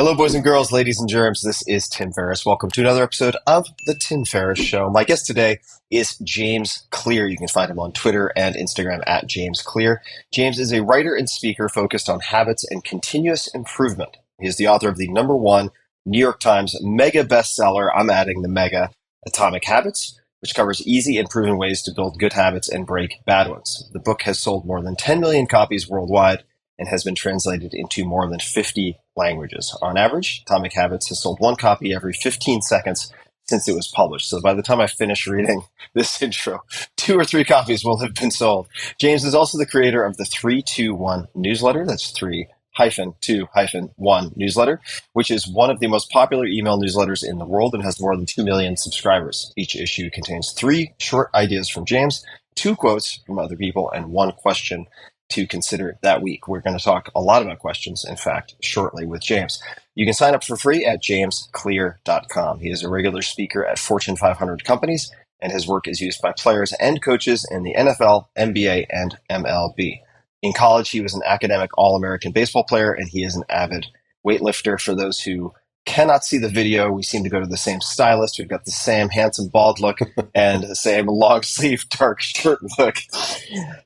Hello, boys and girls, ladies and germs. This is Tim Ferriss. Welcome to another episode of The Tim Ferriss Show. My guest today is James Clear. You can find him on Twitter and Instagram at James Clear. James is a writer and speaker focused on habits and continuous improvement. He is the author of the #1 New York Times Mega-Bestseller, I'm adding the mega, Atomic Habits, which covers easy and proven ways to build good habits and break bad ones. The book has sold more than 10 million copies worldwide and has been translated into more than 50 languages. On average, Atomic Habits has sold one copy every 15 seconds since it was published. So by the time I finish reading this intro, 2 or 3 copies will have been sold. James is also the creator of the 3-2-1 newsletter. That's 3-2-1 newsletter, which is one of the most popular email newsletters in the world and has more than 2 million subscribers. Each issue contains 3 short ideas from James, 2 quotes from other people, and 1 question to consider that week. We're going to talk a lot about questions, in fact, shortly with James. You can sign up for free at jamesclear.com. He is a regular speaker at Fortune 500 companies, and his work is used by players and coaches in the NFL, NBA, and MLB. In college, he was an academic All-American baseball player, and he is an avid weightlifter. For those who cannot see the video, we seem to go to the same stylist. We've got the same handsome bald look and the same long sleeve dark shirt look.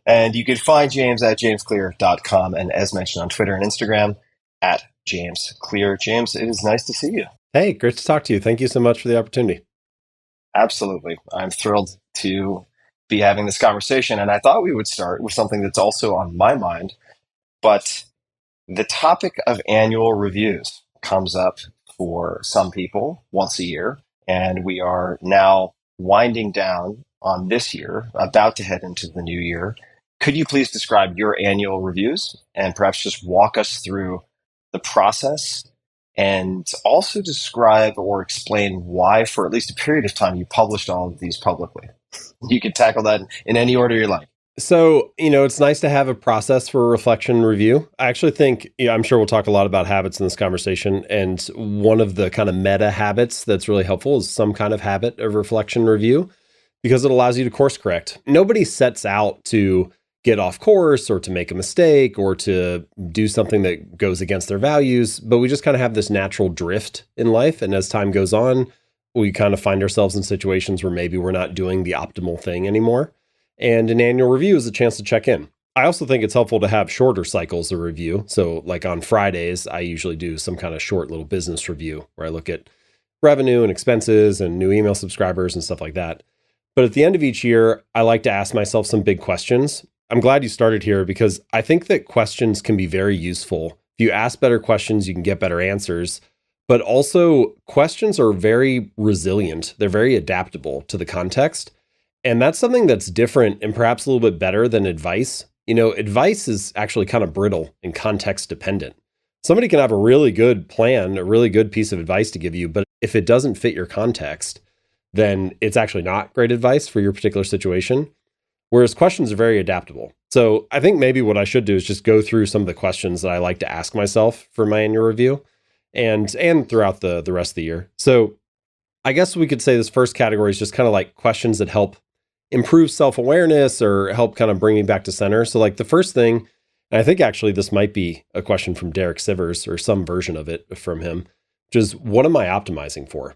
And you can find James at jamesclear.com and, as mentioned, on Twitter and Instagram at James Clear. James, it is nice to see you. Hey, great to talk to you. Thank you so much for the opportunity. Absolutely. I'm thrilled to be having this conversation. And I thought we would start with something that's also on my mind, but the topic of annual reviews comes up for some people once a year, and we are now winding down on this year, about to head into the new year. Could you please describe your annual reviews and perhaps just walk us through the process and also describe or explain why, for at least a period of time, you published all of these publicly? You can tackle that in any order you like. So, it's nice to have a process for reflection and review. I actually think, I'm sure we'll talk a lot about habits in this conversation. And one of the kind of meta habits that's really helpful is some kind of habit of reflection and review, because it allows you to course correct. Nobody sets out to get off course or to make a mistake or to do something that goes against their values, but we just kind of have this natural drift in life. And as time goes on, we kind of find ourselves in situations where maybe we're not doing the optimal thing anymore. And an annual review is a chance to check in. I also think it's helpful to have shorter cycles of review. So like on Fridays, I usually do some kind of short little business review where I look at revenue and expenses and new email subscribers and stuff like that. But at the end of each year, I like to ask myself some big questions. I'm glad you started here because I think that questions can be very useful. If you ask better questions, you can get better answers. But also, questions are very resilient. They're very adaptable to the context. And that's something that's different and perhaps a little bit better than advice. Advice is actually kind of brittle and context dependent. Somebody can have a really good plan, a really good piece of advice to give you, but if it doesn't fit your context, then it's actually not great advice for your particular situation. Whereas questions are very adaptable. So I think maybe what I should do is just go through some of the questions that I like to ask myself for my annual review and throughout the rest of the year. So I guess we could say this first category is just kind of like questions that help improve self-awareness or help kind of bring me back to center. So like the first thing, and I think actually this might be a question from Derek Sivers or some version of it from him, which is, what am I optimizing for?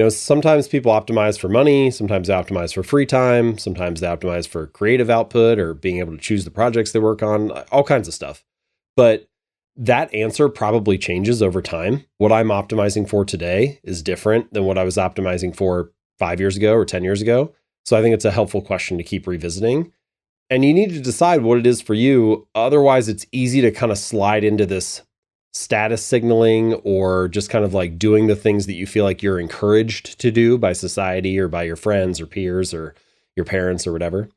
Sometimes people optimize for money, sometimes they optimize for free time, sometimes they optimize for creative output or being able to choose the projects they work on, all kinds of stuff. But that answer probably changes over time. What I'm optimizing for today is different than what I was optimizing for 5 years ago or 10 years ago. So I think it's a helpful question to keep revisiting. And you need to decide what it is for you. Otherwise, it's easy to kind of slide into this status signaling or just kind of like doing the things that you feel like you're encouraged to do by society or by your friends or peers or your parents or whatever.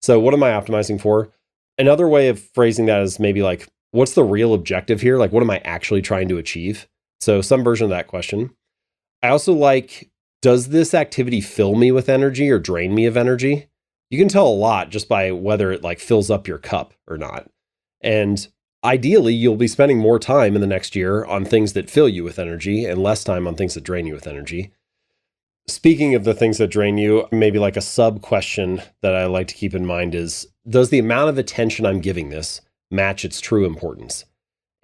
So what am I optimizing for? Another way of phrasing that is maybe like, what's the real objective here? Like, what am I actually trying to achieve? So some version of that question. I also like, does this activity fill me with energy or drain me of energy? You can tell a lot just by whether it like fills up your cup or not. And ideally, you'll be spending more time in the next year on things that fill you with energy and less time on things that drain you with energy. Speaking of the things that drain you, maybe like a sub question that I like to keep in mind is, does the amount of attention I'm giving this match its true importance?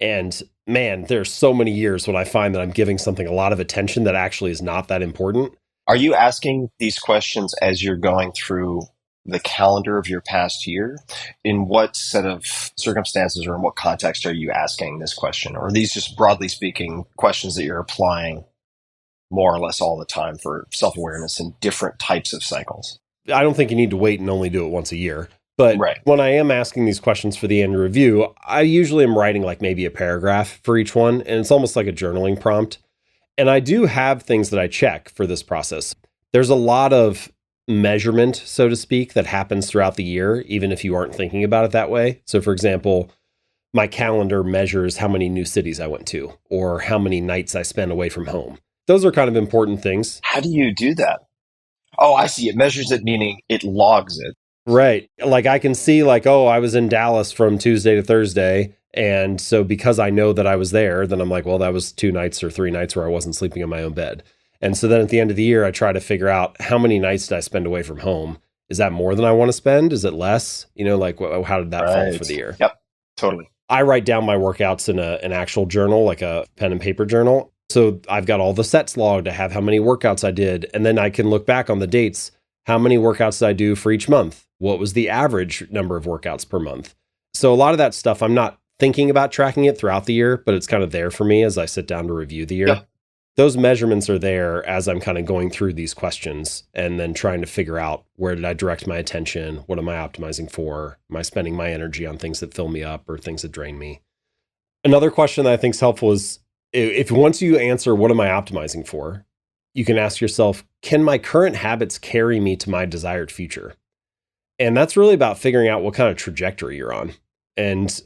And man, there's so many years when I find that I'm giving something a lot of attention that actually is not that important. Are you asking these questions as you're going through the calendar of your past year? In what set of circumstances or in what context are you asking this question? Or are these just broadly speaking questions that you're applying more or less all the time for self-awareness in different types of cycles? I don't think you need to wait and only do it once a year. But Right. when I am asking these questions for the annual review, I usually am writing like maybe a paragraph for each one. And it's almost like a journaling prompt. And I do have things that I check for this process. There's a lot of measurement, so to speak, that happens throughout the year, even if you aren't thinking about it that way. So, for example, my calendar measures how many new cities I went to or how many nights I spent away from home. Those are kind of important things. How do you do that? Oh, I see. It measures it, meaning it logs it. Right. Like I can see like, oh, I was in Dallas from Tuesday to Thursday. And so because I know that I was there, then I'm like, well, that was 2 nights or 3 nights where I wasn't sleeping in my own bed. And so then at the end of the year, I try to figure out how many nights did I spend away from home? Is that more than I want to spend? Is it less? Like how did that fall for the year? Yep, totally. I write down my workouts in an actual journal, like a pen and paper journal. So I've got all the sets logged to have how many workouts I did. And then I can look back on the dates. How many workouts did I do for each month? What was the average number of workouts per month? So a lot of that stuff, I'm not thinking about tracking it throughout the year, but it's kind of there for me as I sit down to review the year. Yep. Those measurements are there as I'm kind of going through these questions and then trying to figure out where did I direct my attention? What am I optimizing for? Am I spending my energy on things that fill me up or things that drain me? Another question that I think is helpful is if once you answer, what am I optimizing for? You can ask yourself, can my current habits carry me to my desired future? And that's really about figuring out what kind of trajectory you're on. And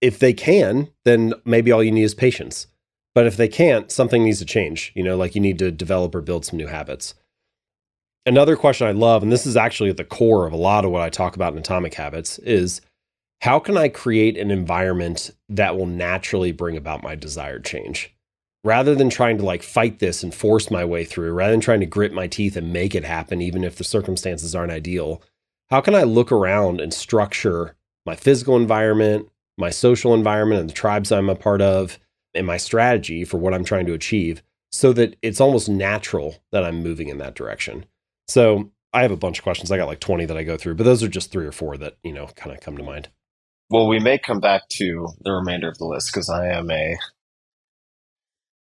if they can, then maybe all you need is patience. But if they can't, something needs to change, like you need to develop or build some new habits. Another question I love, and this is actually at the core of a lot of what I talk about in Atomic Habits, is how can I create an environment that will naturally bring about my desired change? Rather than trying to like fight this and force my way through, rather than trying to grit my teeth and make it happen, even if the circumstances aren't ideal, how can I look around and structure my physical environment, my social environment, and the tribes I'm a part of, and my strategy for what I'm trying to achieve so that it's almost natural that I'm moving in that direction? So I have a bunch of questions. I got like 20 that I go through, but those are just 3 or 4 that, kind of come to mind. Well, we may come back to the remainder of the list because I am a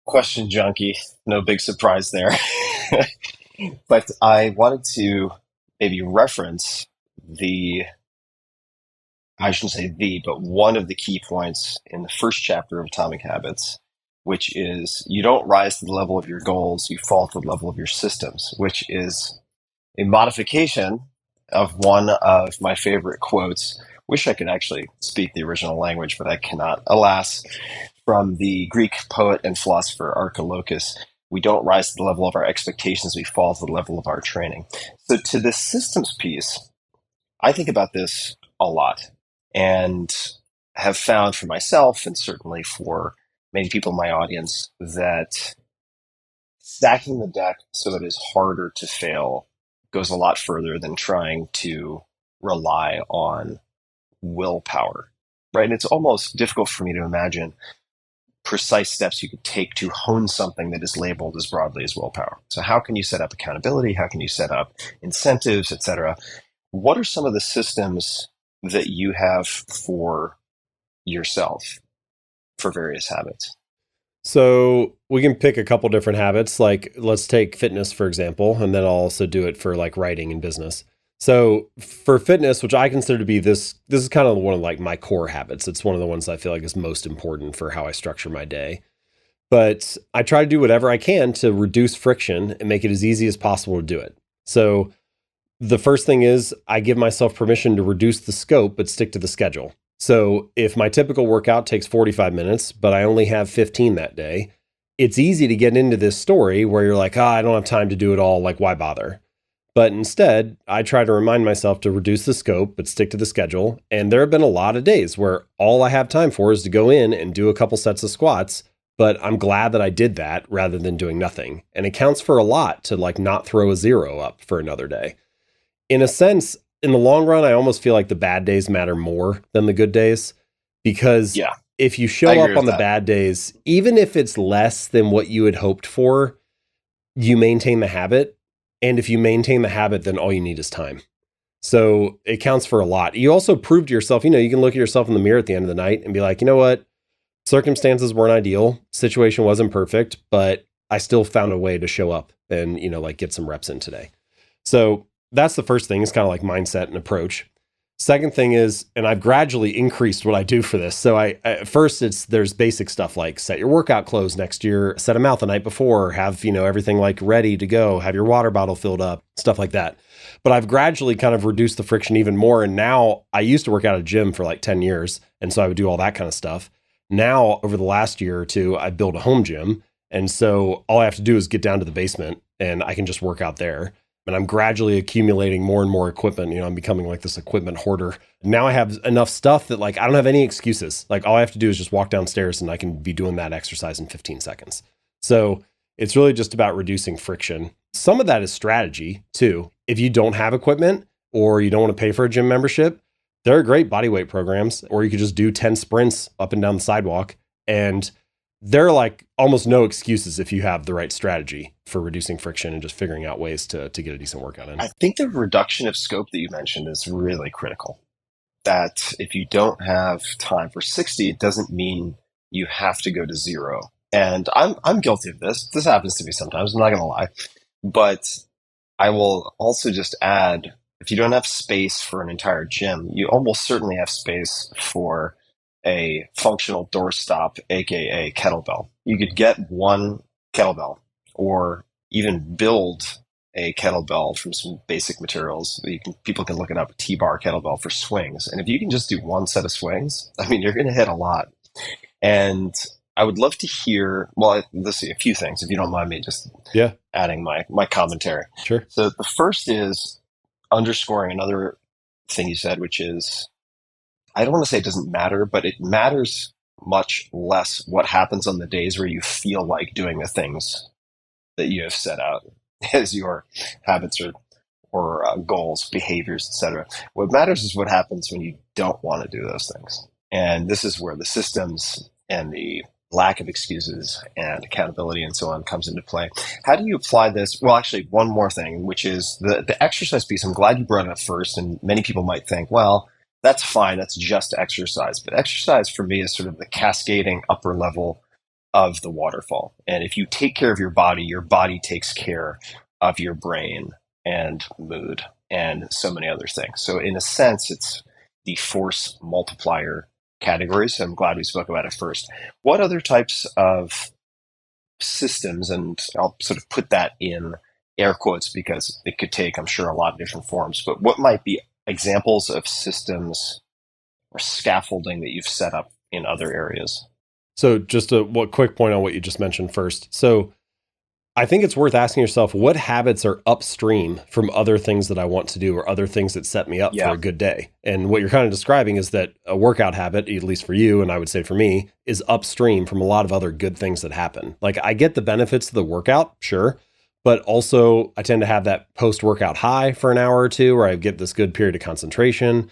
question junkie. No big surprise there. But I wanted to maybe reference I shouldn't say but one of the key points in the first chapter of Atomic Habits, which is you don't rise to the level of your goals, you fall to the level of your systems, which is a modification of one of my favorite quotes. Wish I could actually speak the original language, but I cannot, alas, from the Greek poet and philosopher Archilochus. We don't rise to the level of our expectations, we fall to the level of our training. So to the systems piece, I think about this a lot and have found for myself, and certainly for many people in my audience, that stacking the deck so it is harder to fail goes a lot further than trying to rely on willpower, right? And it's almost difficult for me to imagine precise steps you could take to hone something that is labeled as broadly as willpower. So how can you set up accountability? How can you set up incentives, etc.? What are some of the systems that you have for yourself for various habits? So we can pick a couple different habits. Like let's take fitness, for example, and then I'll also do it for like writing and business. So for fitness, which I consider to be this is kind of one of like my core habits. It's one of the ones I feel like is most important for how I structure my day. But I try to do whatever I can to reduce friction and make it as easy as possible to do it. So the first thing is I give myself permission to reduce the scope, but stick to the schedule. So if my typical workout takes 45 minutes, but I only have 15 that day, it's easy to get into this story where you're like, I don't have time to do it all. Like, why bother? But instead, I try to remind myself to reduce the scope, but stick to the schedule. And there have been a lot of days where all I have time for is to go in and do a couple sets of squats. But I'm glad that I did that rather than doing nothing. And it counts for a lot to like not throw a 0 up for another day. In a sense, in the long run, I almost feel like the bad days matter more than the good days because if you I show agree up on with the that. bad days, even if it's less than what you had hoped for, you maintain the habit. And if you maintain the habit, then all you need is time. So it counts for a lot. You also prove to yourself, you can look at yourself in the mirror at the end of the night and be like, you know what? Circumstances weren't ideal. Situation wasn't perfect, but I still found a way to show up and, like get some reps in today. So that's the first thing, is kind of like mindset and approach. Second thing is, and I've gradually increased what I do for this. So at first there's basic stuff like set your workout clothes next to your, set them out the night before, have, everything like ready to go, have your water bottle filled up, stuff like that. But I've gradually kind of reduced the friction even more. And now I used to work out at a gym for like 10 years. And so I would do all that kind of stuff. Now, over the last year or two, I built a home gym. And so all I have to do is get down to the basement and I can just work out there. And I'm gradually accumulating more and more equipment. I'm becoming like this equipment hoarder. Now I have enough stuff that like I don't have any excuses. Like all I have to do is just walk downstairs and I can be doing that exercise in 15 seconds. So it's really just about reducing friction. Some of that is strategy too. If you don't have equipment or you don't want to pay for a gym membership, there are great bodyweight programs, or you could just do 10 sprints up and down the sidewalk. And there are like almost no excuses if you have the right strategy for reducing friction and just figuring out ways to get a decent workout in. I think the reduction of scope that you mentioned is really critical. That if you don't have time for 60, it doesn't mean you have to go to 0. And I'm guilty of this. This happens to me sometimes, I'm not going to lie. But I will also just add, if you don't have space for an entire gym, you almost certainly have space for a functional doorstop, aka kettlebell. You could get one kettlebell or even build a kettlebell from some basic materials. People can look it up, T-bar kettlebell for swings. And if you can just do one set of swings, I mean, you're going to hit a lot. And I would love to hear, well, let's see, a few things, if you don't mind me just adding my commentary. Sure. So the first is underscoring another thing you said, which is, I don't want to say it doesn't matter, but it matters much less what happens on the days where you feel like doing the things that you have set out as your habits or goals, behaviors, etc. What matters is what happens when you don't want to do those things. And this is where the systems and the lack of excuses and accountability and so on comes into play. How do you apply this? Well, actually, one more thing, which is the exercise piece. I'm glad you brought it up first. And many people might think, well, that's fine. That's just exercise. But exercise for me is sort of the cascading upper level of the waterfall. And if you take care of your body takes care of your brain and mood and so many other things. So in a sense, it's the force multiplier category. So I'm glad we spoke about it first. What other types of systems, and I'll sort of put that in air quotes because it could take, I'm sure, a lot of different forms, but what might be examples of systems or scaffolding that you've set up in other areas? So just a quick point on what you just mentioned first. So I think it's worth asking yourself, what habits are upstream from other things that I want to do or other things that set me up for a good day? And what you're kind of describing is that a workout habit, at least for you, and I would say for me, is upstream from a lot of other good things that happen. Like I get the benefits of the workout, sure, but also I tend to have that post-workout high for an hour or two where I get this good period of concentration.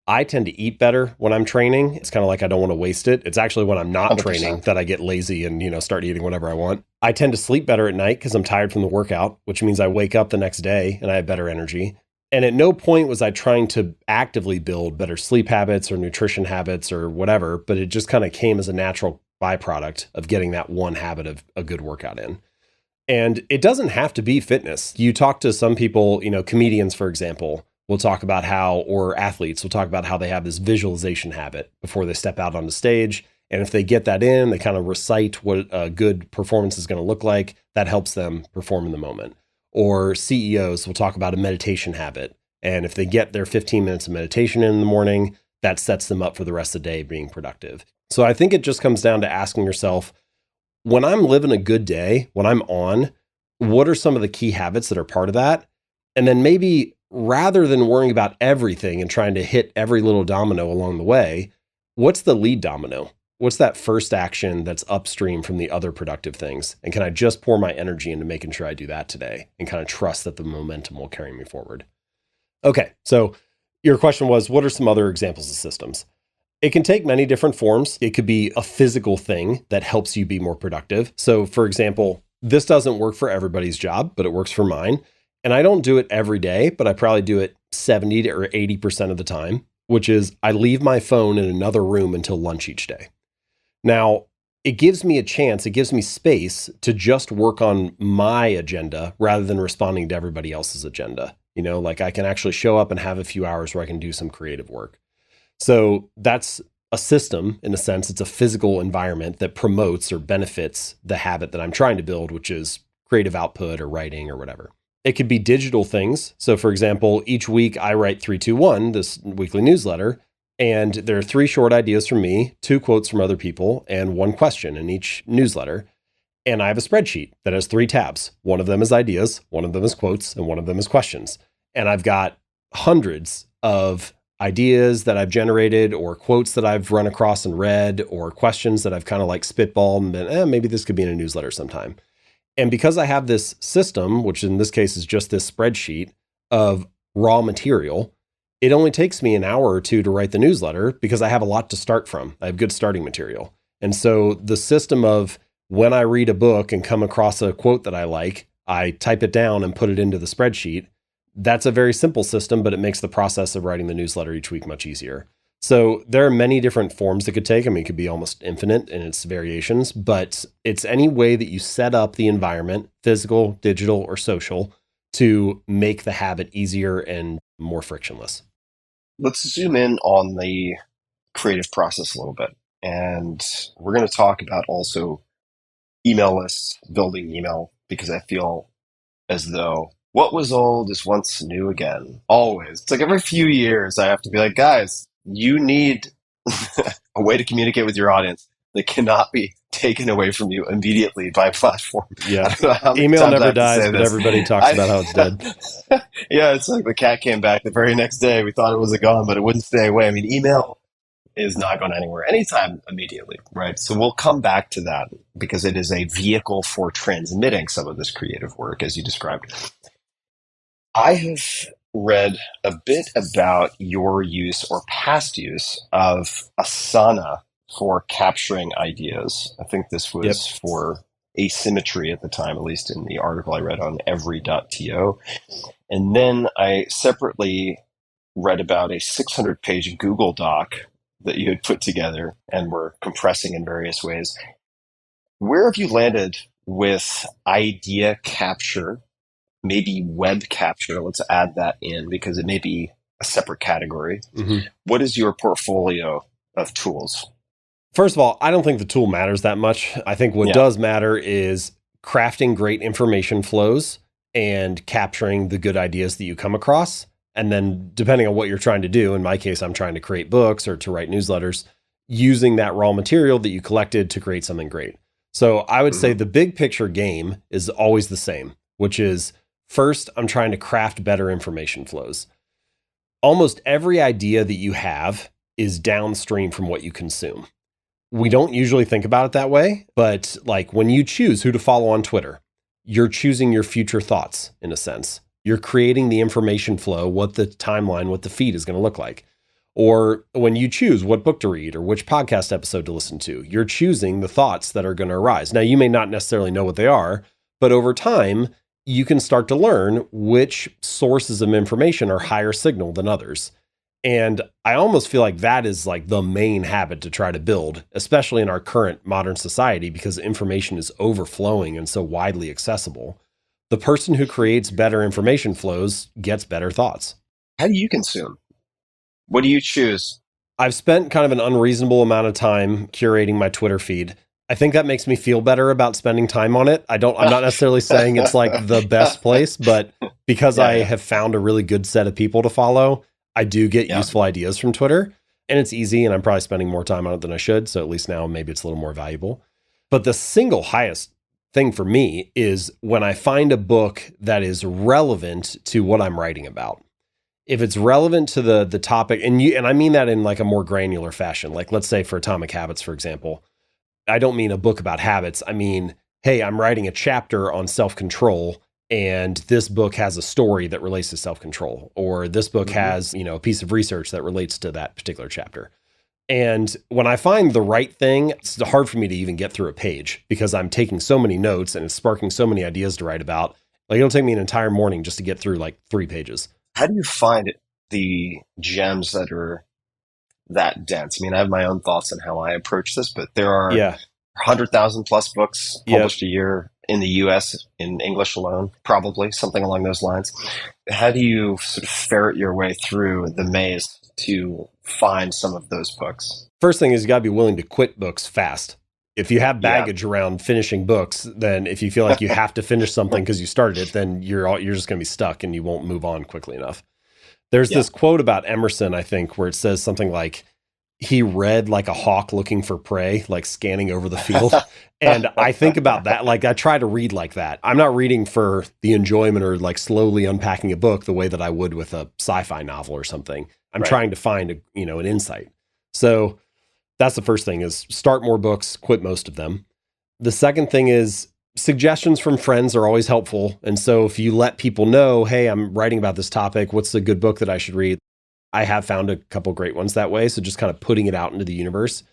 I tend to eat better when I'm training. It's kind of like I don't want to waste it. It's actually when I'm not 100%. Training that I get lazy and, start eating whatever I want. I tend to sleep better at night because I'm tired from the workout, which means I wake up the next day and I have better energy. And at no point was I trying to actively build better sleep habits or nutrition habits or whatever, but it just kind of came as a natural byproduct of getting that one habit of a good workout in. And it doesn't have to be fitness. You talk to some people, comedians, for example, will talk about how, or athletes will talk about how they have this visualization habit before they step out on the stage. And if they get that in, they kind of recite what a good performance is going to look like. That helps them perform in the moment. Or CEOs will talk about a meditation habit. And if they get their 15 minutes of meditation in the morning, that sets them up for the rest of the day being productive. So I think it just comes down to asking yourself, when I'm living a good day, when I'm on, what are some of the key habits that are part of that? And then maybe rather than worrying about everything and trying to hit every little domino along the way, what's the lead domino? What's that first action that's upstream from the other productive things? And can I just pour my energy into making sure I do that today and kind of trust that the momentum will carry me forward? Okay, so your question was, what are some other examples of systems? It can take many different forms. It could be a physical thing that helps you be more productive. So, for example, this doesn't work for everybody's job, but it works for mine. And I don't do it every day, but I probably do it 70 to or 80% of the time, which is I leave my phone in another room until lunch each day. Now, it gives me a chance, it gives me space to just work on my agenda rather than responding to everybody else's agenda. Like I can actually show up and have a few hours where I can do some creative work. So that's a system, in a sense. It's a physical environment that promotes or benefits the habit that I'm trying to build, which is creative output or writing or whatever. It could be digital things. So for example, each week I write 321, this weekly newsletter, and there are 3 short ideas from me, 2 quotes from other people, and 1 question in each newsletter. And I have a spreadsheet that has 3 tabs. One of them is ideas, one of them is quotes, and one of them is questions. And I've got hundreds of ideas that I've generated or quotes that I've run across and read or questions that I've kind of like spitballed and been, maybe this could be in a newsletter sometime. And because I have this system, which in this case is just this spreadsheet of raw material, it only takes me an hour or 2 to write the newsletter because I have a lot to start from. I have good starting material. And so the system of when I read a book and come across a quote that I like, I type it down and put it into the spreadsheet. That's a very simple system, but it makes the process of writing the newsletter each week much easier. So there are many different forms it could take. I mean, it could be almost infinite in its variations, but it's any way that you set up the environment, physical, digital, or social, to make the habit easier and more frictionless. Let's zoom in on the creative process a little bit. And we're going to talk about also email lists, building email, because I feel as though what was old is once new again. Always. It's like every few years I have to be like, guys, you need a way to communicate with your audience that cannot be taken away from you immediately by a platform. Yeah. Email never dies, but everybody talks about how it's dead. Yeah, it's like the cat came back the very next day. We thought it was gone, but it wouldn't stay away. I mean, email is not going anywhere anytime immediately, right? So we'll come back to that because it is a vehicle for transmitting some of this creative work, as you described. I have read a bit about your use or past use of Asana for capturing ideas. I think this was for asymmetry at the time, at least in the article I read on every.to. And then I separately read about a 600-page Google Doc that you had put together and were compressing in various ways. Where have you landed with idea capture? Maybe web capture, let's add that in because it may be a separate category. Mm-hmm. What is your portfolio of tools? First of all, I don't think the tool matters that much. I think what does matter is crafting great information flows and capturing the good ideas that you come across. And then depending on what you're trying to do, in my case, I'm trying to create books or to write newsletters, using that raw material that you collected to create something great. So I would say the big picture game is always the same, which is first, I'm trying to craft better information flows. Almost every idea that you have is downstream from what you consume. We don't usually think about it that way, but like when you choose who to follow on Twitter, you're choosing your future thoughts in a sense. You're creating the information flow, what the timeline, what the feed is going to look like. Or when you choose what book to read or which podcast episode to listen to, you're choosing the thoughts that are going to arise. Now, you may not necessarily know what they are, but over time, you can start to learn which sources of information are higher signal than others. And I almost feel like that is like the main habit to try to build, especially in our current modern society, because information is overflowing and so widely accessible. The person who creates better information flows gets better thoughts. How do you consume? What do you choose? I've spent kind of an unreasonable amount of time curating my Twitter feed. I think that makes me feel better about spending time on it. I'm not necessarily saying it's like the best place, but because I have found a really good set of people to follow, I do get useful ideas from Twitter, and it's easy, and I'm probably spending more time on it than I should. So at least now maybe it's a little more valuable. But the single highest thing for me is when I find a book that is relevant to what I'm writing about. If it's relevant to the topic, and I mean that in like a more granular fashion, like let's say for Atomic Habits, for example, I don't mean a book about habits. I mean, hey, I'm writing a chapter on self-control, and this book has a story that relates to self-control, or this book has, a piece of research that relates to that particular chapter. And when I find the right thing, it's hard for me to even get through a page because I'm taking so many notes and it's sparking so many ideas to write about. Like it'll take me an entire morning just to get through like 3 pages. How do you find the gems that are that dense? I mean, I have my own thoughts on how I approach this, but there are Yeah. 100,000 plus books Yep. published a year in the US in English alone, probably something along those lines. How do you sort of ferret your way through the maze to find some of those books? First thing is you got to be willing to quit books fast. If you have Yeah. baggage around finishing books, then if you feel like you have to finish something because you started it, then you're just going to be stuck and you won't move on quickly enough. There's Yeah. this quote about Emerson, I think, where it says something like, he read like a hawk looking for prey, like scanning over the field. And I think about that. Like I try to read like that. I'm not reading for the enjoyment or like slowly unpacking a book the way that I would with a sci-fi novel or something. I'm Right. trying to find an insight. So that's the first thing is start more books, quit most of them. The second thing is suggestions from friends are always helpful. And so if you let people know, hey, I'm writing about this topic, what's a good book that I should read? I have found a couple great ones that way. So just kind of putting it out into the universe.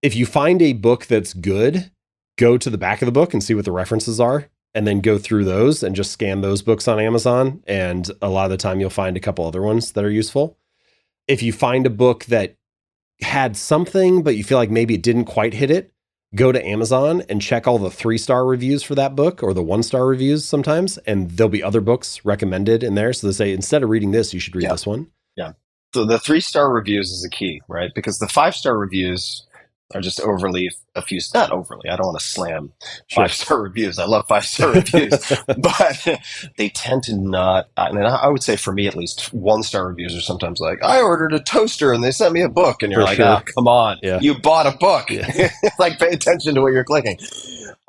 If you find a book that's good, go to the back of the book and see what the references are, and then go through those and just scan those books on Amazon. And a lot of the time you'll find a couple other ones that are useful. If you find a book that had something, but you feel like maybe it didn't quite hit it, go to Amazon and check all the 3-star reviews for that book or the 1-star reviews sometimes. And there'll be other books recommended in there. So they say, instead of reading this, you should read Yeah. this one. Yeah. So the 3-star reviews is the key, right? Because the 5-star reviews are just overly effused. Not overly. I don't want to slam Sure. 5-star reviews. I love 5-star reviews, but they tend to not. I mean, I would say for me at least, 1-star reviews are sometimes like, I ordered a toaster and they sent me a book, and you're For like, sure. oh, come on, Yeah. you bought a book. Yeah. Like, pay attention to what you're clicking.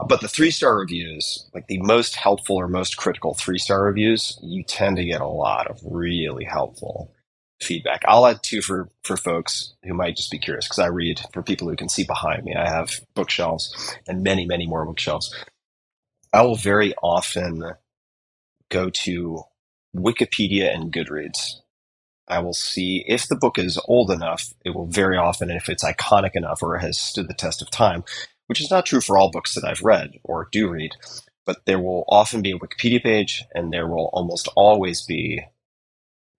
But the 3-star reviews, like the most helpful or most critical 3-star reviews, you tend to get a lot of really helpful feedback. I'll add two for folks who might just be curious, because I read for people who can see behind me. I have bookshelves and many, many more bookshelves. I will very often go to Wikipedia and Goodreads. I will see if the book is old enough, it will very often, if it's iconic enough or has stood the test of time, which is not true for all books that I've read or do read, but there will often be a Wikipedia page and there will almost always be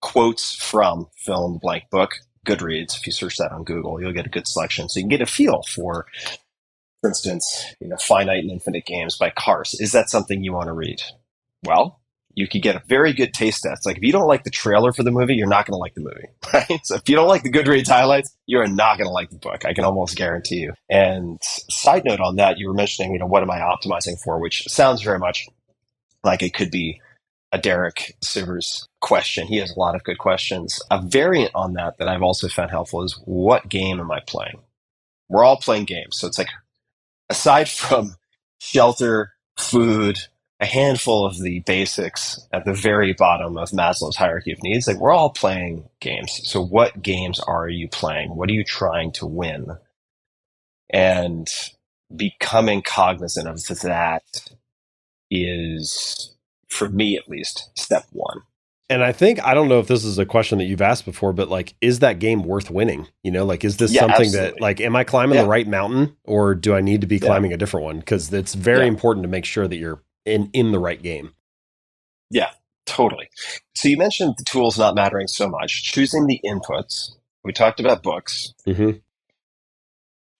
quotes from fill in the blank book. Goodreads, if you search that on Google, you'll get a good selection. So you can get a feel for instance, Finite and Infinite Games by Kars. Is that something you want to read? Well, you could get a very good taste test. Like if you don't like the trailer for the movie, you're not going to like the movie, right? So if you don't like the Goodreads highlights, you're not going to like the book. I can almost guarantee you. And side note on that, you were mentioning, what am I optimizing for? Which sounds very much like it could be a Derek Sivers question. He has a lot of good questions. A variant on that I've also found helpful is, what game am I playing? We're all playing games. So it's like, aside from shelter, food, a handful of the basics at the very bottom of Maslow's hierarchy of needs, like we're all playing games. So what games are you playing? What are you trying to win? And becoming cognizant of that is, for me at least, step one. And I think, I don't know if this is a question that you've asked before, but like, is that game worth winning? Like, is this something absolutely. that, like, am I climbing the right mountain or do I need to be climbing a different one? Because it's very important to make sure that you're in the right game. Yeah, totally. So you mentioned the tools not mattering so much, choosing the inputs. We talked about books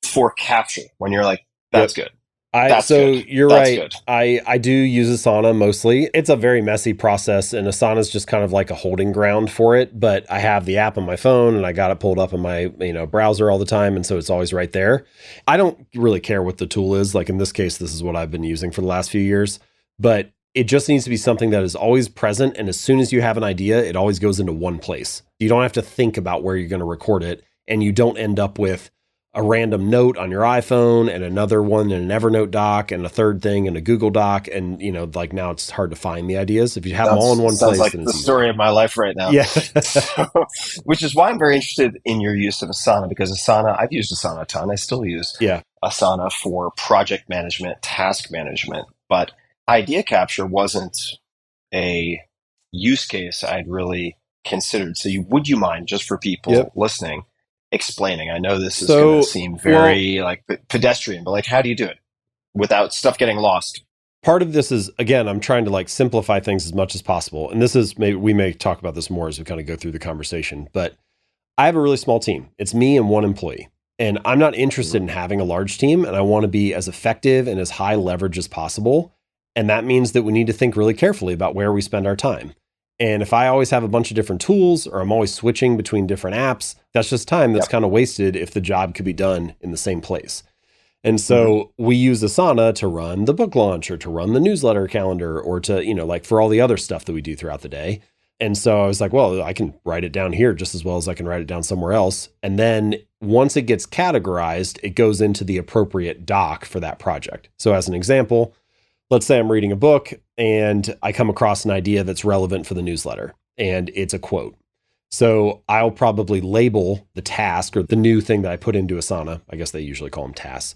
for capture when you're like, that's good. You're right. Good. I do use Asana mostly. It's a very messy process, and Asana is just kind of like a holding ground for it. But I have the app on my phone, and I got it pulled up on my browser all the time, and so it's always right there. I don't really care what the tool is. Like in this case, this is what I've been using for the last few years. But it just needs to be something that is always present, and as soon as you have an idea, it always goes into one place. You don't have to think about where you're going to record it, and you don't end up with a random note on your iPhone and another one in an Evernote doc and a third thing in a Google Doc. And, like now it's hard to find the ideas. If you have them all in one place. Sounds like the story of my life right now. Yeah. Which is why I'm very interested in your use of Asana, because I've used Asana a ton. I still use Asana for project management, task management, but idea capture wasn't a use case I'd really considered. So would you mind, just for people listening, explaining? I know this is going to So, seem well, very like pedestrian, but like, how do you do it without stuff getting lost? part of this is, again, I'm trying to like simplify things as much as possible. And this is maybe we may talk about this more as we kind of go through the conversation, but I have a really small team. It's me and one employee. And I'm not interested Mhm. in having a large team, and I want to be as effective and as high leverage as possible. And that means that we need to think really carefully about where we spend our time. And if I always have a bunch of different tools or I'm always switching between different apps, that's just time that's Yep. kind of wasted if the job could be done in the same place. And Hmm. so we use Asana to run the book launch or to run the newsletter calendar or to, like for all the other stuff that we do throughout the day. And so I was like, well, I can write it down here just as well as I can write it down somewhere else. And then once it gets categorized, it goes into the appropriate doc for that project. So as an example, let's say I'm reading a book and I come across an idea that's relevant for the newsletter and it's a quote. So I'll probably label the task or the new thing that I put into Asana. I guess they usually call them tasks,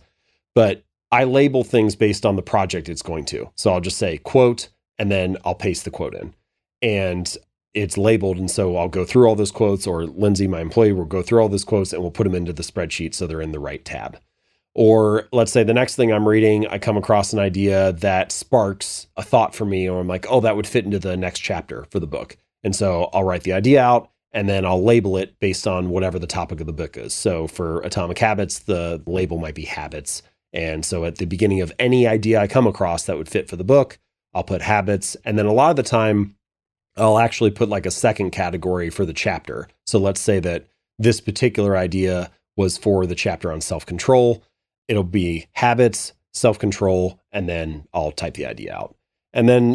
but I label things based on the project it's going to. So I'll just say quote, and then I'll paste the quote in. And it's labeled. And so I'll go through all those quotes, or Lindsay, my employee, will go through all those quotes and we'll put them into the spreadsheet so they're in the right tab. Or let's say the next thing I'm reading, I come across an idea that sparks a thought for me, or I'm like, oh, that would fit into the next chapter for the book. And so I'll write the idea out and then I'll label it based on whatever the topic of the book is. So for Atomic Habits, the label might be habits. And so at the beginning of any idea I come across that would fit for the book, I'll put habits. And then a lot of the time, I'll actually put like a second category for the chapter. So let's say that this particular idea was for the chapter on self-control. It'll be habits, self-control, and then I'll type the idea out. And then,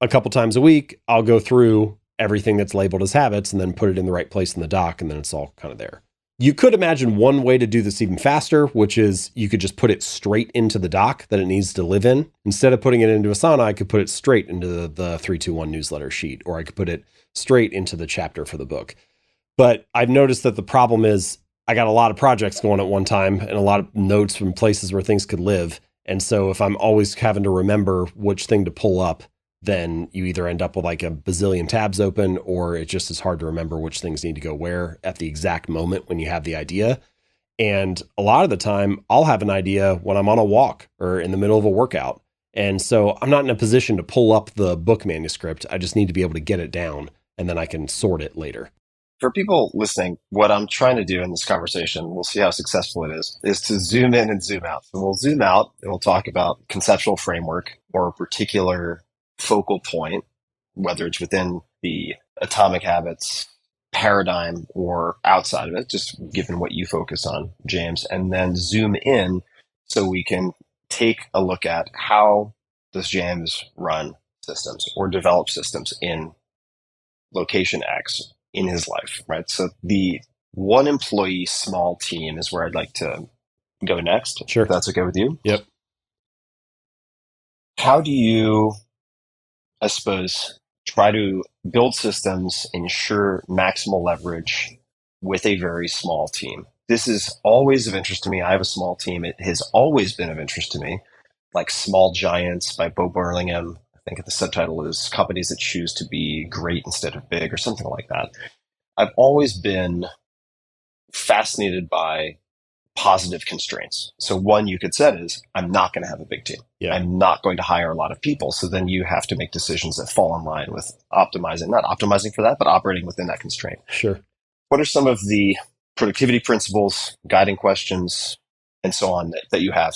a couple times a week, I'll go through everything that's labeled as habits and then put it in the right place in the doc, and then it's all kind of there. You could imagine one way to do this even faster, which is you could just put it straight into the doc that it needs to live in. Instead of putting it into Asana, I could put it straight into the 321 newsletter sheet, or I could put it straight into the chapter for the book. But I've noticed that the problem is I got a lot of projects going at one time and a lot of notes from places where things could live. And so if I'm always having to remember which thing to pull up, then you either end up with like a bazillion tabs open, or it just is hard to remember which things need to go where at the exact moment when you have the idea. And a lot of the time, I'll have an idea when I'm on a walk or in the middle of a workout. And so I'm not in a position to pull up the book manuscript. I just need to be able to get it down and then I can sort it later. For people listening, what I'm trying to do in this conversation, we'll see how successful it is to zoom in and zoom out. So we'll zoom out and we'll talk about conceptual framework or a particular focal point, whether it's within the Atomic Habits paradigm or outside of it, just given what you focus on, James, and then zoom in so we can take a look at how does James run systems or develop systems in location X in his life, right? So the one employee small team is where I'd like to go next, if Sure. that's okay with you. Yep. How do you, I suppose, try to build systems, ensure maximal leverage with a very small team? This is always of interest to me. I have a small team. It has always been of interest to me, like Small Giants by Bo Burlingham. I think the subtitle is Companies That Choose to Be Great Instead of Big, or something like that. I've always been fascinated by positive constraints. So one you could set is, I'm not going to have a big team. Yeah. I'm not going to hire a lot of people. So then you have to make decisions that fall in line with optimizing, not optimizing for that, but operating within that constraint. Sure. What are some of the productivity principles, guiding questions, and so on that you have?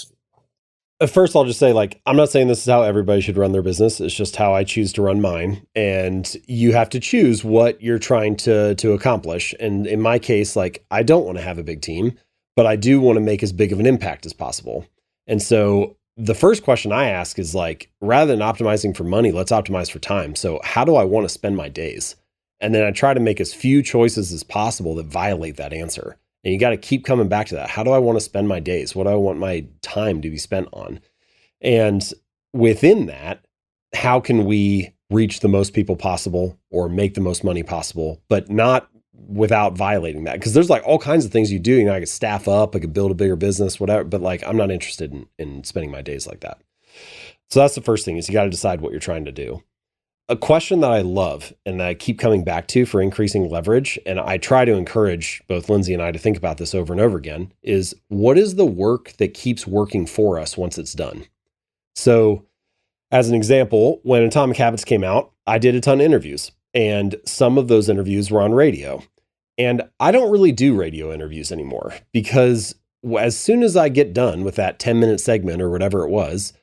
First, I'll just say, like, I'm not saying this is how everybody should run their business. It's just how I choose to run mine. And you have to choose what you're trying to accomplish. And in my case, like, I don't want to have a big team, but I do want to make as big of an impact as possible. And so the first question I ask is like, rather than optimizing for money, let's optimize for time. So how do I want to spend my days? And then I try to make as few choices as possible that violate that answer. And you got to keep coming back to that. How do I want to spend my days? What do I want my time to be spent on? And within that, how can we reach the most people possible or make the most money possible, but not without violating that? Because there's like all kinds of things you do. I could staff up, I could build a bigger business, whatever. But like, I'm not interested in spending my days like that. So that's the first thing is you got to decide what you're trying to do. a question that I love and that I keep coming back to for increasing leverage, and I try to encourage both Lindsay and I to think about this over and over again, is what is the work that keeps working for us once it's done? So as an example, when Atomic Habits came out, I did a ton of interviews, and some of those interviews were on radio. And I don't really do radio interviews anymore because as soon as I get done with that 10-minute segment or whatever it was,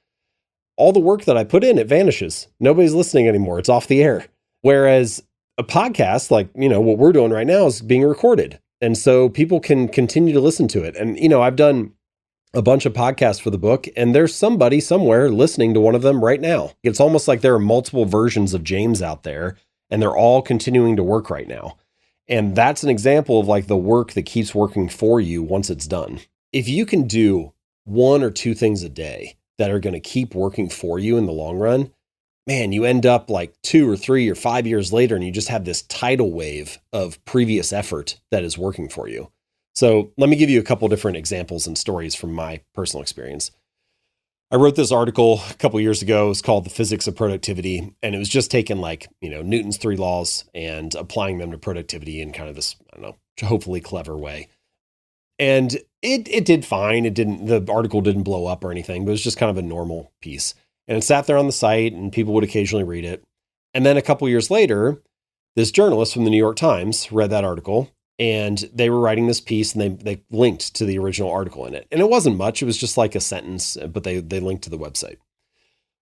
all the work that I put in, it vanishes. Nobody's listening anymore. It's off the air. Whereas a podcast, like, what we're doing right now, is being recorded. And so people can continue to listen to it. And, I've done a bunch of podcasts for the book, and there's somebody somewhere listening to one of them right now. It's almost like there are multiple versions of James out there, and they're all continuing to work right now. And that's an example of like the work that keeps working for you once it's done. If you can do 1 or 2 things a day that are going to keep working for you in the long run, man, you end up like 2 or 3 or 5 years later, and you just have this tidal wave of previous effort that is working for you. So let me give you a couple different examples and stories from my personal experience. I wrote this article a couple years ago. It's called The Physics of Productivity. And it was just taking like, Newton's 3 laws and applying them to productivity in kind of this, hopefully clever way. And it did fine. The article didn't blow up or anything, but it was just kind of a normal piece. And it sat there on the site and people would occasionally read it. And then a couple years later, this journalist from the New York Times read that article, and they were writing this piece, and they linked to the original article in it. And it wasn't much. It was just like a sentence, but they linked to the website.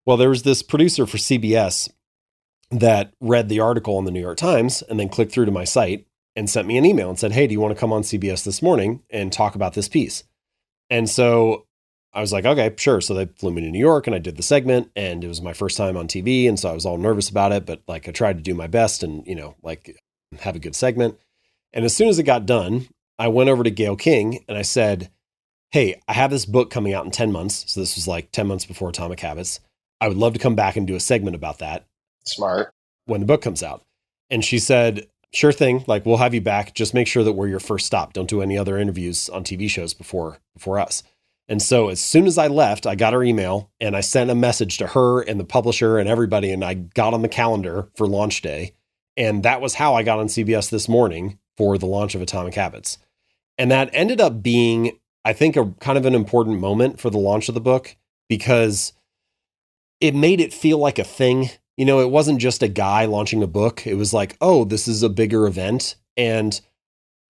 Well, there was this producer for CBS that read the article in the New York Times and then clicked through to my site and sent me an email and said, hey, do you want to come on CBS this morning and talk about this piece? And so I was like, okay, sure. So they flew me to New York and I did the segment, and it was my first time on TV. And so I was all nervous about it, but like I tried to do my best and, have a good segment. And as soon as it got done, I went over to Gail King and I said, hey, I have this book coming out in 10 months. So this was like 10 months before Atomic Habits. I would love to come back and do a segment about that. Smart. When the book comes out. And she said, sure thing. Like, we'll have you back. Just make sure that we're your first stop. Don't do any other interviews on TV shows before us. And so as soon as I left, I got her email and I sent a message to her and the publisher and everybody. And I got on the calendar for launch day. And that was how I got on CBS this morning for the launch of Atomic Habits. And that ended up being, I think, a kind of an important moment for the launch of the book, because it made it feel like a thing. It wasn't just a guy launching a book. It was like, oh, this is a bigger event. And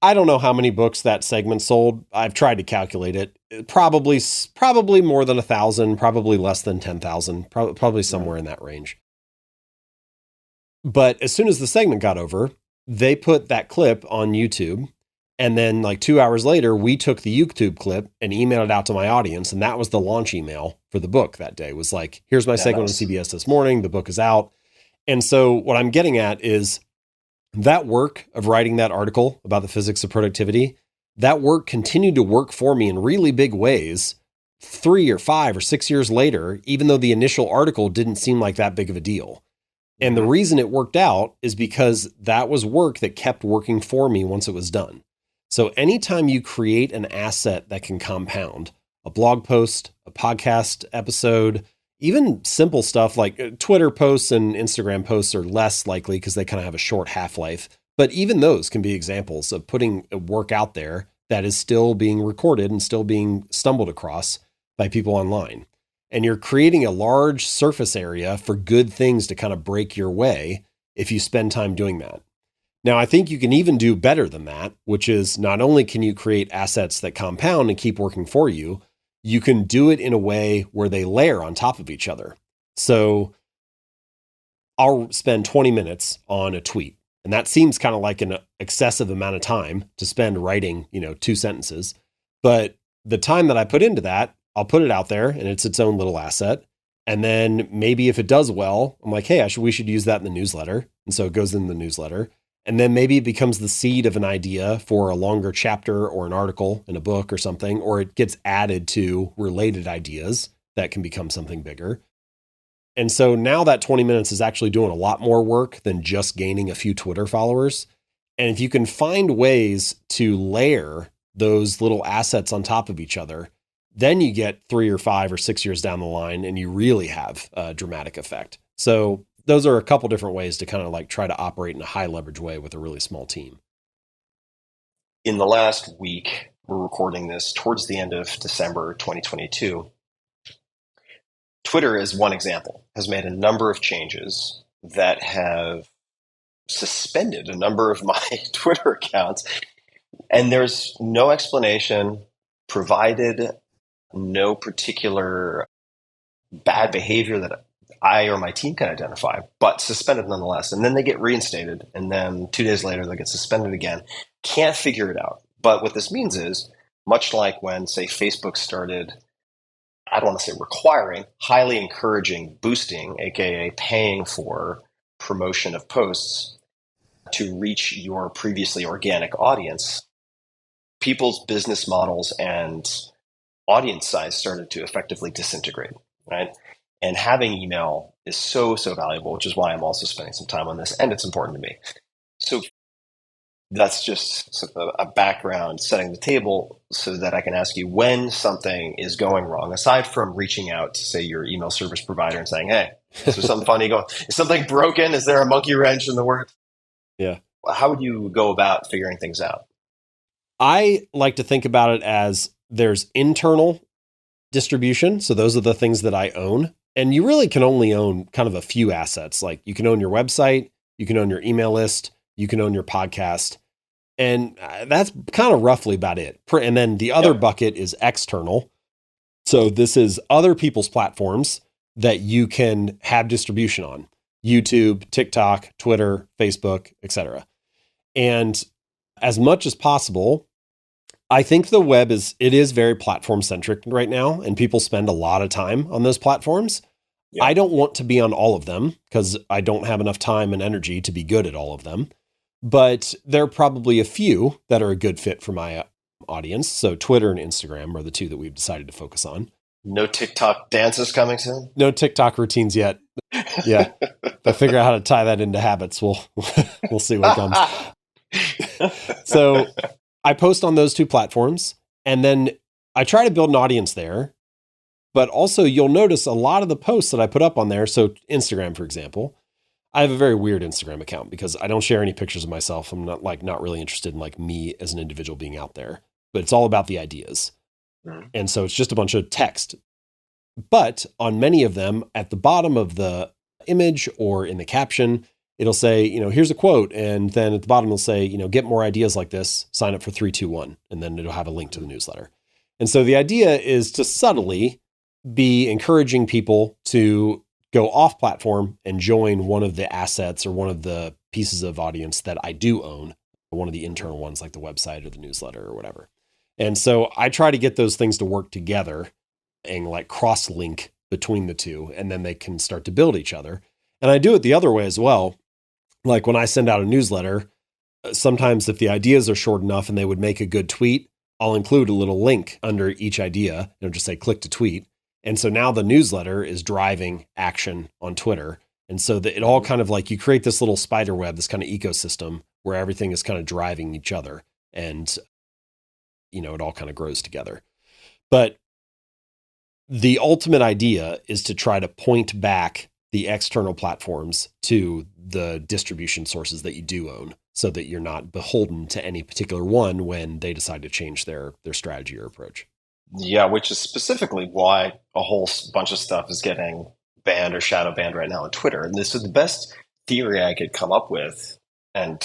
I don't know how many books that segment sold. I've tried to calculate it. Probably more than 1,000, probably less than 10,000, probably somewhere in that range. But as soon as the segment got over, they put that clip on YouTube. And then like 2 hours later, we took the YouTube clip and emailed it out to my audience. And that was the launch email for the book that day. It was like, here's my segment on CBS this morning. The book is out. And so what I'm getting at is that work of writing that article about the physics of productivity, that work continued to work for me in really big ways 3 or 5 or 6 years later, even though the initial article didn't seem like that big of a deal. And the reason it worked out is because that was work that kept working for me once it was done. So anytime you create an asset that can compound, a blog post, a podcast episode, even simple stuff like Twitter posts and Instagram posts are less likely because they kind of have a short half-life. But even those can be examples of putting a work out there that is still being recorded and still being stumbled across by people online. And you're creating a large surface area for good things to kind of break your way if you spend time doing that. Now, I think you can even do better than that, which is not only can you create assets that compound and keep working for you, you can do it in a way where they layer on top of each other. So I'll spend 20 minutes on a tweet, and that seems kind of like an excessive amount of time to spend writing, 2 sentences. But the time that I put into that, I'll put it out there and it's its own little asset. And then maybe if it does well, I'm like, hey, we should use that in the newsletter. And so it goes in the newsletter. And then maybe it becomes the seed of an idea for a longer chapter or an article in a book or something, or it gets added to related ideas that can become something bigger. And so now that 20 minutes is actually doing a lot more work than just gaining a few Twitter followers. And if you can find ways to layer those little assets on top of each other, then you get 3 or 5 or 6 years down the line and you really have a dramatic effect. So those are a couple different ways to kind of like try to operate in a high leverage way with a really small team. In the last week, we're recording this towards the end of December 2022. Twitter, as one example, has made a number of changes that have suspended a number of my Twitter accounts. And there's no explanation provided, no particular bad behavior that I or my team can identify, but suspended nonetheless. And then they get reinstated. And then 2 days later, they get suspended again. Can't figure it out. But what this means is, much like when, say, Facebook started, I don't want to say requiring, highly encouraging boosting, aka paying for promotion of posts to reach your previously organic audience, people's business models and audience size started to effectively disintegrate, right? And having email is so valuable, which is why I'm also spending some time on this, and it's important to me. So that's just sort of a background, setting the table so that I can ask you when something is going wrong, aside from reaching out to, say, your email service provider and saying, hey, is there something funny going? Is something broken? Is there a monkey wrench in the works? Yeah. How would you go about figuring things out? I like to think about it as there's internal distribution. So those are the things that I own. And you really can only own kind of a few assets. Like you can own your website, you can own your email list, you can own your podcast. And that's kind of roughly about it. And then the other bucket is external. So this is other people's platforms that you can have distribution on: YouTube, TikTok, Twitter, Facebook, etc. And as much as possible, I think the web is very platform centric right now, and people spend a lot of time on those platforms. Yeah. I don't want to be on all of them because I don't have enough time and energy to be good at all of them. But there are probably a few that are a good fit for my audience. So Twitter and Instagram are the two that we've decided to focus on. No TikTok dances coming soon? No TikTok routines yet. Yeah. If I figure out how to tie that into habits, we'll see what comes. So I post on those two platforms, and then I try to build an audience there. But also you'll notice a lot of the posts that I put up on there. So Instagram, for example, I have a very weird Instagram account because I don't share any pictures of myself. I'm not really interested in like me as an individual being out there, but it's all about the ideas. Mm-hmm. And so it's just a bunch of text. But on many of them, at the bottom of the image or in the caption, it'll say, here's a quote. And then at the bottom, it'll say, get more ideas like this, sign up for 321. And then it'll have a link to the newsletter. And so the idea is to subtly be encouraging people to go off platform and join one of the assets or one of the pieces of audience that I do own, one of the internal ones like the website or the newsletter or whatever. And so I try to get those things to work together and like cross link between the two, and then they can start to build each other. And I do it the other way as well. Like when I send out a newsletter, sometimes if the ideas are short enough and they would make a good tweet, I'll include a little link under each idea. It'll just say click to tweet. And so now the newsletter is driving action on Twitter. And so that it all kind of like you create this little spider web, this kind of ecosystem where everything is kind of driving each other. And, it all kind of grows together. But the ultimate idea is to try to point back the external platforms to the distribution sources that you do own so that you're not beholden to any particular one when they decide to change their strategy or approach. Yeah, which is specifically why a whole bunch of stuff is getting banned or shadow banned right now on Twitter. And this is the best theory I could come up with, and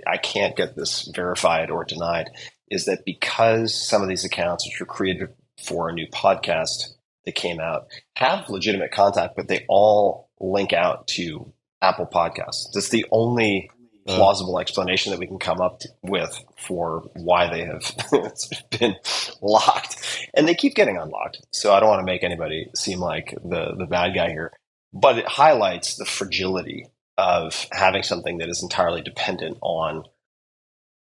I can't get this verified or denied, is that because some of these accounts, which were created for a new podcast that came out, have legitimate contact, but they all link out to Apple Podcasts. That's the only plausible explanation that we can come up with for why they have been locked, and they keep getting unlocked. So I don't want to make anybody seem like the bad guy here, but it highlights the fragility of having something that is entirely dependent on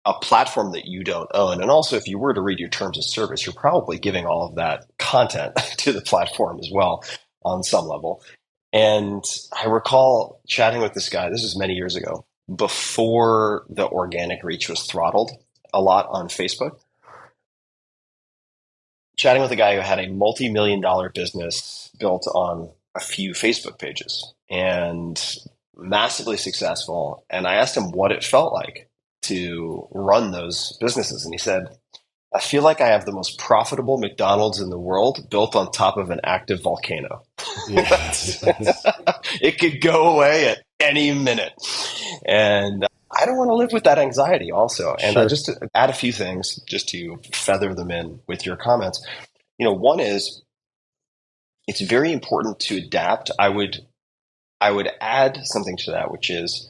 a platform that you don't own. And also, if you were to read your terms of service, you're probably giving all of that content to the platform as well on some level. And I recall chatting with this guy, this was many years ago, before the organic reach was throttled a lot on Facebook. Chatting with a guy who had a multi-million-dollar business built on a few Facebook pages and massively successful. And I asked him what it felt like to run those businesses. And he said, I feel like I have the most profitable McDonald's in the world built on top of an active volcano. Yeah. It could go away at any minute. And I don't want to live with that anxiety also. And Sure. just to add a few things, just to feather them in with your comments. One is it's very important to adapt. I would add something to that, which is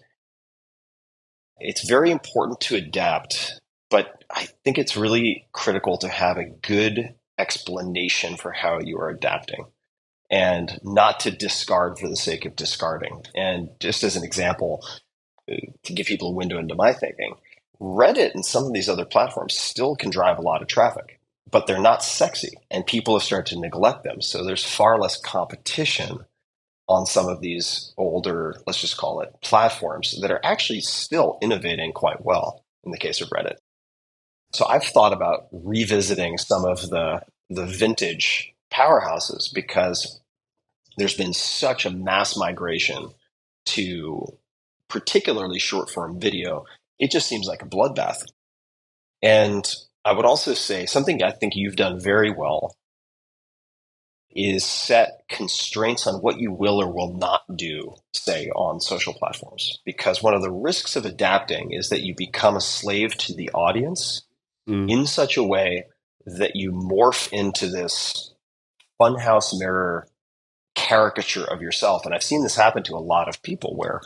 it's very important to adapt, but I think it's really critical to have a good explanation for how you are adapting and not to discard for the sake of discarding. And just as an example, to give people a window into my thinking, Reddit and some of these other platforms still can drive a lot of traffic, but they're not sexy and people have started to neglect them. So there's far less competition on some of these older, let's just call it platforms that are actually still innovating quite well in the case of Reddit. So I've thought about revisiting some of the vintage powerhouses because there's been such a mass migration to particularly short form video. It just seems like a bloodbath. And I would also say something I think you've done very well is set constraints on what you will or will not do, say, on social platforms. Because one of the risks of adapting is that you become a slave to the audience in such a way that you morph into this funhouse mirror caricature of yourself. And I've seen this happen to a lot of people where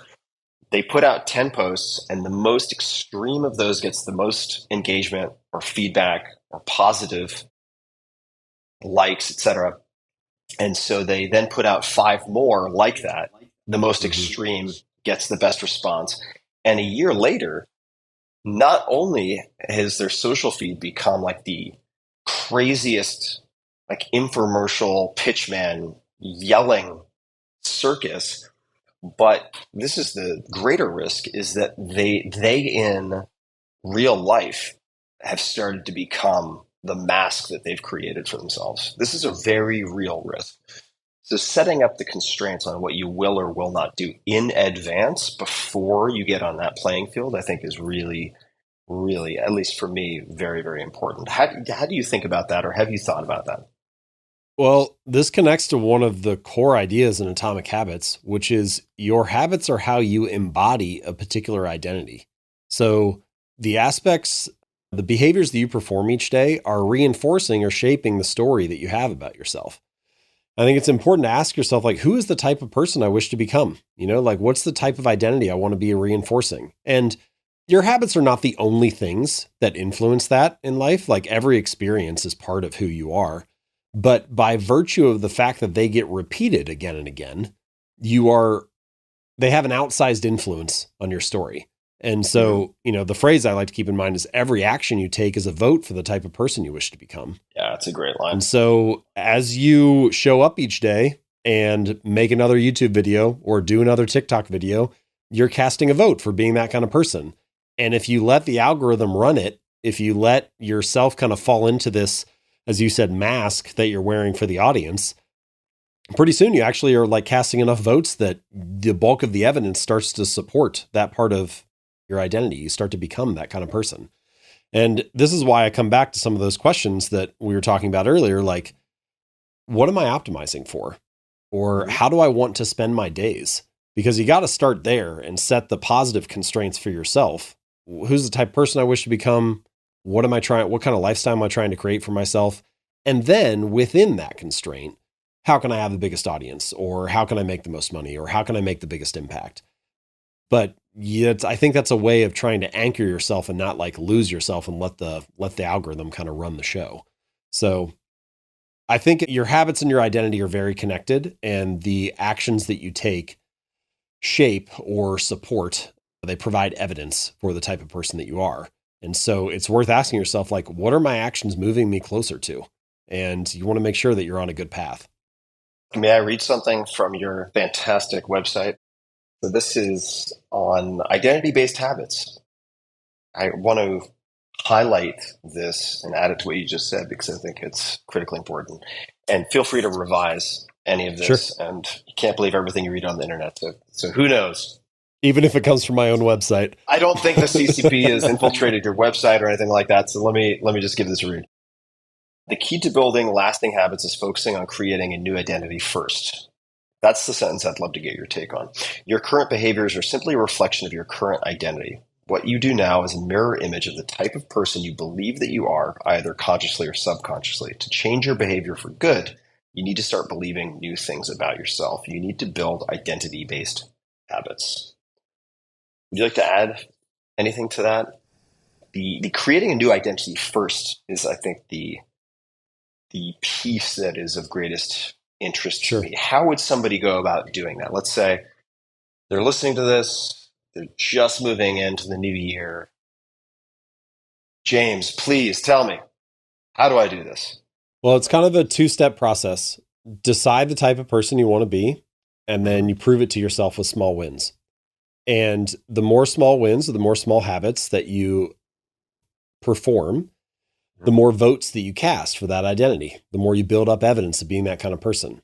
they put out 10 posts and the most extreme of those gets the most engagement or feedback or positive likes, etc. And so they then put out 5 more like that. The most extreme gets the best response. And a year later, not only has their social feed become like the craziest, like infomercial pitchman yelling circus, but this is the greater risk is that they in real life have started to become the mask that they've created for themselves. This is a very real risk. So setting up the constraints on what you will or will not do in advance before you get on that playing field, I think is really, really, at least for me, very, very important. How do you think about that, or have you thought about that? Well, this connects to one of the core ideas in Atomic Habits, which is your habits are how you embody a particular identity. So the behaviors that you perform each day are reinforcing or shaping the story that you have about yourself. I think it's important to ask yourself, like, who is the type of person I wish to become? Like, what's the type of identity I want to be reinforcing? And your habits are not the only things that influence that in life. Like, every experience is part of who you are. But by virtue of the fact that they get repeated again and again, they have an outsized influence on your story. And so, the phrase I like to keep in mind is every action you take is a vote for the type of person you wish to become. Yeah, that's a great line. And so as you show up each day and make another YouTube video or do another TikTok video, you're casting a vote for being that kind of person. And if you let the algorithm run it, if you let yourself kind of fall into this, as you said, mask that you're wearing for the audience, pretty soon you actually are like casting enough votes that the bulk of the evidence starts to support that part of your identity. You start to become that kind of person. And this is why I come back to some of those questions that we were talking about earlier, like, what am I optimizing for? Or how do I want to spend my days? Because you got to start there and set the positive constraints for yourself. Who's the type of person I wish to become? What kind of lifestyle am I trying to create for myself? And then within that constraint, how can I have the biggest audience? Or how can I make the most money? Or how can I make the biggest impact? But I think that's a way of trying to anchor yourself and not like lose yourself and let the algorithm kind of run the show. So I think your habits and your identity are very connected, and the actions that you take shape or support, they provide evidence for the type of person that you are. And so it's worth asking yourself, like, what are my actions moving me closer to? And you want to make sure that you're on a good path. May I read something from your fantastic website? So this is on identity-based habits. I want to highlight this and add it to what you just said, because I think it's critically important. And feel free to revise any of this. Sure. And you can't believe everything you read on the internet. So who knows? Even if it comes from my own website. I don't think the CCP has infiltrated your website or anything like that. So let me just give this a read. The key to building lasting habits is focusing on creating a new identity first. That's the sentence I'd love to get your take on. Your current behaviors are simply a reflection of your current identity. What you do now is a mirror image of the type of person you believe that you are, either consciously or subconsciously. To change your behavior for good, you need to start believing new things about yourself. You need to build identity-based habits. Would you like to add anything to that? The creating a new identity first is, I think, the piece that is of greatest interest to me. How would somebody go about doing that? Let's say they're listening to this. They're just moving into the new year. James, please tell me, how do I do this? Well, it's kind of a two-step process. Decide the type of person you want to be, and then you prove it to yourself with small wins. And the more small wins, or the more small habits that you perform, the more votes that you cast for that identity, the more you build up evidence of being that kind of person.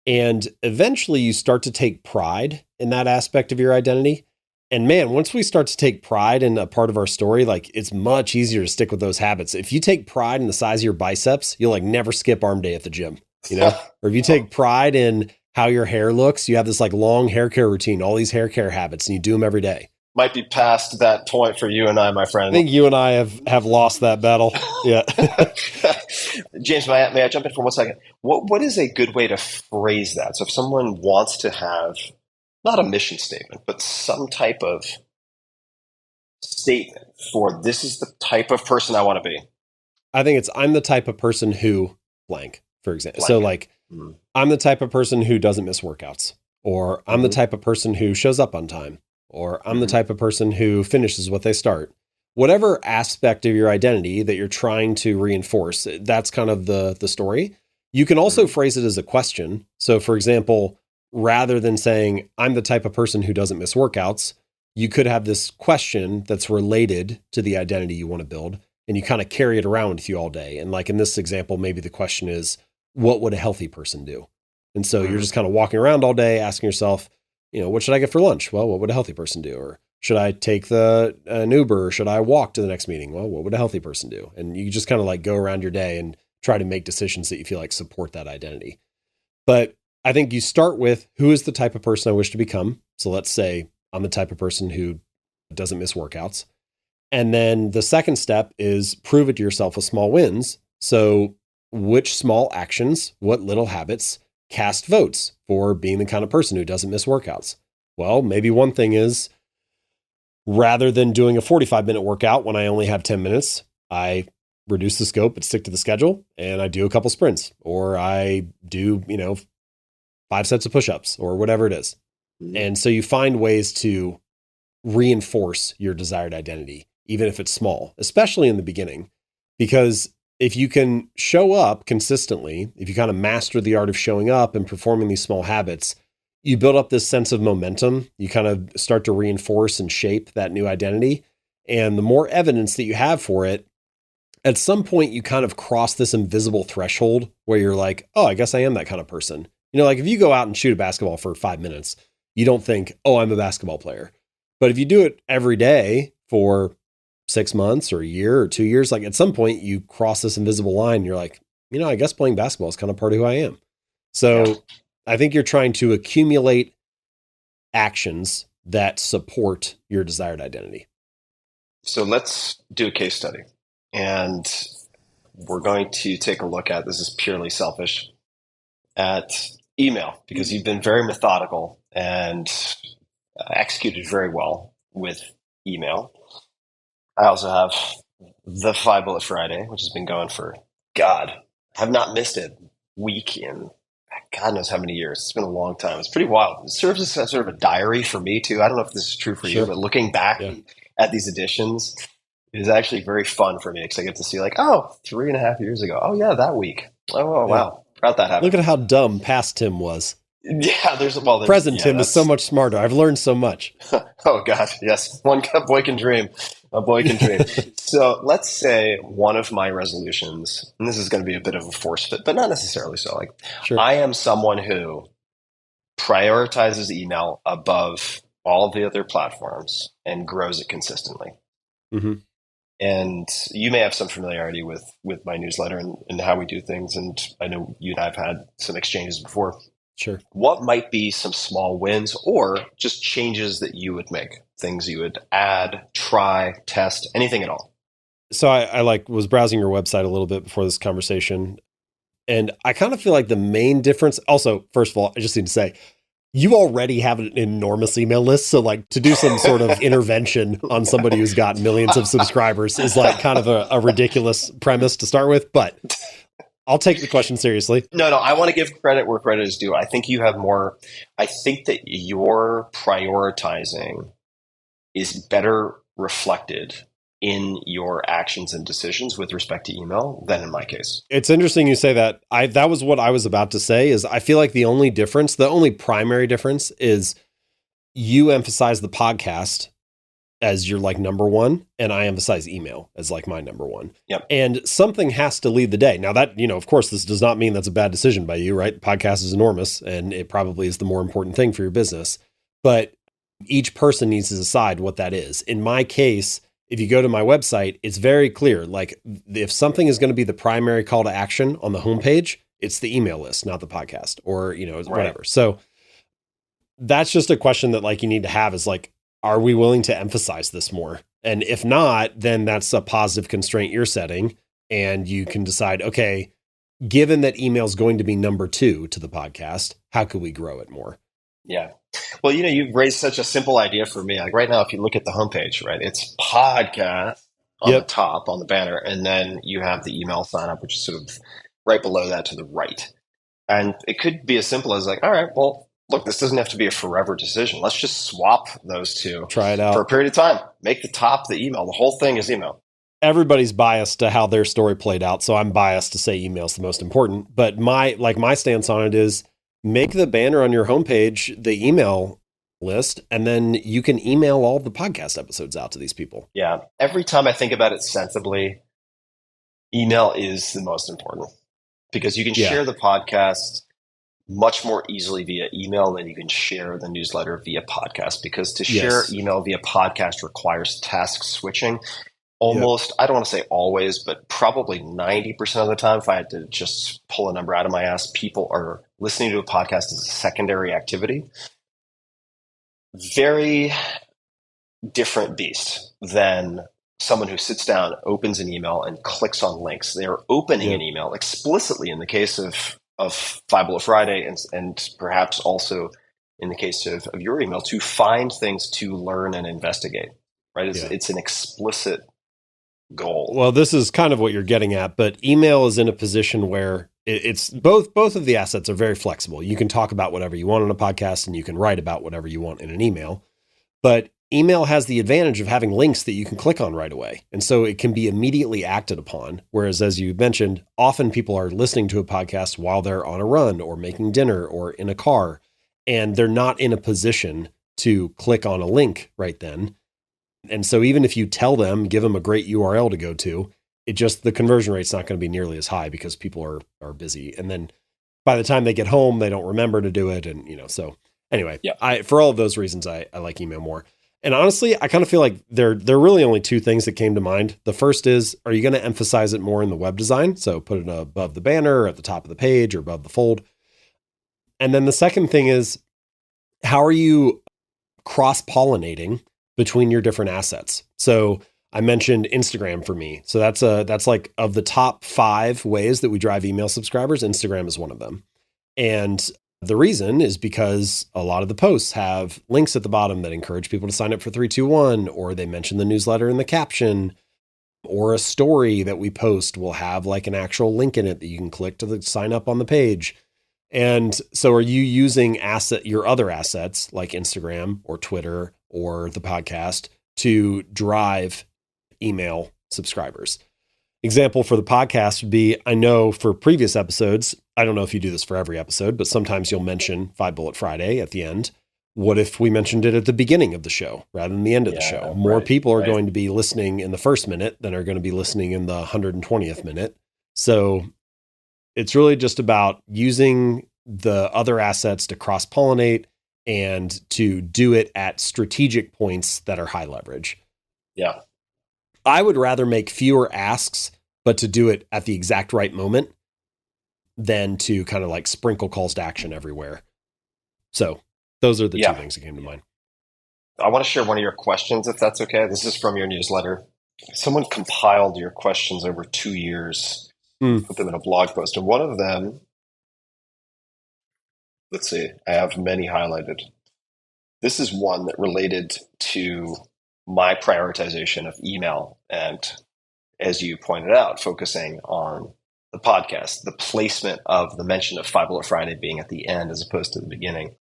And eventually you start to take pride in that aspect of your identity. And man, once we start to take pride in a part of our story, like it's much easier to stick with those habits. If you take pride in the size of your biceps, you'll like never skip arm day at the gym, you know? Or if you take pride in how your hair looks, you have this like long hair care routine, all these hair care habits, and you do them every day. Might be past that point for you and I, my friend. I think you and I have lost that battle. Yeah. James, may I jump in for 1 second? What is a good way to phrase that? So if someone wants to have not a mission statement, but some type of statement for this is the type of person I want to be. I think it's I'm the type of person who blank, for example. So like I'm the type of person who doesn't miss workouts, or I'm the type of person who shows up on time, or I'm the type of person who finishes what they start. Whatever aspect of your identity that you're trying to reinforce, that's kind of the story. You can also phrase it as a question. So for example, rather than saying, I'm the type of person who doesn't miss workouts, you could have this question that's related to the identity you want to build, and you kind of carry it around with you all day. And like in this example, maybe the question is, what would a healthy person do? And so you're just kind of walking around all day asking yourself, you know, what should I get for lunch? Well, what would a healthy person do? Or should I take an Uber? Or should I walk to the next meeting? Well, what would a healthy person do? And you just kind of like go around your day and try to make decisions that you feel like support that identity. But I think you start with who is the type of person I wish to become. So let's say I'm the type of person who doesn't miss workouts. And then the second step is prove it to yourself with small wins. So which small actions, what little habits cast votes for being the kind of person who doesn't miss workouts? Well, maybe one thing is rather than doing a 45-minute workout when I only have 10 minutes, I reduce the scope but stick to the schedule and I do a couple sprints, or I do, 5 sets of push-ups or whatever it is. And so you find ways to reinforce your desired identity, even if it's small, especially in the beginning, because if you can show up consistently, if you kind of master the art of showing up and performing these small habits, you build up this sense of momentum. You kind of start to reinforce and shape that new identity. And the more evidence that you have for it, at some point you kind of cross this invisible threshold where you're like, oh, I guess I am that kind of person. Like if you go out and shoot a basketball for 5 minutes, you don't think, oh, I'm a basketball player. But if you do it every day for 6 months or a year or 2 years, like at some point you cross this invisible line and you're like, I guess playing basketball is kind of part of who I am. So I think you're trying to accumulate actions that support your desired identity. So let's do a case study. And we're going to take a look at, this is purely selfish, at email, because you've been very methodical and executed very well with email. I also have the 5 Bullet Friday, which has been going for, have not missed a week in God knows how many years. It's been a long time. It's pretty wild. It serves as sort of a diary for me too. I don't know if this is true for you, but looking back at these editions is actually very fun for me because I get to see like, 3.5 years ago. Oh yeah, that week. Oh wow. Forgot that happened. Look at how dumb past Tim was. Yeah, present Tim is so much smarter. I've learned so much. Oh God, yes. One boy can dream. A boy can dream. So let's say one of my resolutions, and this is going to be a bit of a force fit, but not necessarily so. Like, Sure. I am someone who prioritizes email above all of the other platforms and grows it consistently. Mm-hmm. And you may have some familiarity with my newsletter and how we do things. And I know you and I have had some exchanges before. Sure. What might be some small wins or just changes that you would make? Things you would add, try, test, anything at all? So I like was browsing your website a little bit before this conversation, and I kind of feel like the main difference. Also, first of all, I just need to say, you already have an enormous email list. So like to do some sort of intervention on somebody who's got millions of subscribers is like kind of a ridiculous premise to start with, but I'll take the question seriously. No, I want to give credit where credit is due. I think you have more. I think that your prioritizing is better reflected in your actions and decisions with respect to email than in my case. It's interesting you say that. That was what I was about to say is I feel like the only primary difference is you emphasize the podcast as your like number one, and I emphasize email as like my number one. Yep. And something has to lead the day. Now that, of course, this does not mean that's a bad decision by you, right? The podcast is enormous and it probably is the more important thing for your business, but each person needs to decide what that is. In my case, if you go to my website, it's very clear. Like if something is going to be the primary call to action on the homepage, it's the email list, not the podcast or, whatever. So that's just a question that like you need to have is like, are we willing to emphasize this more? And if not, then that's a positive constraint you're setting. And you can decide, okay, given that email is going to be number 2 to the podcast, how could we grow it more? Yeah. Well, you've raised such a simple idea for me. Like right now, if you look at the homepage, right, it's podcast on the top, on the banner, and then you have the email sign up, which is sort of right below that to the right. And it could be as simple as like, all right, well, look, this doesn't have to be a forever decision. Let's just swap those two. Try it out for a period of time. Make the top the email. The whole thing is email. Everybody's biased to how their story played out, so I'm biased to say email is the most important. But my stance on it is make the banner on your homepage the email list, and then you can email all the podcast episodes out to these people. Yeah. Every time I think about it sensibly, email is the most important because you can share the podcast much more easily via email than you can share the newsletter via podcast, because to share email via podcast requires task switching. Almost, I don't want to say always, but probably 90% of the time, if I had to just pull a number out of my ass, people are listening to a podcast as a secondary activity. Very different beast than someone who sits down, opens an email, and clicks on links. They are opening an email explicitly in the case of Five Bullet Friday and perhaps also in the case of your email to find things to learn and investigate, right? It's an explicit goal. Well, this is kind of what you're getting at, but email is in a position where it's both of the assets are very flexible. You can talk about whatever you want on a podcast and you can write about whatever you want in an email, but email has the advantage of having links that you can click on right away. And so it can be immediately acted upon. Whereas, as you mentioned, often people are listening to a podcast while they're on a run or making dinner or in a car, and they're not in a position to click on a link right then. And so even if you tell them, give them a great URL to go to, the conversion rate's not going to be nearly as high because people are busy. And then by the time they get home, they don't remember to do it. And, so anyway, for all of those reasons, I like email more. And honestly, I kind of feel like there are really only 2 things that came to mind. The first is, are you going to emphasize it more in the web design? So put it above the banner or at the top of the page or above the fold. And then the second thing is, how are you cross-pollinating between your different assets? So I mentioned Instagram for me. So that's like of the top 5 ways that we drive email subscribers, Instagram is one of them. And the reason is because a lot of the posts have links at the bottom that encourage people to sign up for 321, or they mention the newsletter in the caption, or a story that we post will have like an actual link in it that you can click to sign up on the page. And so are you using your other assets like Instagram or Twitter or the podcast to drive email subscribers? Example for the podcast would be, I know for previous episodes, I don't know if you do this for every episode, but sometimes you'll mention 5 Bullet Friday at the end. What if we mentioned it at the beginning of the show rather than the end of the show? More people are going to be listening in the first minute than are going to be listening in the 120th minute. So it's really just about using the other assets to cross-pollinate and to do it at strategic points that are high leverage. Yeah. I would rather make fewer asks, but to do it at the exact right moment than to kind of like sprinkle calls to action everywhere. So those are the two things that came to mind. I want to share one of your questions, if that's okay. This is from your newsletter. Someone compiled your questions over 2 years, put them in a blog post. And one of them, let's see, I have many highlighted. This is one that related to my prioritization of email. And as you pointed out, focusing on the podcast, the placement of the mention of $5 Friday being at the end as opposed to the beginning.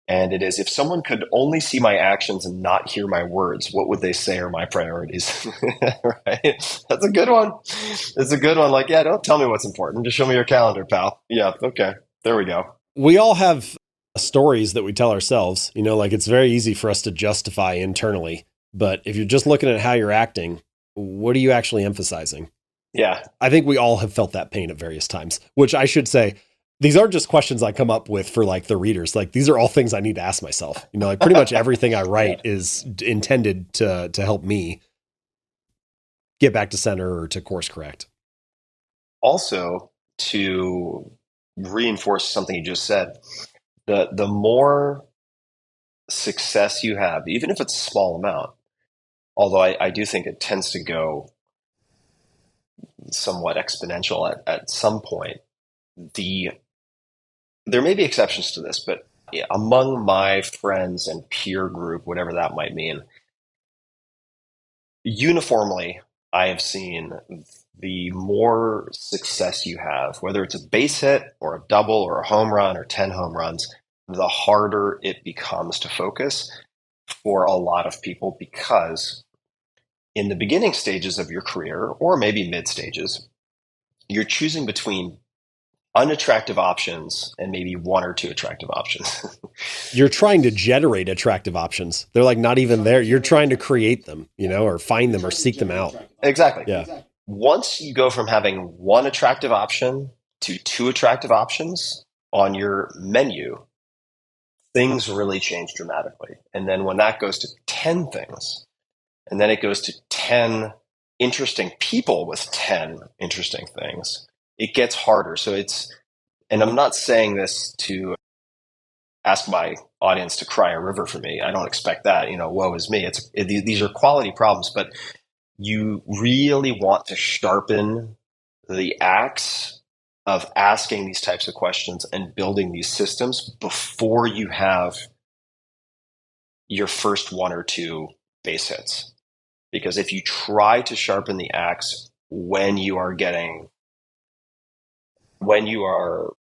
And it is, if someone could only see my actions and not hear my words, what would they say are my priorities? Right? That's a good one. It's a good one. Like, yeah, don't tell me what's important. Just show me your calendar, pal. Yeah, okay. There we go. We all have stories that we tell ourselves. You know, like it's very easy for us to justify internally. But if you're just looking at how you're acting, what are you actually emphasizing? Yeah. I think we all have felt that pain at various times, which I should say, these aren't just questions I come up with for like the readers. Like these are all things I need to ask myself. You know, like pretty much everything I write is intended to help me get back to center or to course correct. Also, to reinforce something you just said, the more success you have, even if it's a small amount, although I do think it tends to go somewhat exponential at some point, there may be exceptions to this, but among my friends and peer group, whatever that might mean, uniformly, I have seen the more success you have, whether it's a base hit or a double or a home run or 10 home runs, the harder it becomes to focus for a lot of people, because in the beginning stages of your career, or maybe mid stages, you're choosing between unattractive options and maybe one or two attractive options. You're trying to generate attractive options. They're like not even there. You're trying to create them, you know, or find them or seek them out. Exactly. Yeah. Once you go from having one attractive option to two attractive options on your menu, things really change dramatically. And then when that goes to 10 things, and then it goes to 10 interesting people with 10 interesting things, it gets harder. So and I'm not saying this to ask my audience to cry a river for me. I don't expect that, woe is me. These are quality problems, but you really want to sharpen the axe of asking these types of questions and building these systems before you have your first one or two base hits. Because if you try to sharpen the axe when you are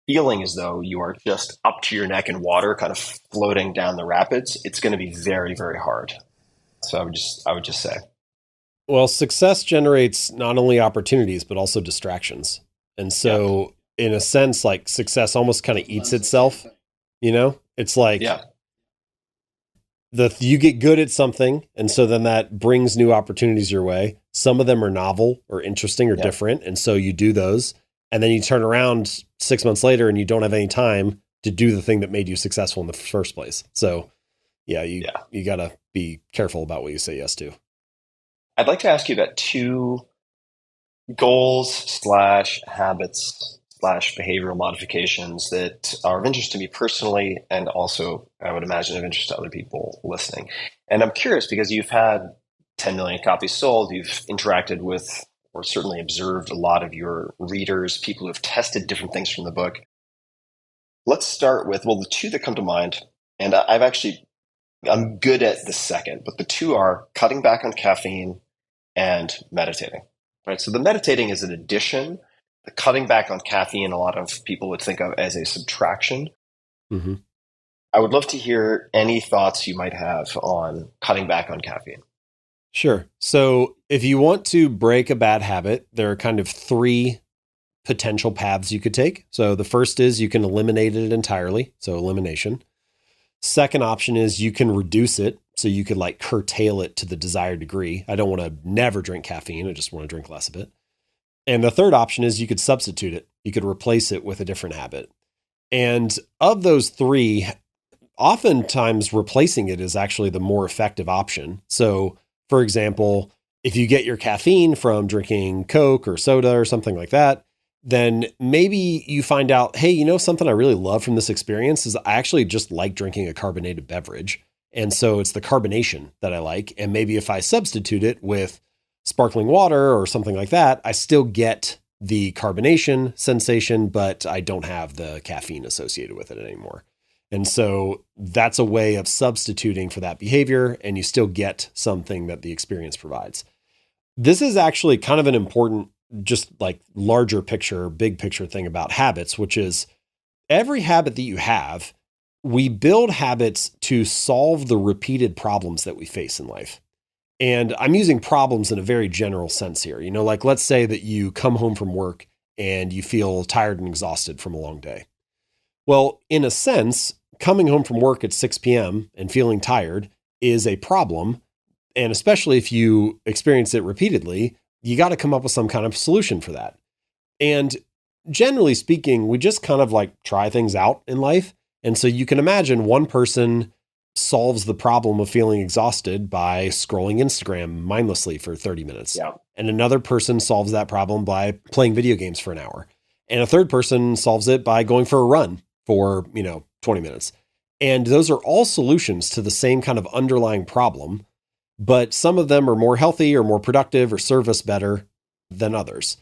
feeling as though you are just up to your neck in water, kind of floating down the rapids, it's going to be very, very hard. So I would just say. Well, success generates not only opportunities, but also distractions. And so in a sense, like success almost kind of eats itself, it's like you get good at something. And so then that brings new opportunities your way. Some of them are novel or interesting or different. And so you do those. And then you turn around 6 months later and you don't have any time to do the thing that made you successful in the first place. So you got to be careful about what you say yes to. I'd like to ask you about two goals / habits / behavioral modifications that are of interest to me personally, and also I would imagine of interest to other people listening. And I'm curious because you've had 10 million copies sold, you've interacted with or certainly observed a lot of your readers, people who have tested different things from the book. Let's start with, the two that come to mind, and I'm good at the second, but the two are cutting back on caffeine and meditating. Right? So the meditating is an addition. The cutting back on caffeine, a lot of people would think of as a subtraction. Mm-hmm. I would love to hear any thoughts you might have on cutting back on caffeine. Sure. So if you want to break a bad habit, there are kind of three potential paths you could take. So the first is you can eliminate it entirely. So elimination. Second option is you can reduce it. So you could like curtail it to the desired degree. I don't want to never drink caffeine. I just want to drink less of it. And the third option is you could substitute it. You could replace it with a different habit. And of those three, oftentimes replacing it is actually the more effective option. So, for example, if you get your caffeine from drinking Coke or soda or something like that, then maybe you find out, hey, something I really love from this experience is I actually just like drinking a carbonated beverage. And so it's the carbonation that I like. And maybe if I substitute it with sparkling water or something like that, I still get the carbonation sensation, but I don't have the caffeine associated with it anymore. And so that's a way of substituting for that behavior, and you still get something that the experience provides. This is actually kind of an important, just like larger picture, big picture thing about habits, which is every habit that you have, we build habits to solve the repeated problems that we face in life. And I'm using problems in a very general sense here. Like let's say that you come home from work and you feel tired and exhausted from a long day. Well, in a sense, coming home from work at 6 p.m. and feeling tired is a problem. And especially if you experience it repeatedly, you got to come up with some kind of solution for that. And generally speaking, we just kind of like try things out in life. And so you can imagine one person solves the problem of feeling exhausted by scrolling Instagram mindlessly for 30 minutes. Yeah. And another person solves that problem by playing video games for an hour. And a third person solves it by going for a run for, 20 minutes. And those are all solutions to the same kind of underlying problem, but some of them are more healthy or more productive or serve us better than others.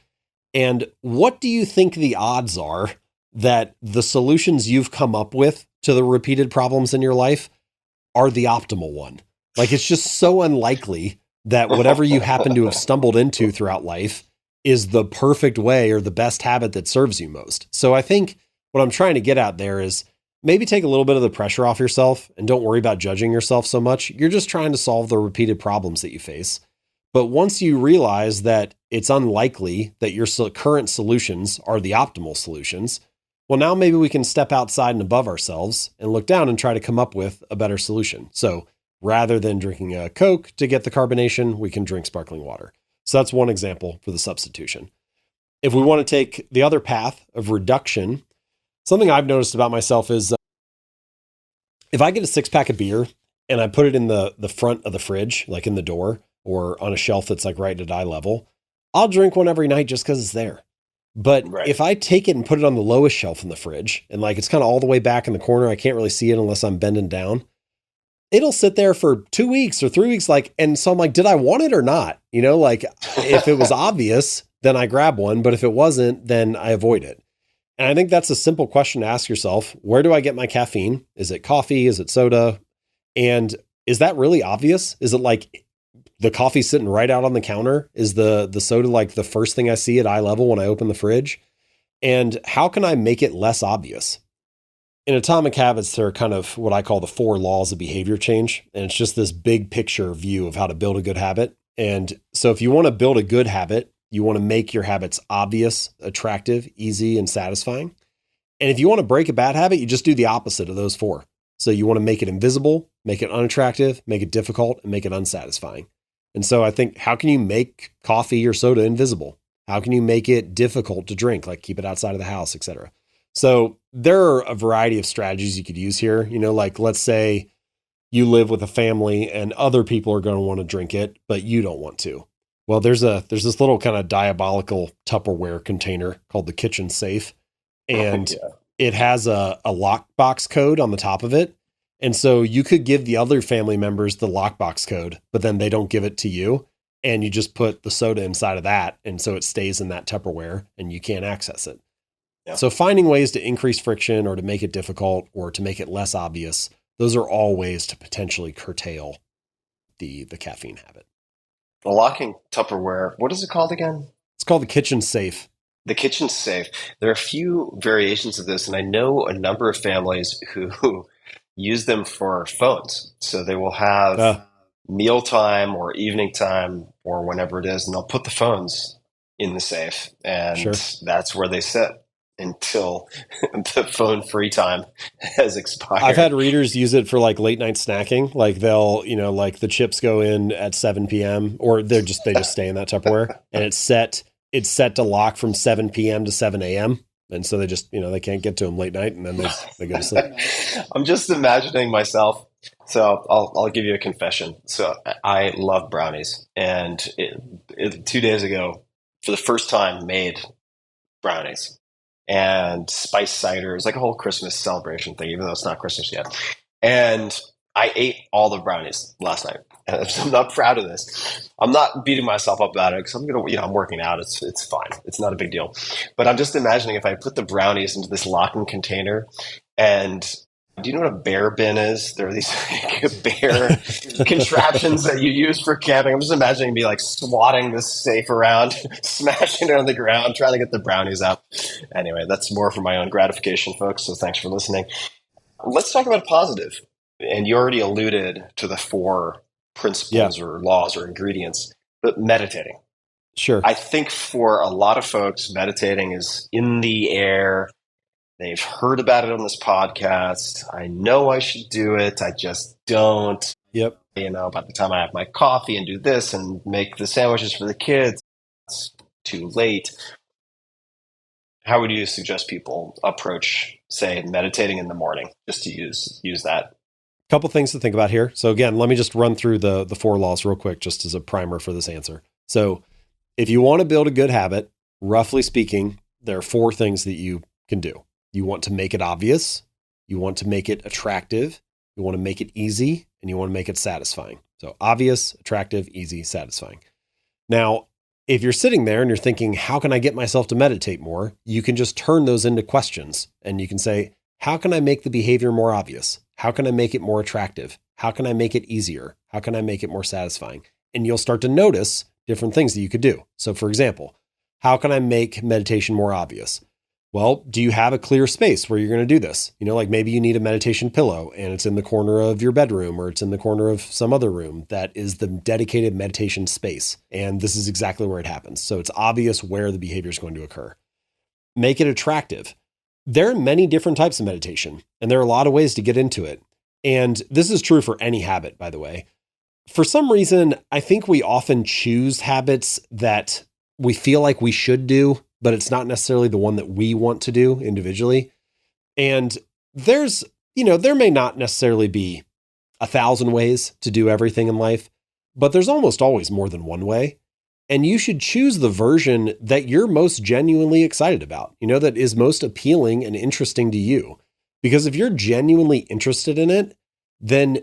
And what do you think the odds are that the solutions you've come up with to the repeated problems in your life are the optimal one? Like, it's just so unlikely that whatever you happen to have stumbled into throughout life is the perfect way or the best habit that serves you most. So I think what I'm trying to get at there is maybe take a little bit of the pressure off yourself and don't worry about judging yourself so much. You're just trying to solve the repeated problems that you face. But once you realize that it's unlikely that your current solutions are the optimal solutions, well, now maybe we can step outside and above ourselves and look down and try to come up with a better solution. So rather than drinking a Coke to get the carbonation, we can drink sparkling water. So that's one example for the substitution. If we want to take the other path of reduction, something I've noticed about myself is if I get a 6-pack of beer and I put it in the front of the fridge, like in the door or on a shelf that's like right at eye level, I'll drink one every night just because it's there. But if I take it and put it on the lowest shelf in the fridge and like it's kind of all the way back in the corner, I can't really see it unless I'm bending down, it'll sit there for 2 weeks or 3 weeks. And so I'm like, did I want it or not? Like if it was obvious, then I grab one. But if it wasn't, then I avoid it. And I think that's a simple question to ask yourself. Where do I get my caffeine? Is it coffee? Is it soda? And is that really obvious? Is it like the coffee sitting right out on the counter? Is the soda like the first thing I see at eye level when I open the fridge? And how can I make it less obvious? In Atomic Habits, there are kind of what I call the 4 laws of behavior change. And it's just this big picture view of how to build a good habit. And so if you want to build a good habit, you want to make your habits obvious, attractive, easy, and satisfying. And if you want to break a bad habit, you just do the opposite of those 4. So you want to make it invisible, make it unattractive, make it difficult, and make it unsatisfying. And so I think, how can you make coffee or soda invisible? How can you make it difficult to drink, like keep it outside of the house, etc.? So there are a variety of strategies you could use here. Like let's say you live with a family and other people are going to want to drink it, but you don't want to. Well, there's this little kind of diabolical Tupperware container called the kitchen safe, and it has a lockbox code on the top of it. And so you could give the other family members the lockbox code, but then they don't give it to you. And you just put the soda inside of that. And so it stays in that Tupperware and you can't access it. Yeah. So finding ways to increase friction or to make it difficult or to make it less obvious, those are all ways to potentially curtail the caffeine habit. The locking Tupperware, what is it called again? It's called the kitchen safe. The kitchen safe. There are a few variations of this, and I know a number of families who use them for phones. So they will have mealtime or evening time or whenever it is, and they'll put the phones in the safe, and that's where they sit. until the phone free time has I've expired. had readers use it for like late night snacking. Like they'll, like the chips go in at 7 p.m. or they just stay in that Tupperware, and it's set to lock from 7 p.m. to 7 a.m. And so they just, they can't get to them late night, and then they go to sleep. I'm just imagining myself. So I'll give you a confession. So I love brownies, and 2 days ago, for the first time, made brownies and spice cider. It's like a whole Christmas celebration thing, even though it's not Christmas yet. And I ate all the brownies last night. And I'm not proud of this. I'm not beating myself up about it because I'm working out. It's fine. It's not a big deal. But I'm just imagining if I put the brownies into this locking container, and do you know what a bear bin is? There are these bear contraptions that you use for camping. I'm just imagining me like swatting this safe around, smashing it on the ground, trying to get the brownies out. Anyway, that's more for my own gratification, folks. So thanks for listening. Let's talk about positive. And you already alluded to the four Yeah, principles or laws or ingredients, but meditating. sure. I think for a lot of folks, meditating is in the air. They've heard about it on this podcast. I know I should do it. I just don't. Yep. By the time I have my coffee and do this and make the sandwiches for the kids, it's too late. How would you suggest people approach, say, meditating in the morning, just to use that? Couple things to think about here. So again, let me just run through the four laws real quick, just as a primer for this answer. So if you want to build a good habit, roughly speaking, there are four things that you can do. You want to make it obvious. You want to make it attractive. You want to make it easy, and you want to make it satisfying. So obvious, attractive, easy, satisfying. Now, if you're sitting there and you're thinking, how can I get myself to meditate more? You can just turn those into questions, and you can say, how can I make the behavior more obvious? How can I make it more attractive? How can I make it easier? How can I make it more satisfying? And you'll start to notice different things that you could do. So for example, how can I make meditation more obvious? Well, do you have a clear space where you're going to do this? Like maybe you need a meditation pillow and it's in the corner of your bedroom or it's in the corner of some other room that is the dedicated meditation space. And this is exactly where it happens. So it's obvious where the behavior is going to occur. Make it attractive. There are many different types of meditation, and there are a lot of ways to get into it. And this is true for any habit, by the way. For some reason, I think we often choose habits that we feel like we should do, but it's not necessarily the one that we want to do individually. And there may not necessarily be 1,000 ways to do everything in life, but there's almost always more than one way. And you should choose the version that you're most genuinely excited about, that is most appealing and interesting to you. Because if you're genuinely interested in it, then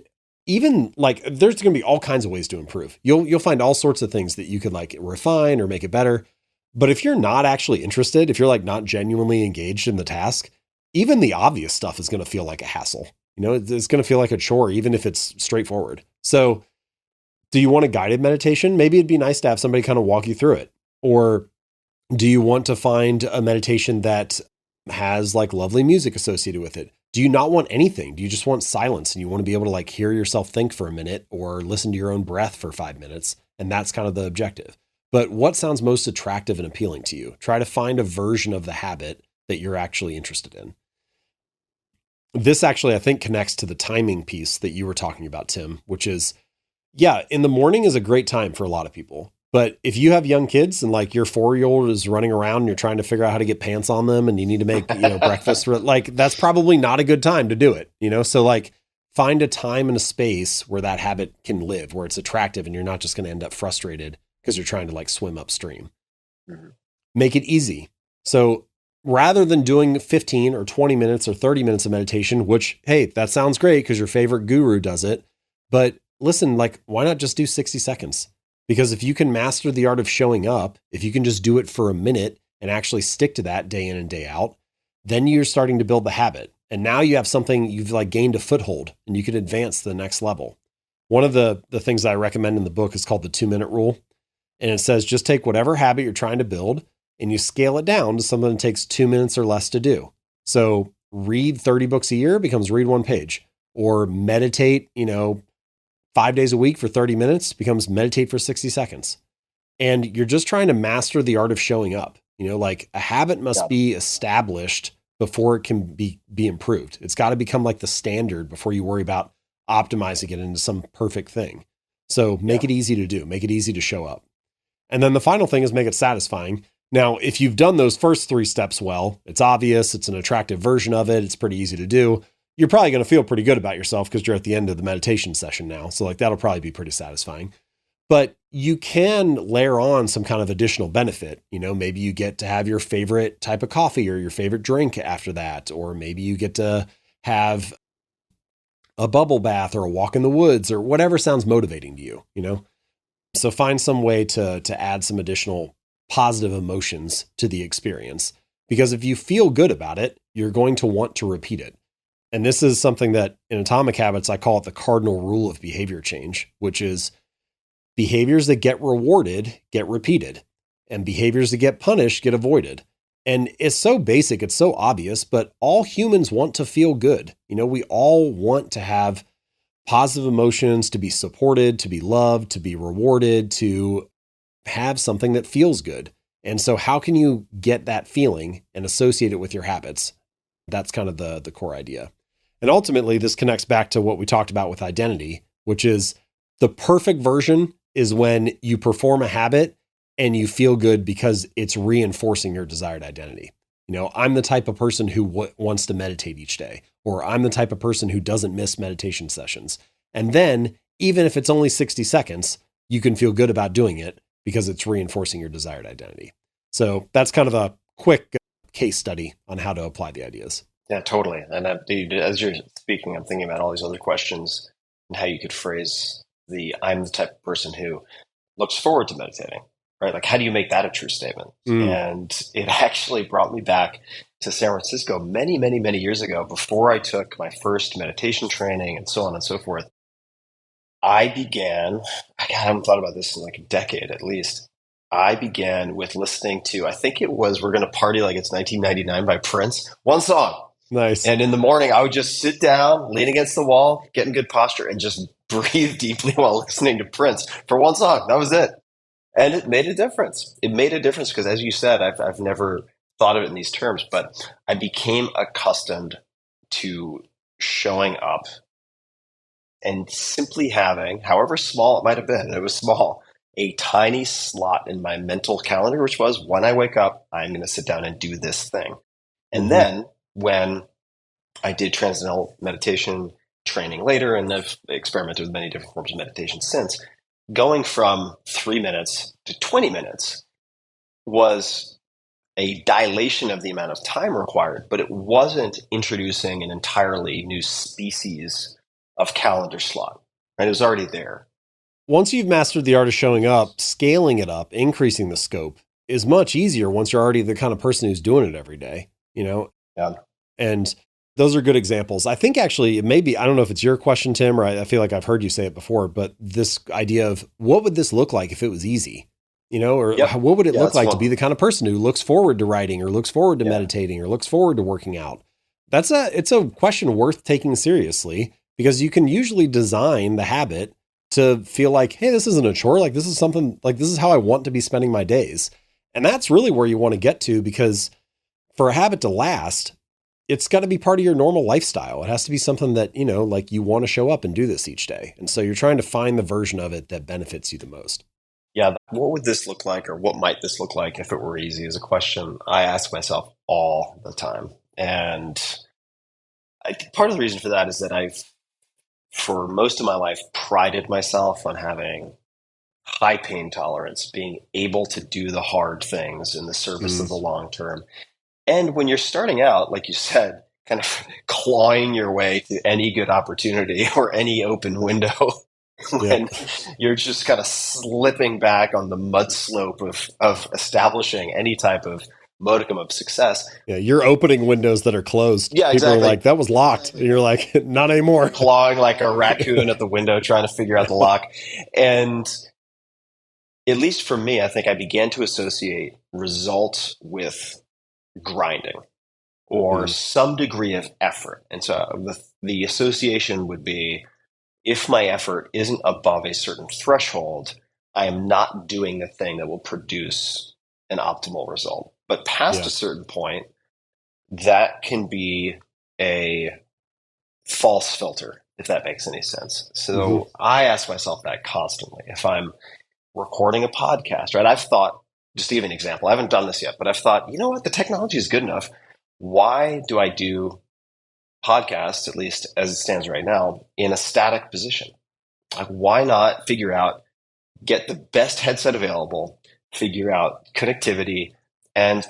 even like there's going to be all kinds of ways to improve. You'll find all sorts of things that you could like refine or make it better. But if you're not actually interested, if you're like not genuinely engaged in the task, even the obvious stuff is going to feel like a hassle. It's going to feel like a chore, even if it's straightforward. So do you want a guided meditation? Maybe it'd be nice to have somebody kind of walk you through it. Or do you want to find a meditation that has like lovely music associated with it? Do you not want anything? Do you just want silence and you want to be able to like hear yourself think for a minute or listen to your own breath for 5 minutes? And that's kind of the objective. But what sounds most attractive and appealing to you? Try to find a version of the habit that you're actually interested in. This actually, I think, connects to the timing piece that you were talking about, Tim, which is, yeah, in the morning is a great time for a lot of people. But if you have young kids and like your 4-year-old is running around and you're trying to figure out how to get pants on them and you need to make, breakfast, like that's probably not a good time to do it, So like find a time and a space where that habit can live, where it's attractive and you're not just going to end up frustrated because you're trying to like swim upstream. Mm-hmm. Make it easy. So rather than doing 15 or 20 minutes or 30 minutes of meditation, which, hey, that sounds great because your favorite guru does it. But listen, like, why not just do 60 seconds? Because if you can master the art of showing up, if you can just do it for a minute and actually stick to that day in and day out, then you're starting to build the habit. And now you have something, you've like gained a foothold and you can advance to the next level. One of the things that I recommend in the book is called the 2-minute rule. And it says, just take whatever habit you're trying to build and you scale it down to something that takes 2 minutes or less to do. So read 30 books a year becomes read 1 page, or meditate, 5 days a week for 30 minutes becomes meditate for 60 seconds. And you're just trying to master the art of showing up. Like a habit must Yeah. be established before it can be improved. It's got to become like the standard before you worry about optimizing it into some perfect thing. So make Yeah. it easy to do, make it easy to show up. And then the final thing is make it satisfying. Now, if you've done those first 3 steps well, it's obvious, it's an attractive version of it, it's pretty easy to do. You're probably going to feel pretty good about yourself because you're at the end of the meditation session now. So like that'll probably be pretty satisfying. But you can layer on some kind of additional benefit. Maybe you get to have your favorite type of coffee or your favorite drink after that, or maybe you get to have a bubble bath or a walk in the woods or whatever sounds motivating to you. So find some way to add some additional positive emotions to the experience, because if you feel good about it, you're going to want to repeat it. And this is something that in Atomic Habits, I call it the cardinal rule of behavior change, which is behaviors that get rewarded get repeated, and behaviors that get punished get avoided. And it's so basic, it's so obvious, but all humans want to feel good. We all want to have positive emotions, to be supported, to be loved, to be rewarded, to have something that feels good. And so how can you get that feeling and associate it with your habits? That's kind of the core idea. And ultimately, this connects back to what we talked about with identity, which is the perfect version is when you perform a habit and you feel good because it's reinforcing your desired identity. I'm the type of person who wants to meditate each day, or I'm the type of person who doesn't miss meditation sessions. And then, even if it's only 60 seconds, you can feel good about doing it because it's reinforcing your desired identity. So that's kind of a quick case study on how to apply the ideas. Yeah, totally. And as you're speaking, I'm thinking about all these other questions and how you could phrase I'm the type of person who looks forward to meditating, right? Like, how do you make that a true statement? And it actually brought me back to San Francisco many, many, many years ago, before I took my first meditation training and so on and so forth. I haven't thought about this in like a decade at least. I began with listening to, I think it was We're Gonna Party Like It's 1999 by Prince. One song. Nice. And in the morning, I would just sit down, lean against the wall, get in good posture, and just breathe deeply while listening to Prince for one song. That was it. And it made a difference. It made a difference because, as you said, I've never thought of it in these terms, but I became accustomed to showing up and simply having, however small it might have been, and it was small, a tiny slot in my mental calendar, which was, when I wake up, I'm going to sit down and do this thing. And then when I did transcendental meditation training later, and I've experimented with many different forms of meditation since, going from 3 minutes to 20 minutes was a dilation of the amount of time required, but it wasn't introducing an entirely new species of calendar slot. Right? It was already there. Once you've mastered the art of showing up, scaling it up, increasing the scope is much easier once you're already the kind of person who's doing it every day, Yeah. And those are good examples. I think actually it may be, I don't know if it's your question, Tim, or I feel like I've heard you say it before, but this idea of what would this look like if it was easy, or what would it look like to be the kind of person who looks forward to writing or looks forward to meditating or looks forward to working out? It's a question worth taking seriously, because you can usually design the habit to feel like, hey, this isn't a chore. Like, this is something, like, this is how I want to be spending my days. And that's really where you want to get to, because for a habit to last, it's got to be part of your normal lifestyle. It has to be something that, like, you want to show up and do this each day. And so you're trying to find the version of it that benefits you the most. Yeah. What would this look like, or what might this look like if it were easy, is a question I ask myself all the time. And I think part of the reason for that is that I've, for most of my life, prided myself on having high pain tolerance, being able to do the hard things in the service of the long term. And when you're starting out, like you said, kind of clawing your way to any good opportunity or any open window, when you're just kind of slipping back on the mud slope of establishing any type of modicum of success. Yeah, you're opening windows that are closed. Yeah, exactly. People are like, that was locked. And you're like, not anymore. Clawing like a raccoon at the window, trying to figure out the lock. And at least for me, I think I began to associate results with grinding or some degree of effort. And so the association would be, if my effort isn't above a certain threshold, I am not doing the thing that will produce an optimal result. But past Yeah. a certain point, that can be a false filter, if that makes any sense. Hmm. So I ask myself that constantly. If I'm recording a podcast, right? I've thought, just to give you an example, I haven't done this yet, but I've thought, you know what? The technology is good enough. Why do I do podcasts, at least as it stands right now, in a static position? Like, why not figure out, get the best headset available, figure out connectivity, and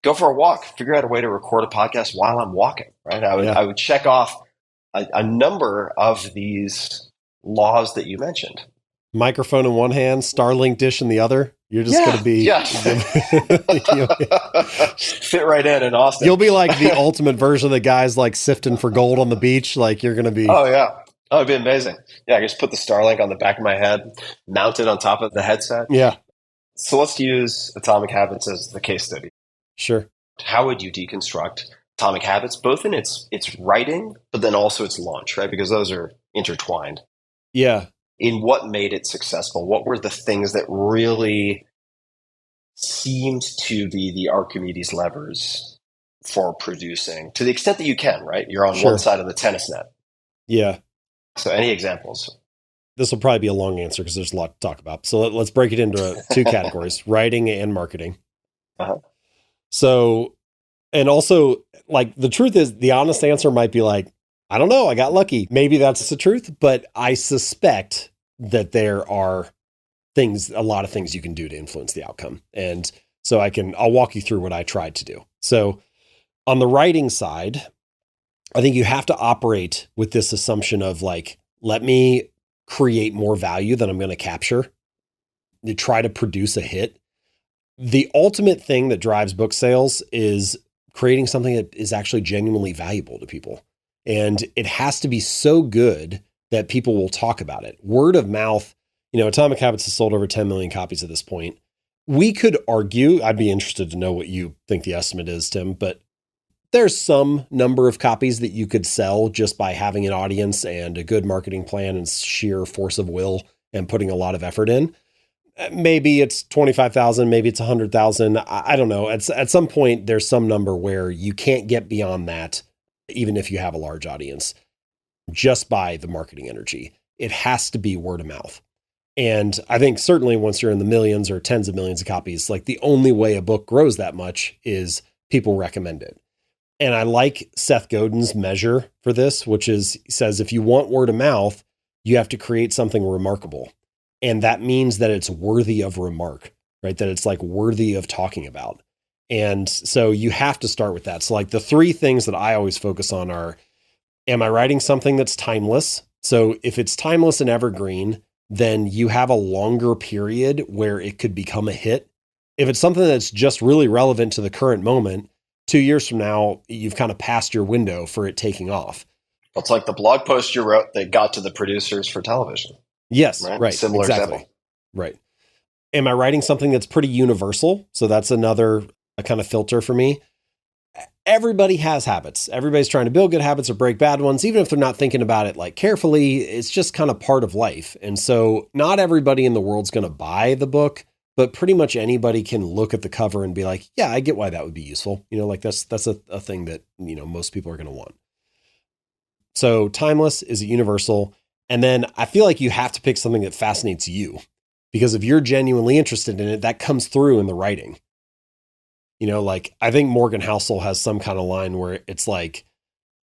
go for a walk, figure out a way to record a podcast while I'm walking, right? Yeah. I would check off a number of these laws that you mentioned. Microphone in one hand, Starlink dish in the other. You're just going Yeah, to be, yeah. Fit right in Austin. You'll be like the ultimate version of the guys like sifting for gold on the beach. Like you're going to be. Oh, yeah. Oh, it'd be amazing. Yeah, I just put the Starlink on the back of my head, mount it on top of the headset. Yeah. So let's use Atomic Habits as the case study. Sure. How would you deconstruct Atomic Habits, both in its writing, but then also its launch, right? Because those are intertwined. Yeah. In what made it successful? What were the things that really seemed to be the Archimedes levers for producing, to the extent that you can, right? You're on Sure. one side of the tennis net. Yeah. So any examples? This will probably be a long answer because there's a lot to talk about. So let's break it into two categories, writing and marketing. Uh-huh. So, and also, like, the truth is, the honest answer might be like, I don't know, I got lucky. Maybe that's the truth, but I suspect that there are a lot of things you can do to influence the outcome. And so I'll walk you through what I tried to do. So on the writing side, I think you have to operate with this assumption of like, let me create more value than I'm going to capture. You try to produce a hit. The ultimate thing that drives book sales is creating something that is actually genuinely valuable to people. And it has to be so good that people will talk about it. Word of mouth, Atomic Habits has sold over 10 million copies at this point. We could argue, I'd be interested to know what you think the estimate is, Tim, but there's some number of copies that you could sell just by having an audience and a good marketing plan and sheer force of will and putting a lot of effort in. Maybe it's 25,000, maybe it's 100,000. I don't know. At some point, there's some number where you can't get beyond that, even if you have a large audience, just by the marketing energy. It has to be word of mouth. And I think certainly once you're in the millions or tens of millions of copies, like the only way a book grows that much is people recommend it. And I like Seth Godin's measure for this, which says if you want word of mouth, you have to create something remarkable. And that means that it's worthy of remark, right? That it's like worthy of talking about. And so you have to start with that. So like the three things that I always focus on are, am I writing something that's timeless? So if it's timeless and evergreen, then you have a longer period where it could become a hit. If it's something that's just really relevant to the current moment, 2 years from now, you've kind of passed your window for it taking off. It's like the blog post you wrote that got to the producers for television. Yes, right. Similar exactly. example. Right. Am I writing something that's pretty universal? So that's another kind of filter for me. Everybody has habits. Everybody's trying to build good habits or break bad ones, even if they're not thinking about it like carefully. It's just kind of part of life. And so not everybody in the world's going to buy the book, but pretty much anybody can look at the cover and be like, yeah, I get why that would be useful. Like that's a thing that, most people are going to want. So timeless, is it universal? And then I feel like you have to pick something that fascinates you, because if you're genuinely interested in it, that comes through in the writing. Like I think Morgan Housel has some kind of line where it's like,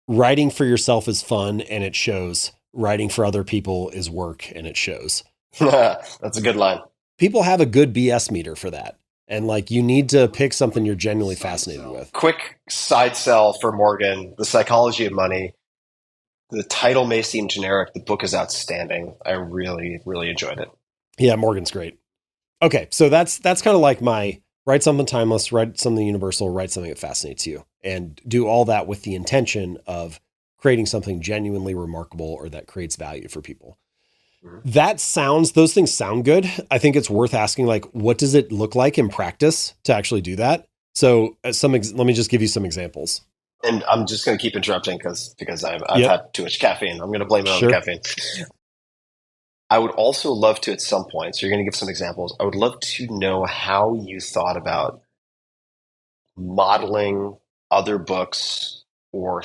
writing for yourself is fun and it shows. Writing for other people is work and it shows. That's a good line. People have a good BS meter for that. And like, you need to pick something you're genuinely fascinated with. Quick side sell for Morgan, The Psychology of Money. The title may seem generic. The book is outstanding. I really, really enjoyed it. Yeah, Morgan's great. Okay, so that's kind of like my write something timeless, write something universal, write something that fascinates you, and do all that with the intention of creating something genuinely remarkable or that creates value for people. Mm-hmm. Those things sound good. I think it's worth asking, like, what does it look like in practice to actually do that? So let me just give you some examples. And I'm just going to keep interrupting because I've had too much caffeine. I'm going to blame it on the caffeine. I would also love to, at some point, so you're going to give some examples. I would love to know how you thought about modeling other books or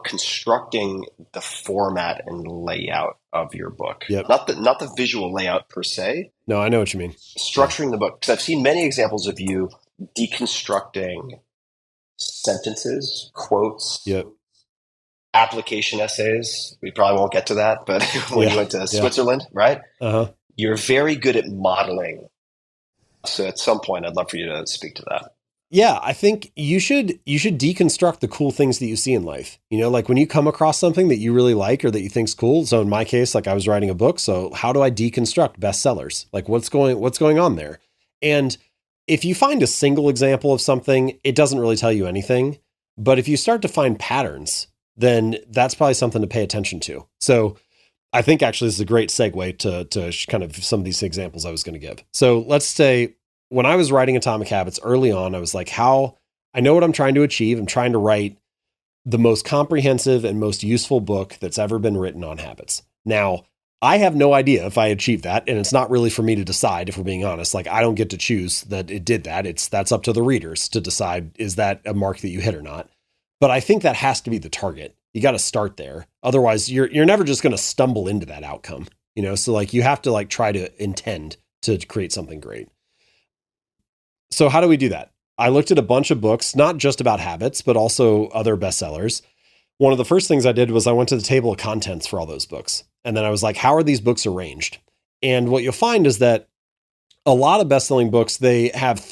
constructing the format and layout of your book. Yep. Not the visual layout per se, No, I know what you mean. Yeah. structuring the book. Because I've seen many examples of you deconstructing sentences, quotes, Yep. application essays. We probably won't get to that, but when you Yeah. went to Yeah. Switzerland, right? Uh-huh. You're very good at modeling. So at some point, I'd love for you to speak to that. Yeah, I think you should deconstruct the cool things that you see in life. You know, like when you come across something that you really like or that you think's cool. So in my case, like I was writing a book, so how do I deconstruct bestsellers? Like what's going on there? And if you find a single example of something, it doesn't really tell you anything. But if you start to find patterns, then that's probably something to pay attention to. So I think actually this is a great segue to kind of some of these examples I was going to give. So let's say when I was writing Atomic Habits early on, I was like, how I know what I'm trying to achieve. I'm trying to write the most comprehensive and most useful book that's ever been written on habits. Now, I have no idea if I achieved that, and it's not really for me to decide, if we're being honest. Like, I don't get to choose that it did that. That's up to the readers to decide, is that a mark that you hit or not? But I think that has to be the target. You got to start there. Otherwise, you're never just going to stumble into that outcome, you know? So like you have to like try to intend to create something great. So how do we do that? I looked at a bunch of books, not just about habits, but also other bestsellers. One of the first things I did was I went to the table of contents for all those books. And then I was like, how are these books arranged? And what you'll find is that a lot of best-selling books, they have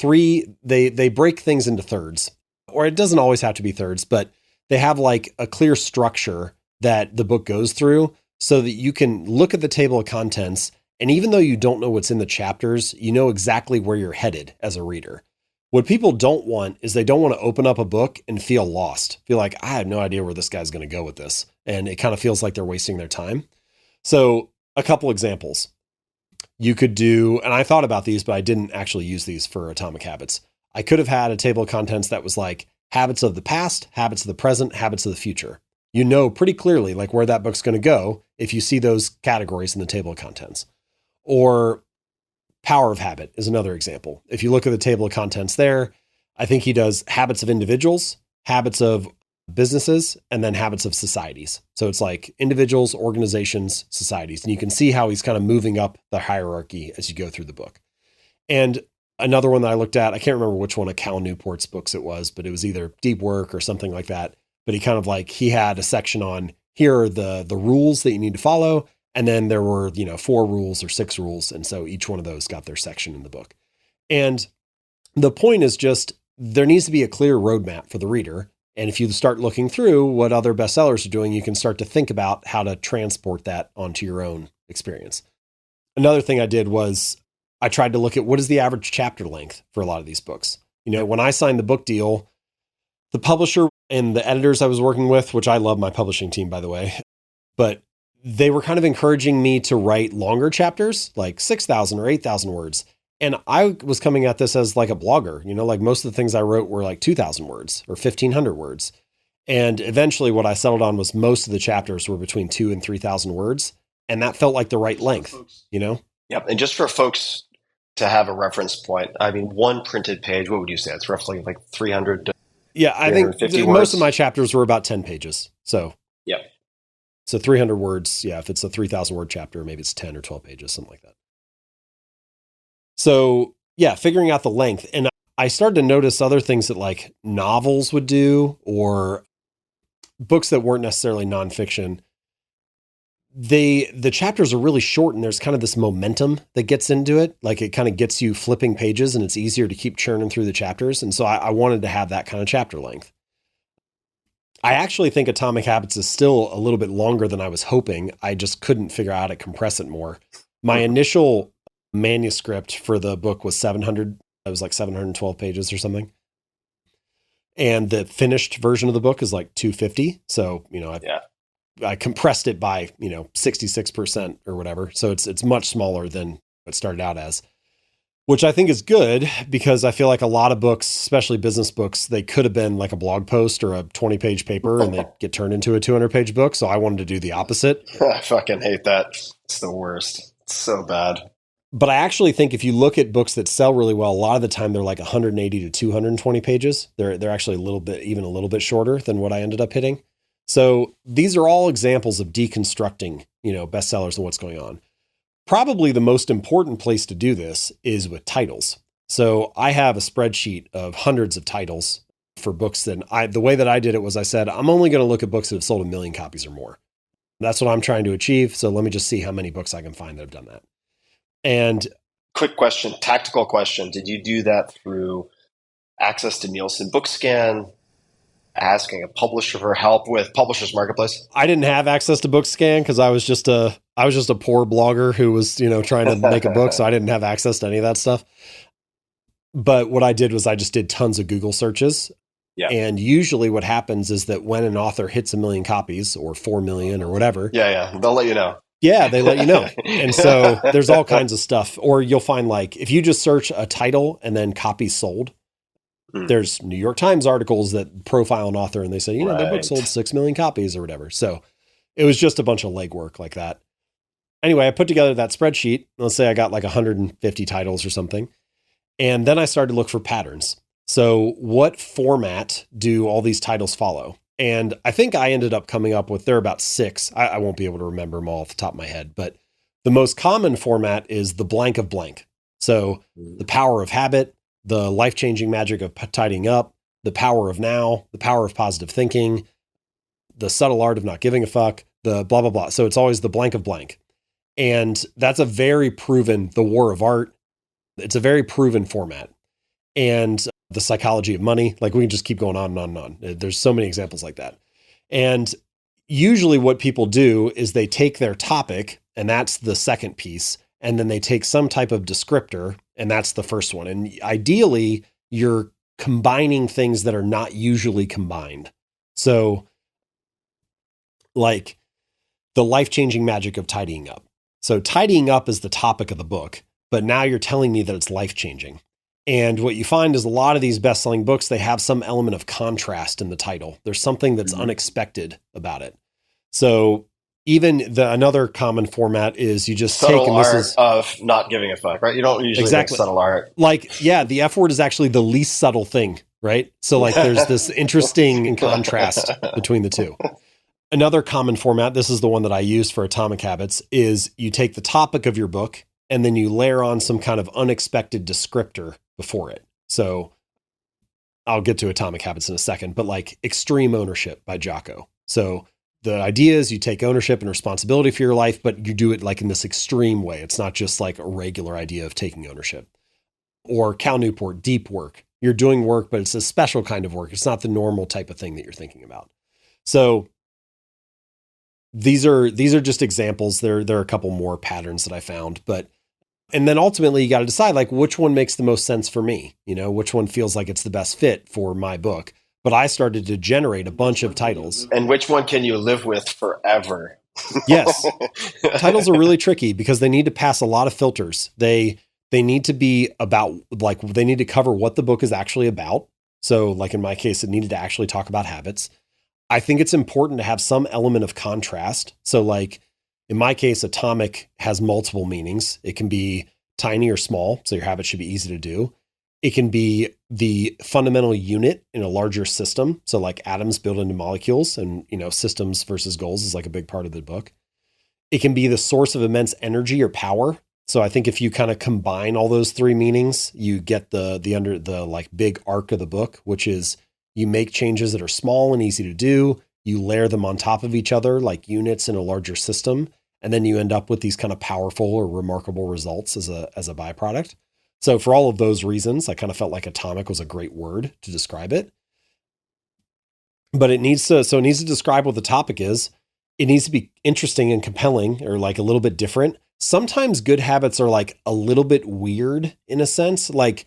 they break things into thirds. Or it doesn't always have to be thirds, but they have like a clear structure that the book goes through so that you can look at the table of contents. And even though you don't know what's in the chapters, you know exactly where you're headed as a reader. What people don't want is they don't want to open up a book and feel lost, feel like I have no idea where this guy's going to go with this. And it kind of feels like they're wasting their time. So a couple examples you could do, and I thought about these, but I didn't actually use these for Atomic Habits. I could have had a table of contents that was like habits of the past, habits of the present, habits of the future. You know pretty clearly like where that book's going to go if you see those categories in the table of contents. Or power of habit is another example. If you look at the table of contents there, I think he does habits of individuals, habits of businesses, and then habits of societies. So it's like individuals, organizations, societies. And you can see how he's kind of moving up the hierarchy as you go through the book. And another one that I looked at, I can't remember which one of Cal Newport's books it was, but it was either Deep Work or something like that. But he kind of like, he had a section on here are the rules that you need to follow. And then there were, 4 rules or 6 rules. And so each one of those got their section in the book. And the point is just, there needs to be a clear roadmap for the reader. And if you start looking through what other bestsellers are doing, you can start to think about how to transport that onto your own experience. Another thing I did was I tried to look at what is the average chapter length for a lot of these books. When I signed the book deal, the publisher and the editors I was working with, which I love my publishing team, by the way, but they were kind of encouraging me to write longer chapters, like 6,000 or 8,000 words. And I was coming at this as like a blogger, like most of the things I wrote were like 2,000 words or 1,500 words. And eventually what I settled on was most of the chapters were between 2,000 and 3,000 words. And that felt like the right length, Yep. And just for folks to have a reference point, I mean, one printed page, what would you say? It's roughly like 300 to Yeah, I think words. Most of my chapters were about 10 pages. So, yep. So 300 words. Yeah. If it's a 3,000 word chapter, maybe it's 10 or 12 pages, something like that. So yeah, figuring out the length. And I started to notice other things that like novels would do or books that weren't necessarily nonfiction. The chapters are really short and there's kind of this momentum that gets into it. Like it kind of gets you flipping pages and it's easier to keep churning through the chapters. And so I wanted to have that kind of chapter length. I actually think Atomic Habits is still a little bit longer than I was hoping. I just couldn't figure out how to compress it more. My initial manuscript for the book was 700. It was like 712 pages or something. And the finished version of the book is like 250. So, I compressed it by, 66% or whatever. So it's much smaller than it started out as, which I think is good because I feel like a lot of books, especially business books, they could have been like a blog post or a 20-page paper and they get turned into a 200-page book. So I wanted to do the opposite. I fucking hate that. It's the worst. It's so bad. But I actually think if you look at books that sell really well, a lot of the time they're like 180 to 220 pages. They're actually a little bit, even a little bit shorter than what I ended up hitting. So these are all examples of deconstructing, bestsellers and what's going on. Probably the most important place to do this is with titles. So I have a spreadsheet of hundreds of titles for books. The way that I did it was I said, I'm only going to look at books that have sold 1 million copies or more. That's what I'm trying to achieve. So let me just see how many books I can find that have done that. And quick question, tactical question. Did you do that through access to Nielsen BookScan, asking a publisher for help with Publishers Marketplace? I didn't have access to BookScan because I was just a poor blogger who was, trying to make a book. So I didn't have access to any of that stuff. But what I did was I just did tons of Google searches. Yeah. And usually what happens is that when an author hits 1 million copies or 4 million or whatever. Yeah. They'll let you know. Yeah, they let you know. And so there's all kinds of stuff. Or you'll find like, if you just search a title and then copies sold, there's New York Times articles that profile an author and they say, their book sold 6 million copies or whatever. So it was just a bunch of legwork like that. Anyway, I put together that spreadsheet. Let's say I got like 150 titles or something. And then I started to look for patterns. So what format do all these titles follow? And I think I ended up coming up with, there are about 6. I won't be able to remember them all off the top of my head, but the most common format is the blank of blank. So the power of habit, the life-changing magic of tidying up, the power of now, the power of positive thinking, the subtle art of not giving a fuck, the blah, blah, blah. So it's always the blank of blank. And that's a very proven, the war of art. It's a very proven format. And the psychology of money, like we can just keep going on and on and on. There's so many examples like that. And usually what people do is they take their topic, and that's the second piece, and then they take some type of descriptor, and that's the first one. And ideally, you're combining things that are not usually combined. So like the life-changing magic of tidying up. So tidying up is the topic of the book, but now you're telling me that it's life-changing. And what you find is a lot of these best-selling books, they have some element of contrast in the title. There's something that's unexpected about it. So even another common format is you just subtle take, and art this is of not giving a fuck, right? You don't usually make subtle art. Like, yeah, the F word is actually the least subtle thing, right? So like there's this interesting contrast between the two. Another common format, this is the one that I use for Atomic Habits, is you take the topic of your book and then you layer on some kind of unexpected descriptor before it. So I'll get to Atomic Habits in a second, but like extreme ownership by Jocko. So the idea is you take ownership and responsibility for your life, but you do it like in this extreme way. It's not just like a regular idea of taking ownership. Or Cal Newport, deep work. You're doing work, but it's a special kind of work. It's not the normal type of thing that you're thinking about. So these are just examples. There are a couple more patterns that I found, and then ultimately you got to decide like which one makes the most sense for me, which one feels like it's the best fit for my book. But I started to generate a bunch of titles. And which one can you live with forever? Yes. Titles are really tricky because they need to pass a lot of filters. They need to be about, like, they need to cover what the book is actually about. So like in my case, it needed to actually talk about habits. I think it's important to have some element of contrast. So like, in my case, atomic has multiple meanings. It can be tiny or small, so your habit should be easy to do. It can be the fundamental unit in a larger system. So like atoms built into molecules, and systems versus goals is like a big part of the book. It can be the source of immense energy or power. So I think if you kind of combine all those 3 meanings, you get the like big arc of the book, which is you make changes that are small and easy to do. You layer them on top of each other like units in a larger system, and then you end up with these kind of powerful or remarkable results as a byproduct. So for all of those reasons, I kind of felt like atomic was a great word to describe it. But it needs to describe what the topic is. It needs to be interesting and compelling, or like a little bit different. Sometimes good habits are like a little bit weird in a sense. Like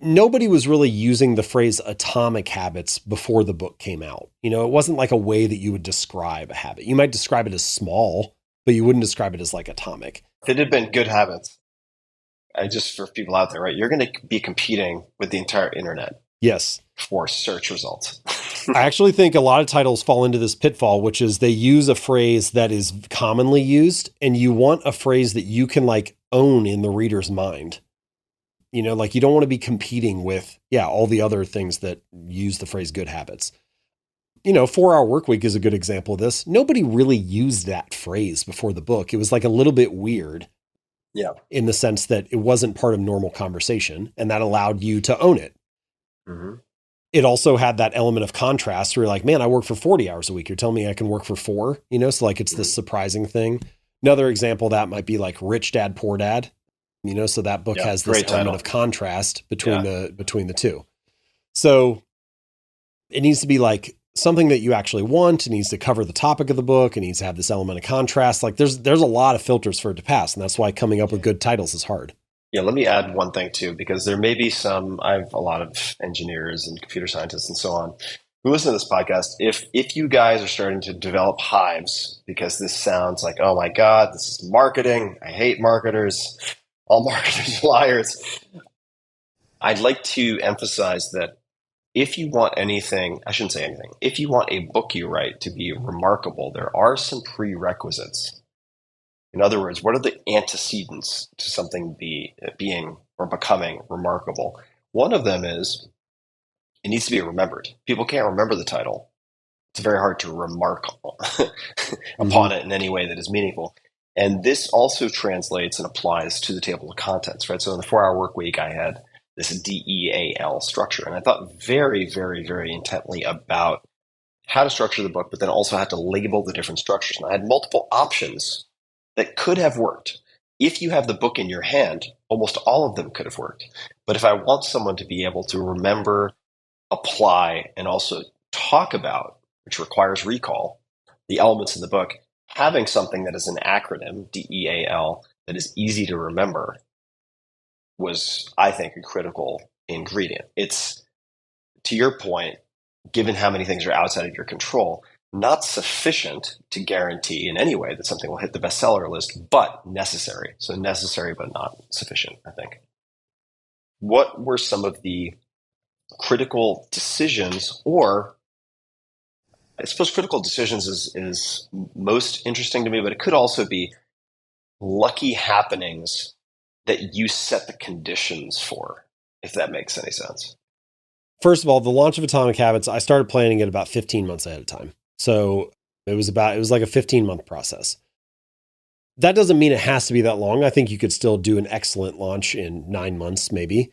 nobody was really using the phrase atomic habits before the book came out. It wasn't like a way that you would describe a habit. You might describe it as small, but you wouldn't describe it as like atomic. If it had been good habits, just for people out there, right? You're going to be competing with the entire internet. Yes. For search results. I actually think a lot of titles fall into this pitfall, which is they use a phrase that is commonly used, and you want a phrase that you can like own in the reader's mind. You know, like you don't want to be competing with, all the other things that use the phrase good habits. You know, 4-Hour Work Week is a good example of this. Nobody really used that phrase before the book. It was like a little bit weird. Yeah. In the sense that it wasn't part of normal conversation, and that allowed you to own it. Mm-hmm. It also had that element of contrast where you're like, man, I work for 40 hours a week. You're telling me I can work for 4, you know? So like, it's this surprising thing. Another example of that might be like Rich Dad, Poor Dad, you know? So that book has this element of contrast between the two. So it needs to be like something that you actually want. It needs to cover the topic of the book. It needs to have this element of contrast. Like there's a lot of filters for it to pass. And that's why coming up with good titles is hard. Yeah, let me add one thing too, because there may be I have a lot of engineers and computer scientists and so on who listen to this podcast. If you guys are starting to develop hives, because this sounds like, oh my God, this is marketing. I hate marketers. All marketers are liars. I'd like to emphasize that if you want anything, I shouldn't say anything, if you want a book you write to be remarkable, there are some prerequisites. In other words, what are the antecedents to something being or becoming remarkable? One of them is it needs to be remembered. People can't remember the title. It's very hard to remark upon it in any way that is meaningful. And this also translates and applies to the table of contents, right? So in the 4-Hour Work Week, I had this DEAL structure. And I thought very, very, very intently about how to structure the book, but then also had to label the different structures. And I had multiple options that could have worked. If you have the book in your hand, almost all of them could have worked. But if I want someone to be able to remember, apply, and also talk about, which requires recall, the elements in the book, having something that is an acronym, DEAL, that is easy to remember was, I think, a critical ingredient. It's, to your point, given how many things are outside of your control, not sufficient to guarantee in any way that something will hit the bestseller list, but necessary. So necessary, but not sufficient, I think. What were some of the critical decisions, or I suppose critical decisions is most interesting to me, but it could also be lucky happenings that you set the conditions for, if that makes any sense. First of all, the launch of Atomic Habits, I started planning it about 15 months ahead of time. So it was like a 15-month process. That doesn't mean it has to be that long. I think you could still do an excellent launch in 9 months, maybe.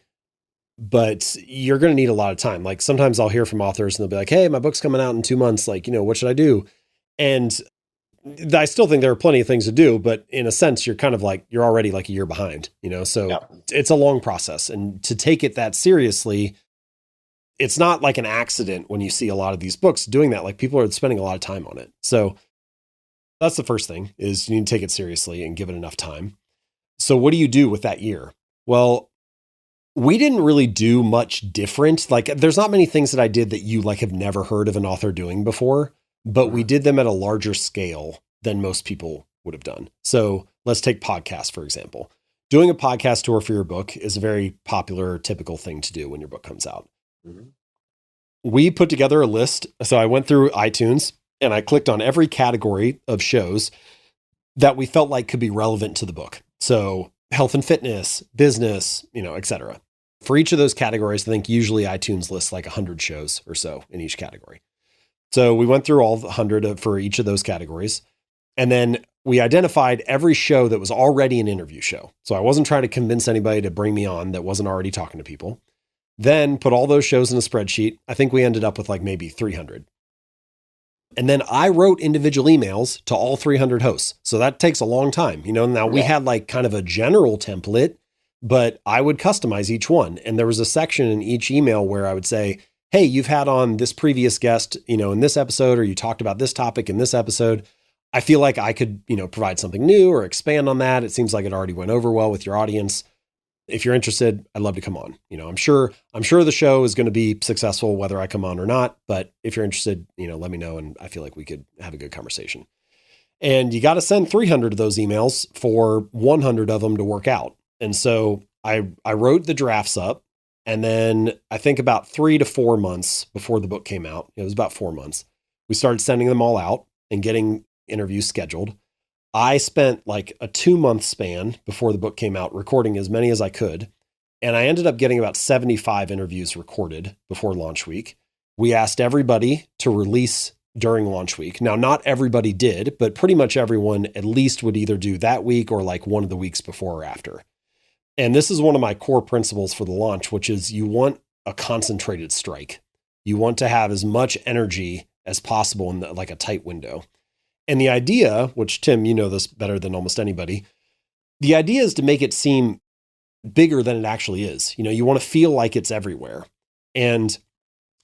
But you're going to need a lot of time. Like sometimes I'll hear from authors and they'll be like, hey, my book's coming out in 2 months. Like, you know, what should I do? And I still think there are plenty of things to do, but in a sense, you're kind of like, you're already like a year behind, you know? So It's a long process. And to take it that seriously, it's not like an accident when you see a lot of these books doing that. Like people are spending a lot of time on it. So that's the first thing, is you need to take it seriously and give it enough time. So what do you do with that year? Well, we didn't really do much different. Like there's not many things that I did that you like have never heard of an author doing before, but we did them at a larger scale than most people would have done. So let's take podcasts, for example. Doing a podcast tour for your book is a very popular, typical thing to do when your book comes out. Mm-hmm. We put together a list. So I went through iTunes and I clicked on every category of shows that we felt like could be relevant to the book. So health and fitness, business, you know, et cetera. For each of those categories, I think usually iTunes lists like 100 shows or so in each category. So we went through all 100 for each of those categories. And then we identified every show that was already an interview show. So I wasn't trying to convince anybody to bring me on that wasn't already talking to people. Then put all those shows in a spreadsheet. I think we ended up with like maybe 300. And then I wrote individual emails to all 300 hosts. So that takes a long time. You know, now we had like kind of a general template, but I would customize each one. And there was a section in each email where I would say, hey, you've had on this previous guest, you know, in this episode, or you talked about this topic in this episode. I feel like I could, you know, provide something new or expand on that. It seems like it already went over well with your audience. If you're interested, I'd love to come on. You know, I'm sure the show is going to be successful whether I come on or not, but if you're interested, you know, let me know. And I feel like we could have a good conversation. And you got to send 300 of those emails for 100 of them to work out. And so I wrote the drafts up. And then I think about 3 to 4 months before the book came out, it was about 4 months, we started sending them all out and getting interviews scheduled. I spent like a 2-month span before the book came out recording as many as I could. And I ended up getting about 75 interviews recorded before launch week. We asked everybody to release during launch week. Now, not everybody did, but pretty much everyone at least would either do that week or like one of the weeks before or after. And this is one of my core principles for the launch, which is you want a concentrated strike. You want to have as much energy as possible in like a tight window. And the idea, which Tim, you know this better than almost anybody, the idea is to make it seem bigger than it actually is. You want to feel like it's everywhere. And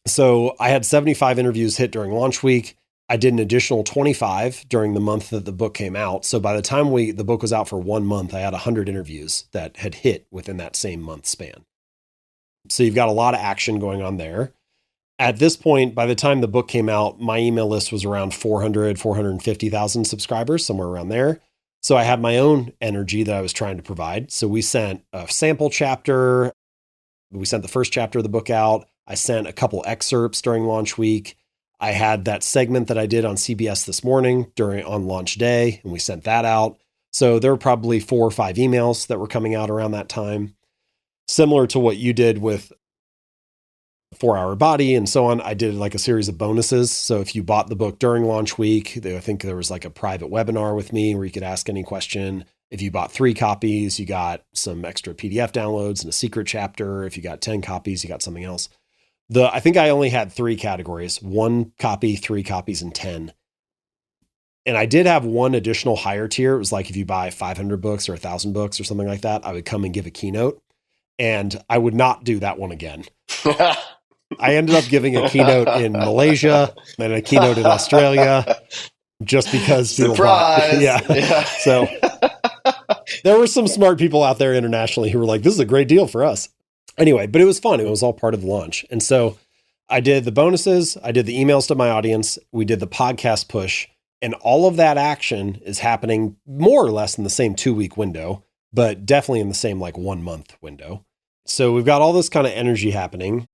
so I had 75 interviews hit during launch week. I did an additional 25 during the month that the book came out. So by the time the book was out for 1 month, I had 100 interviews that had hit within that same month span. So you've got a lot of action going on there. At this point, by the time the book came out, my email list was around 450,000 subscribers, somewhere around there. So I had my own energy that I was trying to provide. So we sent a sample chapter. We sent the first chapter of the book out. I sent a couple excerpts during launch week. I had that segment that I did on CBS This Morning on launch day, and we sent that out. So there were probably 4 or 5 emails that were coming out around that time. Similar to what you did with 4-Hour Body and so on, I did like a series of bonuses. So if you bought the book during launch week, I think there was like a private webinar with me where you could ask any question. If you bought 3 copies, you got some extra PDF downloads and a secret chapter. If you got 10 copies, you got something else. I think I only had 3 categories: 1 copy, 3 copies, and 10. And I did have one additional higher tier. It was like if you buy 500 books or 1,000 books or something like that, I would come and give a keynote. And I would not do that one again. I ended up giving a keynote in Malaysia and a keynote in Australia just because people bought. Yeah. So there were some smart people out there internationally who were like, this is a great deal for us. Anyway, but it was fun. It was all part of the launch. And so I did the bonuses. I did the emails to my audience. We did the podcast push. And all of that action is happening more or less in the same 2-week window, but definitely in the same like 1 month window. So we've got all this kind of energy happening.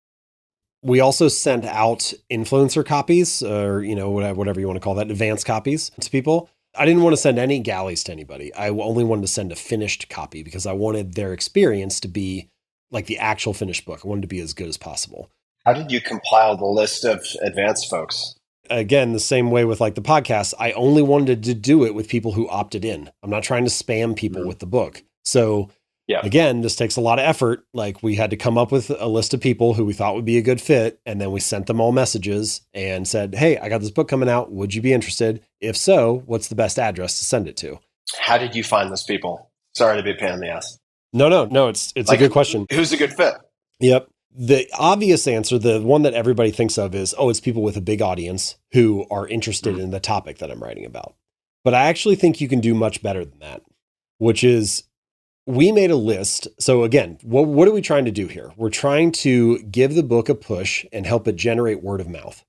We also sent out influencer copies, or whatever you want to call that, advanced copies to people. I didn't want to send any galleys to anybody. I only wanted to send a finished copy because I wanted their experience to be like the actual finished book. I wanted to be as good as possible. How did you compile the list of advanced folks? Again, the same way with like the podcast, I only wanted to do it with people who opted in. I'm not trying to spam people with the book. So again, this takes a lot of effort. Like we had to come up with a list of people who we thought would be a good fit. And then we sent them all messages and said, hey, I got this book coming out. Would you be interested? If so, what's the best address to send it to? How did you find those people? Sorry to be a pain in the ass. No, it's like, a good question. Who's a good fit? Yep. The obvious answer, the one that everybody thinks of is, it's people with a big audience who are interested in the topic that I'm writing about. But I actually think you can do much better than that, which is we made a list. So again, what are we trying to do here? We're trying to give the book a push and help it generate word of mouth.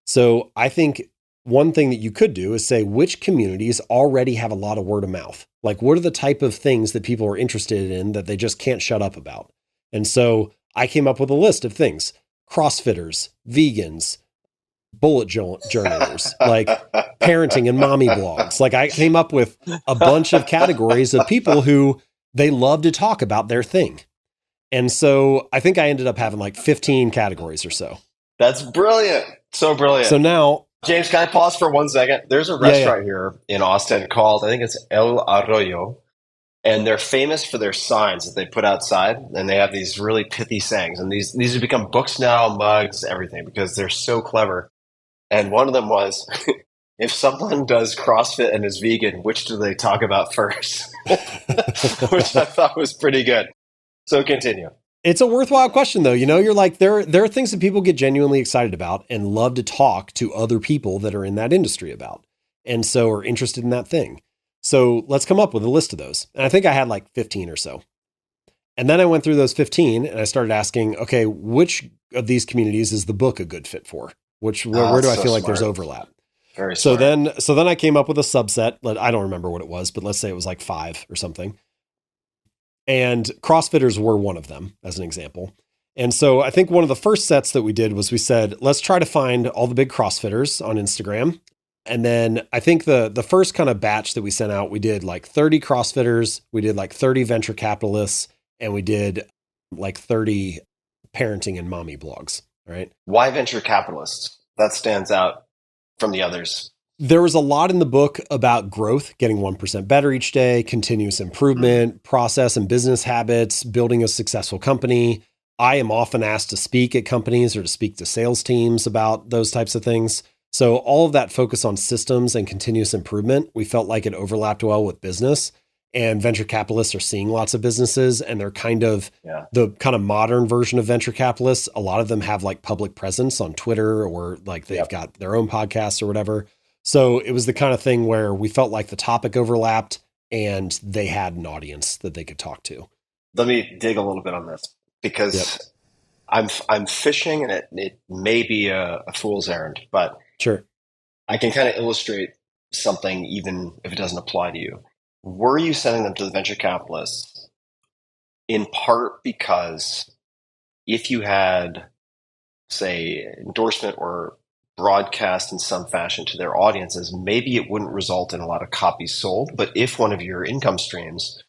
So I think one thing that you could do is say which communities already have a lot of word of mouth. Like what are the type of things that people are interested in that they just can't shut up about? And so I came up with a list of things: CrossFitters, vegans, bullet journalers, like parenting and mommy blogs. Like I came up with a bunch of categories of people who they love to talk about their thing. And so I think I ended up having like 15 categories or so. That's brilliant. So brilliant. So now, James, can I pause for 1 second? There's a restaurant here in Austin called, I think it's El Arroyo. And they're famous for their signs that they put outside. And they have these really pithy sayings. And these have become books now, mugs, everything, because they're so clever. And one of them was, if someone does CrossFit and is vegan, which do they talk about first? Which I thought was pretty good. So continue. It's a worthwhile question, though. You're like, there are things that people get genuinely excited about and love to talk to other people that are in that industry about, and so are interested in that thing. So let's come up with a list of those. And I think I had like 15 or so. And then I went through those 15 and I started asking, okay, which of these communities is the book a good fit for? Where do I feel like there's overlap? Very so smart. then I came up with a subset. I don't remember what it was, but let's say it was like 5 or something. And CrossFitters were one of them, as an example. And so I think one of the first sets that we did was we said, let's try to find all the big CrossFitters on Instagram. And then I think the first kind of batch that we sent out, we did like 30 CrossFitters, we did like 30 venture capitalists, and we did like 30 parenting and mommy blogs, right? Why venture capitalists? That stands out from the others. There was a lot in the book about growth, getting 1% better each day, continuous improvement, process and business habits, building a successful company. I am often asked to speak at companies or to speak to sales teams about those types of things. So all of that focus on systems and continuous improvement, we felt like it overlapped well with business. And venture capitalists are seeing lots of businesses, and they're kind of the kind of modern version of venture capitalists. A lot of them have like public presence on Twitter, or like they've got their own podcasts or whatever. So it was the kind of thing where we felt like the topic overlapped and they had an audience that they could talk to. Let me dig a little bit on this because I'm fishing, and it may be a fool's errand, but sure, I can kind of illustrate something even if it doesn't apply to you. Were you sending them to the venture capitalists in part because if you had, say, endorsement or broadcast in some fashion to their audiences, maybe it wouldn't result in a lot of copies sold, but if one of your income streams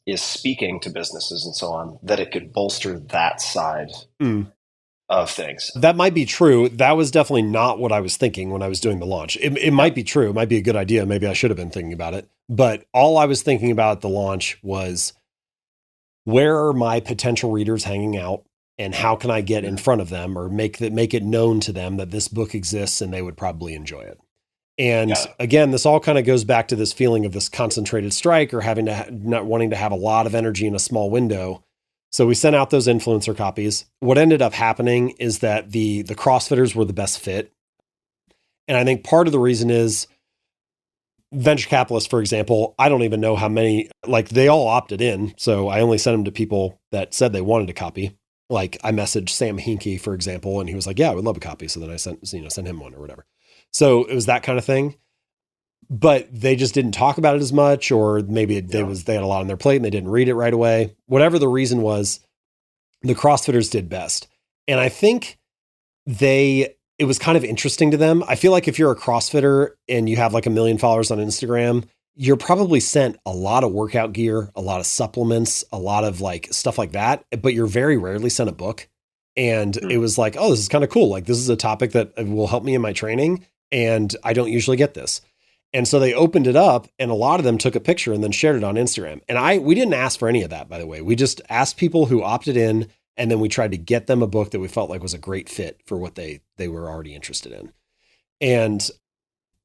is speaking to businesses and so on, that it could bolster that side of things. That might be true. That was definitely not what I was thinking when I was doing the launch. It might be true. It might be a good idea. Maybe I should have been thinking about it. But all I was thinking about at the launch was, where are my potential readers hanging out? And how can I get in front of them or make it known to them that this book exists and they would probably enjoy it? And again, this all kind of goes back to this feeling of this concentrated strike, or having to not wanting to have a lot of energy in a small window. So we sent out those influencer copies. What ended up happening is that the CrossFitters were the best fit. And I think part of the reason is venture capitalists, for example, I don't even know how many, like they all opted in. So I only sent them to people that said they wanted a copy. Like I messaged Sam Hinkie, for example, and he was like, yeah, I would love a copy. So then I sent him one or whatever. So it was that kind of thing, but they just didn't talk about it as much, or maybe they had a lot on their plate and they didn't read it right away. Whatever the reason was, the CrossFitters did best. And I think it was kind of interesting to them. I feel like if you're a CrossFitter and you have like 1 million followers on Instagram, you're probably sent a lot of workout gear, a lot of supplements, a lot of like stuff like that, but you're very rarely sent a book. And it was like, oh, this is kind of cool. Like this is a topic that will help me in my training, and I don't usually get this. And so they opened it up, and a lot of them took a picture and then shared it on Instagram. And we didn't ask for any of that, by the way. We just asked people who opted in, and then we tried to get them a book that we felt like was a great fit for what they were already interested in. And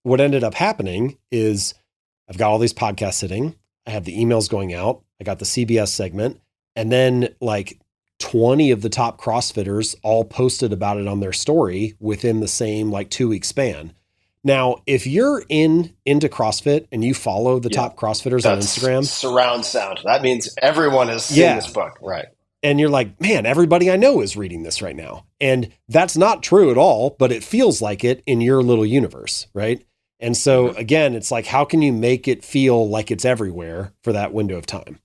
what ended up happening is I've got all these podcasts sitting. I have the emails going out. I got the CBS segment. And then like 20 of the top CrossFitters all posted about it on their story within the same like 2-week span. Now, if you're into CrossFit and you follow the top CrossFitters on Instagram, surround sound. That means everyone has seen this book, right? And you're like, man, everybody I know is reading this right now. And that's not true at all, but it feels like it in your little universe, right? And so again, it's like, how can you make it feel like it's everywhere for that window of time?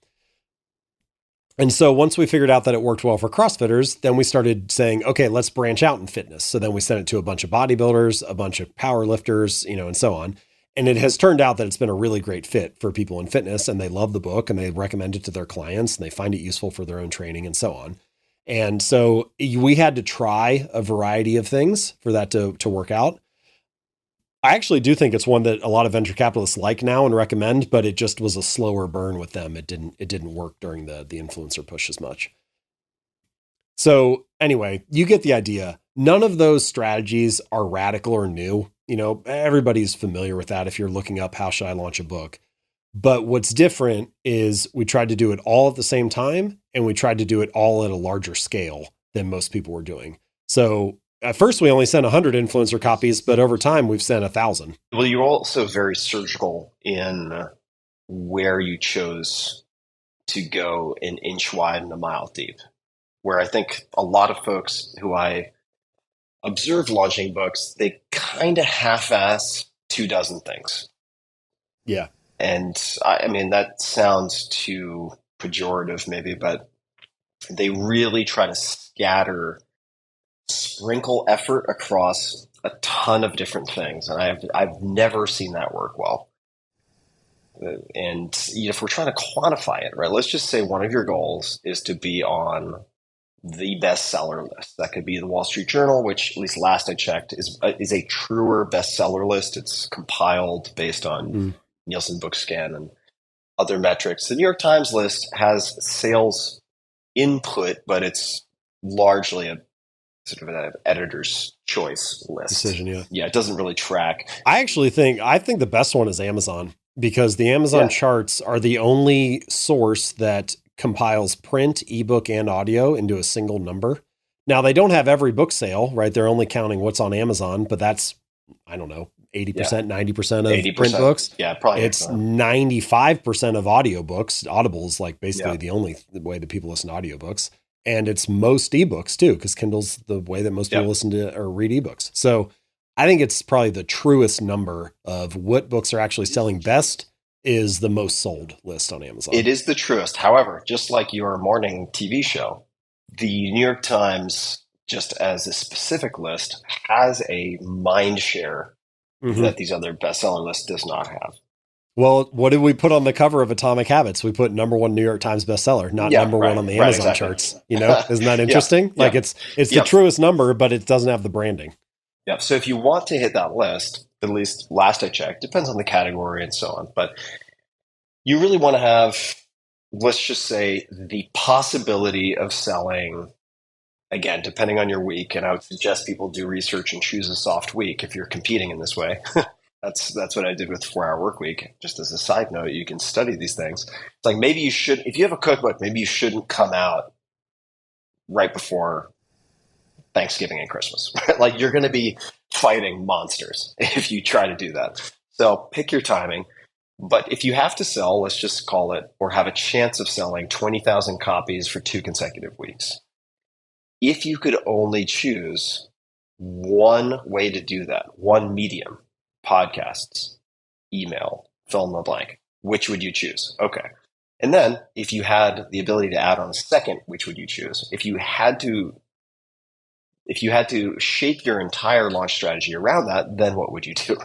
And so once we figured out that it worked well for CrossFitters, then we started saying, okay, let's branch out in fitness. So then we sent it to a bunch of bodybuilders, a bunch of power lifters, and so on. And it has turned out that it's been a really great fit for people in fitness, and they love the book and they recommend it to their clients and they find it useful for their own training and so on. And so we had to try a variety of things for that to work out. I actually do think it's one that a lot of venture capitalists like now and recommend, but it just was a slower burn with them. It didn't work during the influencer push as much. So anyway, you get the idea. None of those strategies are radical or new. Everybody's familiar with that if you're looking up how should I launch a book. But what's different is we tried to do it all at the same time, and we tried to do it all at a larger scale than most people were doing. So at first, we only sent 100 influencer copies, but over time, we've sent 1,000. Well, you're also very surgical in where you chose to go an inch wide and a mile deep, where I think a lot of folks who I observe launching books, they kind of half-ass 24 things. Yeah. And I mean, that sounds too pejorative maybe, but they really try to sprinkle effort across a ton of different things. And I've never seen that work well. And if we're trying to quantify it, right, let's just say one of your goals is to be on the bestseller list. That could be the Wall Street Journal, which at least last I checked is a truer bestseller list. It's compiled based on Nielsen Bookscan and other metrics. The New York Times list has sales input, but it's largely a sort of an editor's choice list. Decision, yeah. Yeah, it doesn't really track. I think the best one is Amazon, because the Amazon charts are the only source that compiles print, ebook, and audio into a single number. Now, they don't have every book sale, right? They're only counting what's on Amazon, but that's, I don't know, 80%, 90% of 80%. Print books. Yeah, probably. It's 95% of audiobooks. Audible is like basically the only way that people listen to audiobooks. And it's most ebooks too, because Kindle's the way that most people listen to or read ebooks. So I think it's probably the truest number of what books are actually selling best is the most sold list on Amazon. It is the truest. However, just like your morning TV show, the New York Times, just as a specific list, has a mind share that these other bestseller lists does not have. Well, what did we put on the cover of Atomic Habits? We put number one New York Times bestseller, not number one on the Amazon charts. You know, isn't that interesting? Like it's the truest number, but it doesn't have the branding. Yeah. So if you want to hit that list, at least last I checked, depends on the category and so on, but you really want to have, let's just say, the possibility of selling, again, depending on your week. And I would suggest people do research and choose a soft week if you're competing in this way. That's what I did with 4-Hour Workweek. Just as a side note, you can study these things. It's like maybe you should, if you have a cookbook, maybe you shouldn't come out right before Thanksgiving and Christmas. Like you're going to be fighting monsters if you try to do that. So pick your timing. But if you have to sell, let's just call it, or have a chance of selling 20,000 copies for 2 consecutive weeks. If you could only choose one way to do that, one medium, podcasts, email, fill in the blank, which would you choose? Okay. And then if you had the ability to add on a second, which would you choose? If you had to shape your entire launch strategy around that, then what would you do?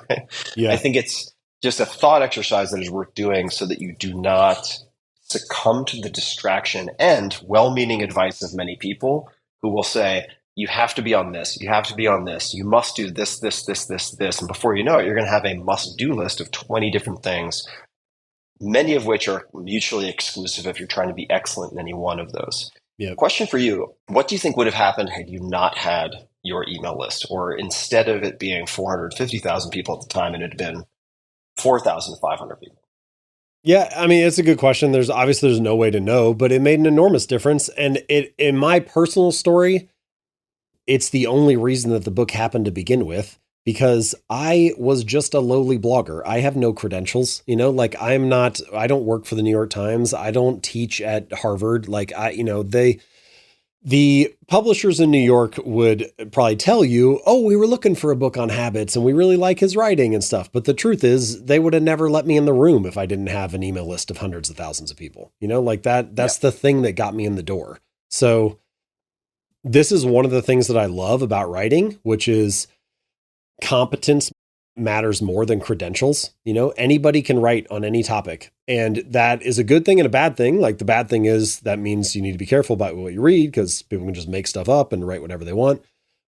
Yeah. I think it's just a thought exercise that is worth doing so that you do not succumb to the distraction and well-meaning advice of many people who will say, you have to be on this. You have to be on this. You must do this, this, this, this, this. And before you know it, you're going to have a must-do list of 20 different things, many of which are mutually exclusive if you're trying to be excellent in any one of those. Yep. Question for you. What do you think would have happened had you not had your email list? Or instead of it being 450,000 people at the time, it had been 4,500 people? Yeah, I mean, it's a good question. There's no way to know, but it made an enormous difference. And in my personal story, it's the only reason that the book happened to begin with, because I was just a lowly blogger. I have no credentials, like I don't work for the New York Times. I don't teach at Harvard. Like the publishers in New York would probably tell you, oh, we were looking for a book on habits and we really like his writing and stuff. But the truth is they would have never let me in the room if I didn't have an email list of hundreds of thousands of people, like that's the thing that got me in the door. So this is one of the things that I love about writing, which is competence matters more than credentials. Anybody can write on any topic, and that is a good thing and a bad thing. Like the bad thing is that means you need to be careful about what you read because people can just make stuff up and write whatever they want.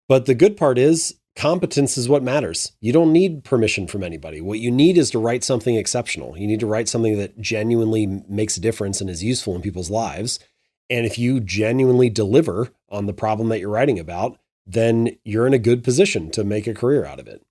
But the good part is competence is what matters. You don't need permission from anybody. What you need is to write something exceptional. You need to write something that genuinely makes a difference and is useful in people's lives. And if you genuinely deliver on the problem that you're writing about, then you're in a good position to make a career out of it.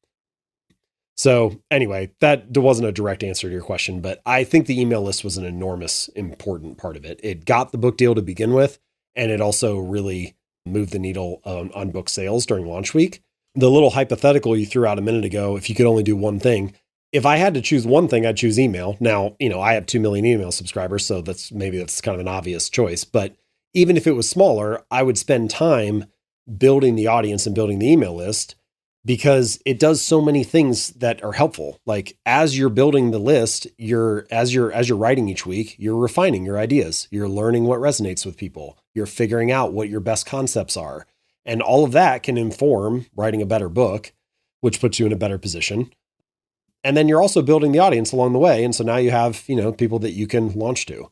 So anyway, that wasn't a direct answer to your question, but I think the email list was an enormous, important part of it. It got the book deal to begin with, and it also really moved the needle on book sales during launch week. The little hypothetical you threw out a minute ago, if you could only do one thing, if I had to choose one thing, I'd choose email. Now, I have 2 million email subscribers, so that's kind of an obvious choice. But even if it was smaller, I would spend time building the audience and building the email list because it does so many things that are helpful. Like as you're building the list, as you're writing each week, you're refining your ideas. You're learning what resonates with people. You're figuring out what your best concepts are. And all of that can inform writing a better book, which puts you in a better position. And then you're also building the audience along the way. And so now you have, people that you can launch to.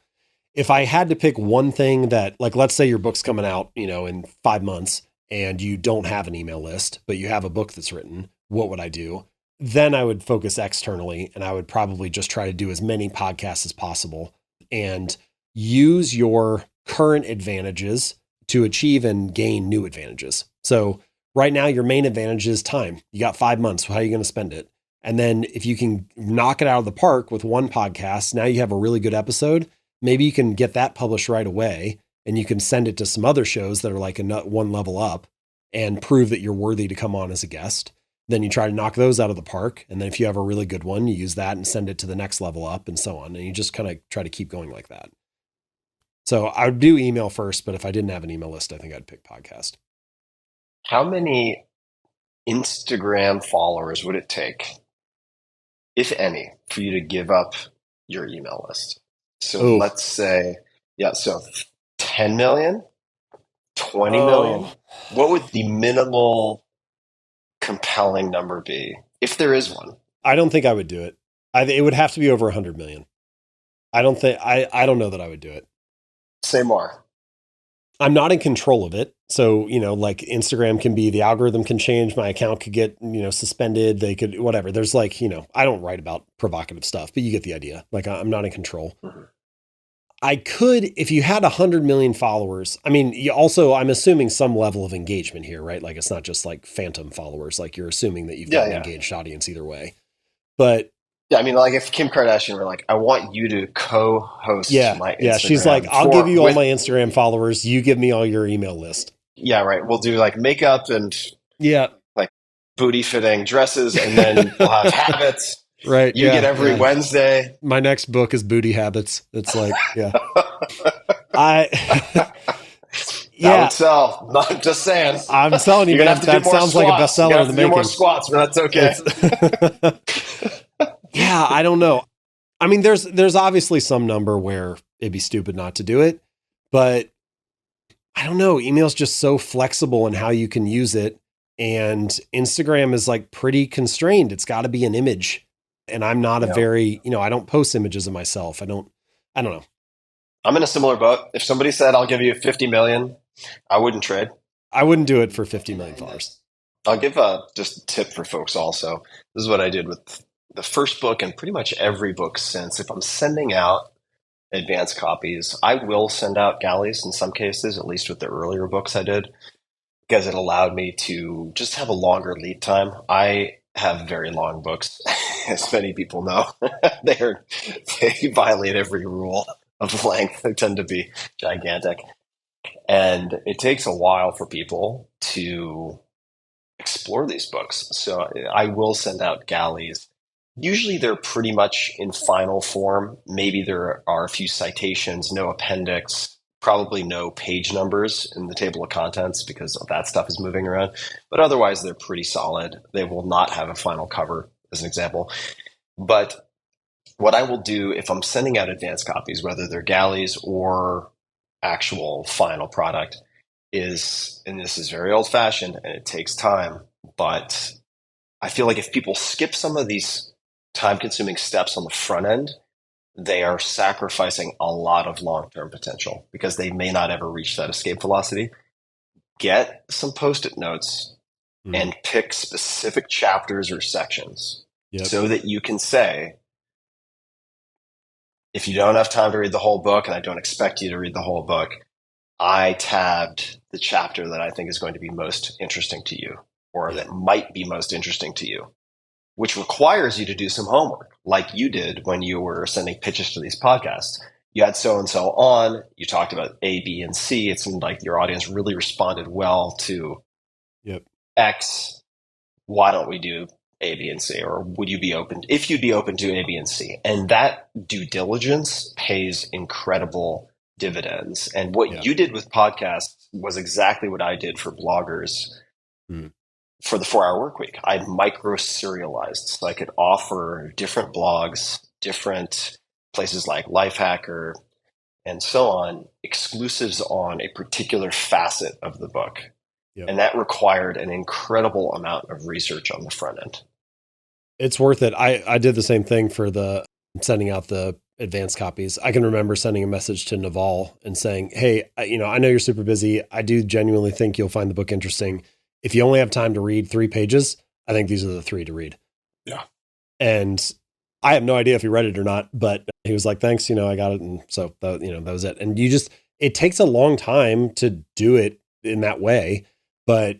If I had to pick one thing that, like, let's say your book's coming out, in 5 months and you don't have an email list, but you have a book that's written, what would I do? Then I would focus externally, and I would probably just try to do as many podcasts as possible and use your current advantages to achieve and gain new advantages. So right now, your main advantage is time. You got 5 months. How are you going to spend it? And then if you can knock it out of the park with one podcast, now you have a really good episode. Maybe you can get that published right away, and you can send it to some other shows that are like one level up and prove that you're worthy to come on as a guest. Then you try to knock those out of the park. And then if you have a really good one, you use that and send it to the next level up and so on. And you just kind of try to keep going like that. So I would do email first, but if I didn't have an email list, I think I'd pick podcast. How many Instagram followers would it take, if any, for you to give up your email list? So let's say, so 10 million, 20 million. What would the minimal compelling number be, if there is one? I don't think I would do it. It would have to be over 100 million. I don't know that I would do it. Say more. I'm not in control of it. So, like Instagram can be, the algorithm can change. My account could get, suspended. They could, whatever. There's like, I don't write about provocative stuff, but you get the idea. Like I'm not in control. Mm-hmm. I could, if you had 100 million followers, I mean, I'm assuming some level of engagement here, right? Like it's not just like phantom followers. Like you're assuming that you've got an engaged audience either way. But yeah, I mean, like if Kim Kardashian were like, I want you to co-host my Instagram. Yeah, she's like, I'll give you all my Instagram followers. You give me all your email list. Yeah, right. We'll do like makeup and like booty fitting dresses, and then we'll have habits. Right. You get every Wednesday. My next book is Booty Habits. It's like, That would sell. Not just saying. I'm telling you, man, that sounds like a bestseller in the making. More squats, but that's okay. Yeah, I don't know. I mean, there's obviously some number where it'd be stupid not to do it, but I don't know. Email's just so flexible in how you can use it, and Instagram is like pretty constrained. It's got to be an image, and I'm not a very, I don't post images of myself. I don't know. I'm in a similar boat. If somebody said, I'll give you 50 million, I wouldn't trade. I wouldn't do it for 50 million followers. I'll give just a tip for folks also. This is what I did with the first book and pretty much every book since. If I'm sending out advanced copies, I will send out galleys in some cases, at least with the earlier books I did, because it allowed me to just have a longer lead time. I have very long books, as many people know. They violate every rule of length. They tend to be gigantic. And it takes a while for people to explore these books. So I will send out galleys. Usually they're pretty much in final form. Maybe there are a few citations, no appendix, probably no page numbers in the table of contents because that stuff is moving around. But otherwise, they're pretty solid. They will not have a final cover, as an example. But what I will do if I'm sending out advanced copies, whether they're galleys or actual final product, is, and this is very old-fashioned and it takes time, but I feel like if people skip some of these time-consuming steps on the front end, they are sacrificing a lot of long-term potential because they may not ever reach that escape velocity. Get some Post-it notes and pick specific chapters or sections so that you can say, if you don't have time to read the whole book, and I don't expect you to read the whole book, I tabbed the chapter that I think is going to be most interesting to you, or that might be most interesting to you, which requires you to do some homework, like you did when you were sending pitches to these podcasts. You had so-and-so on, you talked about A, B, and C. It seemed like your audience really responded well to X. Why don't we do A, B, and C? Or would you be open, if you'd be open to A, B, and C? And that due diligence pays incredible dividends. And what you did with podcasts was exactly what I did for bloggers for the 4 Hour Work Week. I micro serialized so I could offer different blogs, different places like Lifehacker and so on, exclusives on a particular facet of the book. Yep. And that required an incredible amount of research on the front end. It's worth it. I did the same thing for the sending out the advanced copies. I can remember sending a message to Naval and saying, hey, I know you're super busy. I do genuinely think you'll find the book interesting. If you only have time to read 3 pages, I think these are the 3 to read. Yeah. And I have no idea if he read it or not, but he was like, thanks, I got it. And so, that was it. And it takes a long time to do it in that way, but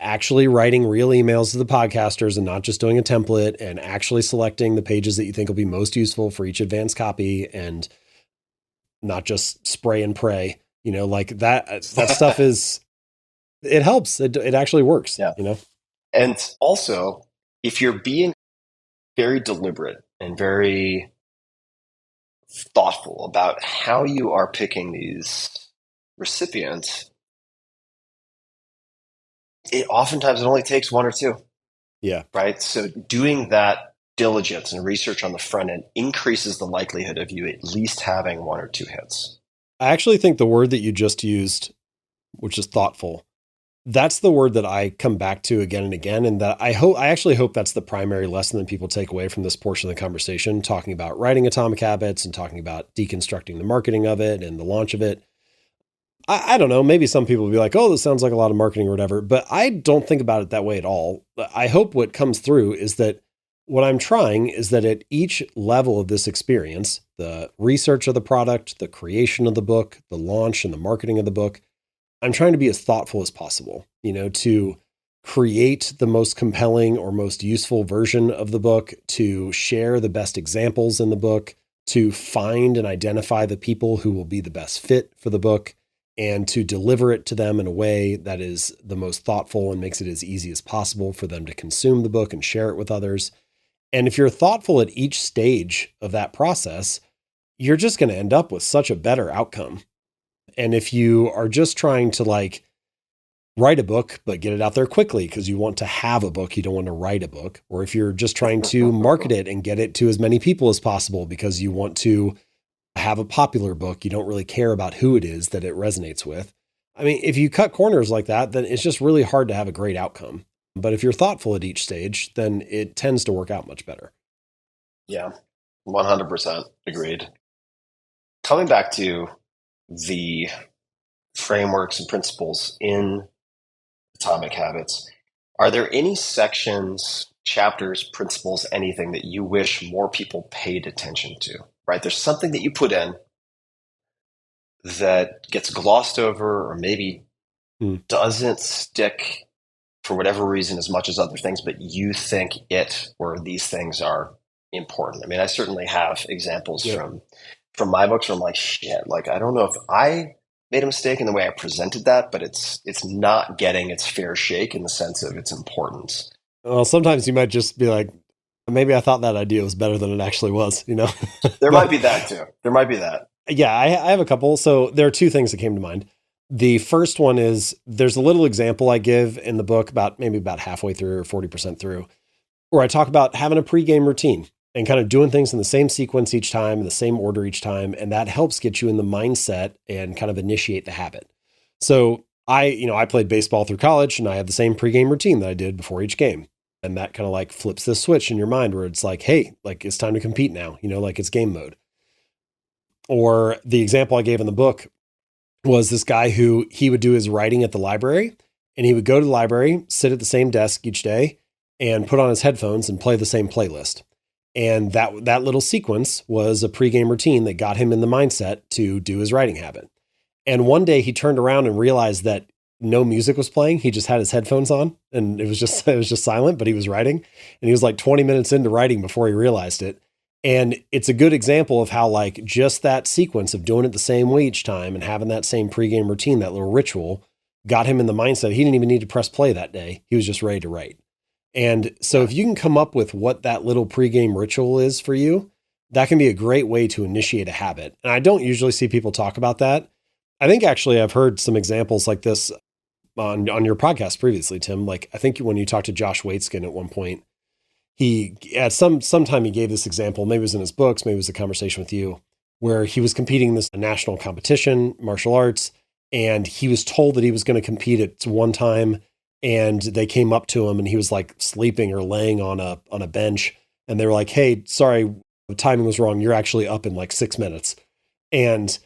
actually writing real emails to the podcasters and not just doing a template, and actually selecting the pages that you think will be most useful for each advanced copy, and not just spray and pray, like that stuff it helps. It actually works, Yeah. And also, if you're being very deliberate and very thoughtful about how you are picking these recipients, oftentimes it only takes 1 or 2. Yeah. Right. So doing that diligence and research on the front end increases the likelihood of you at least having 1 or 2 hits. I actually think the word that you just used, which is thoughtful, that's the word that I come back to again and again. And that I actually hope that's the primary lesson that people take away from this portion of the conversation, talking about writing Atomic Habits and talking about deconstructing the marketing of it and the launch of it. I don't know, maybe some people will be like, oh, this sounds like a lot of marketing or whatever, but I don't think about it that way at all. I hope what comes through is that what I'm trying is that at each level of this experience, the research of the product, the creation of the book, the launch and the marketing of the book, I'm trying to be as thoughtful as possible, to create the most compelling or most useful version of the book, to share the best examples in the book, to find and identify the people who will be the best fit for the book, and to deliver it to them in a way that is the most thoughtful and makes it as easy as possible for them to consume the book and share it with others. And if you're thoughtful at each stage of that process, you're just going to end up with such a better outcome. And if you are just trying to write a book, but get it out there quickly because you want to have a book, you don't want to write a book, or if you're just trying to market it and get it to as many people as possible because you want to have a popular book, you don't really care about who it is that it resonates with. I mean, if you cut corners like that, then it's just really hard to have a great outcome. But if you're thoughtful at each stage, then it tends to work out much better. Yeah, 100% agreed. Coming back to the frameworks and principles in Atomic Habits, are there any sections, chapters, principles, anything that you wish more people paid attention to? Right? There's something that you put in that gets glossed over or maybe doesn't stick for whatever reason as much as other things, but you think it or these things are important. I mean, I certainly have examples from my books where I'm like, shit, I don't know if I made a mistake in the way I presented that, but it's not getting its fair shake in the sense of its importance. Well, sometimes you might just be like, maybe I thought that idea was better than it actually was, There might be that too. There might be that. Yeah, I have a couple. So there are 2 things that came to mind. The first one is there's a little example I give in the book about halfway through or 40% through, where I talk about having a pregame routine and kind of doing things in the same sequence each time, in the same order each time. And that helps get you in the mindset and kind of initiate the habit. So I played baseball through college and I had the same pregame routine that I did before each game. And that kind of flips this switch in your mind where it's like, hey, it's time to compete now, it's game mode. Or the example I gave in the book was this guy who he would do his writing at the library, and he would go to the library, sit at the same desk each day and put on his headphones and play the same playlist. And that little sequence was a pregame routine that got him in the mindset to do his writing habit. And one day he turned around and realized that no music was playing. He just had his headphones on and it was just silent, but he was writing, and he was 20 minutes into writing before he realized it. And it's a good example of how just that sequence of doing it the same way each time and having that same pregame routine, that little ritual, got him in the mindset. He didn't even need to press play that day. He was just ready to write. And so if you can come up with what that little pregame ritual is for you, that can be a great way to initiate a habit. And I don't usually see people talk about that. I think actually I've heard some examples like this. on your podcast previously, Tim. Like, I think when you talked to Josh Waitskin at one point, he at sometime he gave this example, maybe it was in his books, maybe it was a conversation with you, where he was competing in this national competition, martial arts, and he was told that he was going to compete at one time, and they came up to him and he was like sleeping or laying on a bench, and they were like, "Hey, sorry, the timing was wrong. You're actually up in like 6 minutes." And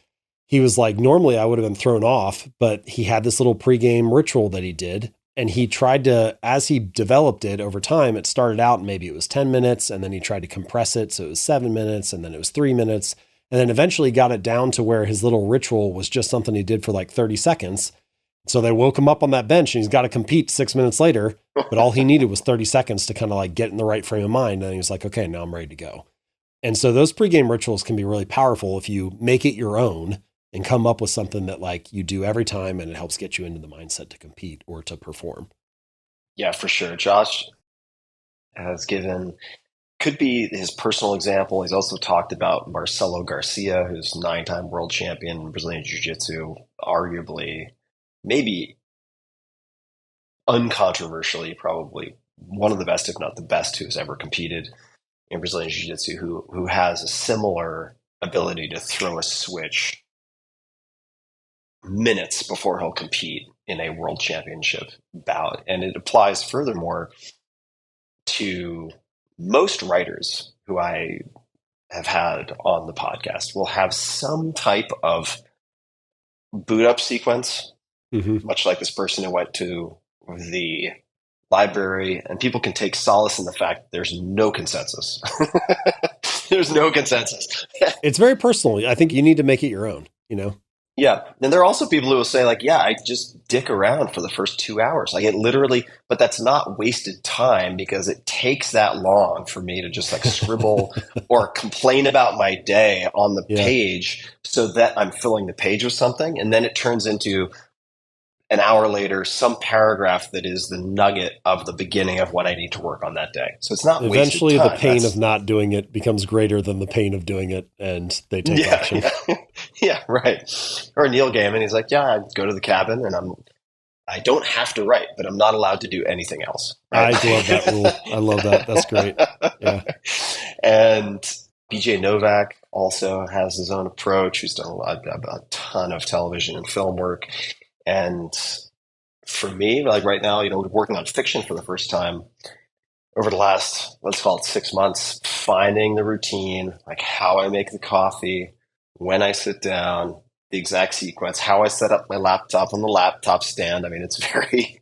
he was like, normally I would have been thrown off, but he had this little pregame ritual that he did. And he tried to, as he developed it over time, it started out, maybe it was 10 minutes, and then he tried to compress it. So it was 7 minutes, and then it was 3 minutes. And then eventually got it down to where his little ritual was just something he did for like 30 seconds. So they woke him up on that bench and he's got to compete 6 minutes later, but all he needed was 30 seconds to kind of like get in the right frame of mind. And he was like, okay, now I'm ready to go. And so those pregame rituals can be really powerful if you make it your own and come up with something that like you do every time, and it helps get you into the mindset to compete or to perform. Yeah, for sure. Josh has given, could be his personal example. He's also talked about Marcelo Garcia, who's 9-time world champion in Brazilian Jiu-Jitsu, arguably, maybe uncontroversially, probably one of the best, if not the best, who's ever competed in Brazilian Jiu-Jitsu, who has a similar ability to throw a switch minutes before he'll compete in a world championship bout. And it applies furthermore to most writers who I have had on the podcast will have some type of boot up sequence, much like this person who went to the library, and people can take solace in the fact that there's no consensus. There's no consensus. It's very personal. I think you need to make it your own, you know? Yeah. And there are also people who will say, like, yeah, I just dick around for the first 2 hours. Like, it literally, but that's not wasted time because it takes that long for me to just like scribble or complain about my day on the page so that I'm filling the page with something. And then it turns into an hour later, some paragraph that is the nugget of the beginning of what I need to work on that day. So it's not eventually wasted time. The pain of not doing it becomes greater than the pain of doing it, and they take action. Yeah, right. Or Neil Gaiman, he's like, yeah, I go to the cabin and I don't have to write, but I'm not allowed to do anything else. Right? I love that rule. I love that. That's great. Yeah. And BJ Novak also has his own approach. He's done a ton of television and film work. And for me, like right now, working on fiction for the first time over the last, let's call it 6 months, finding the routine, like how I make the coffee, when I sit down, the exact sequence, how I set up my laptop on the laptop stand. I mean, it's very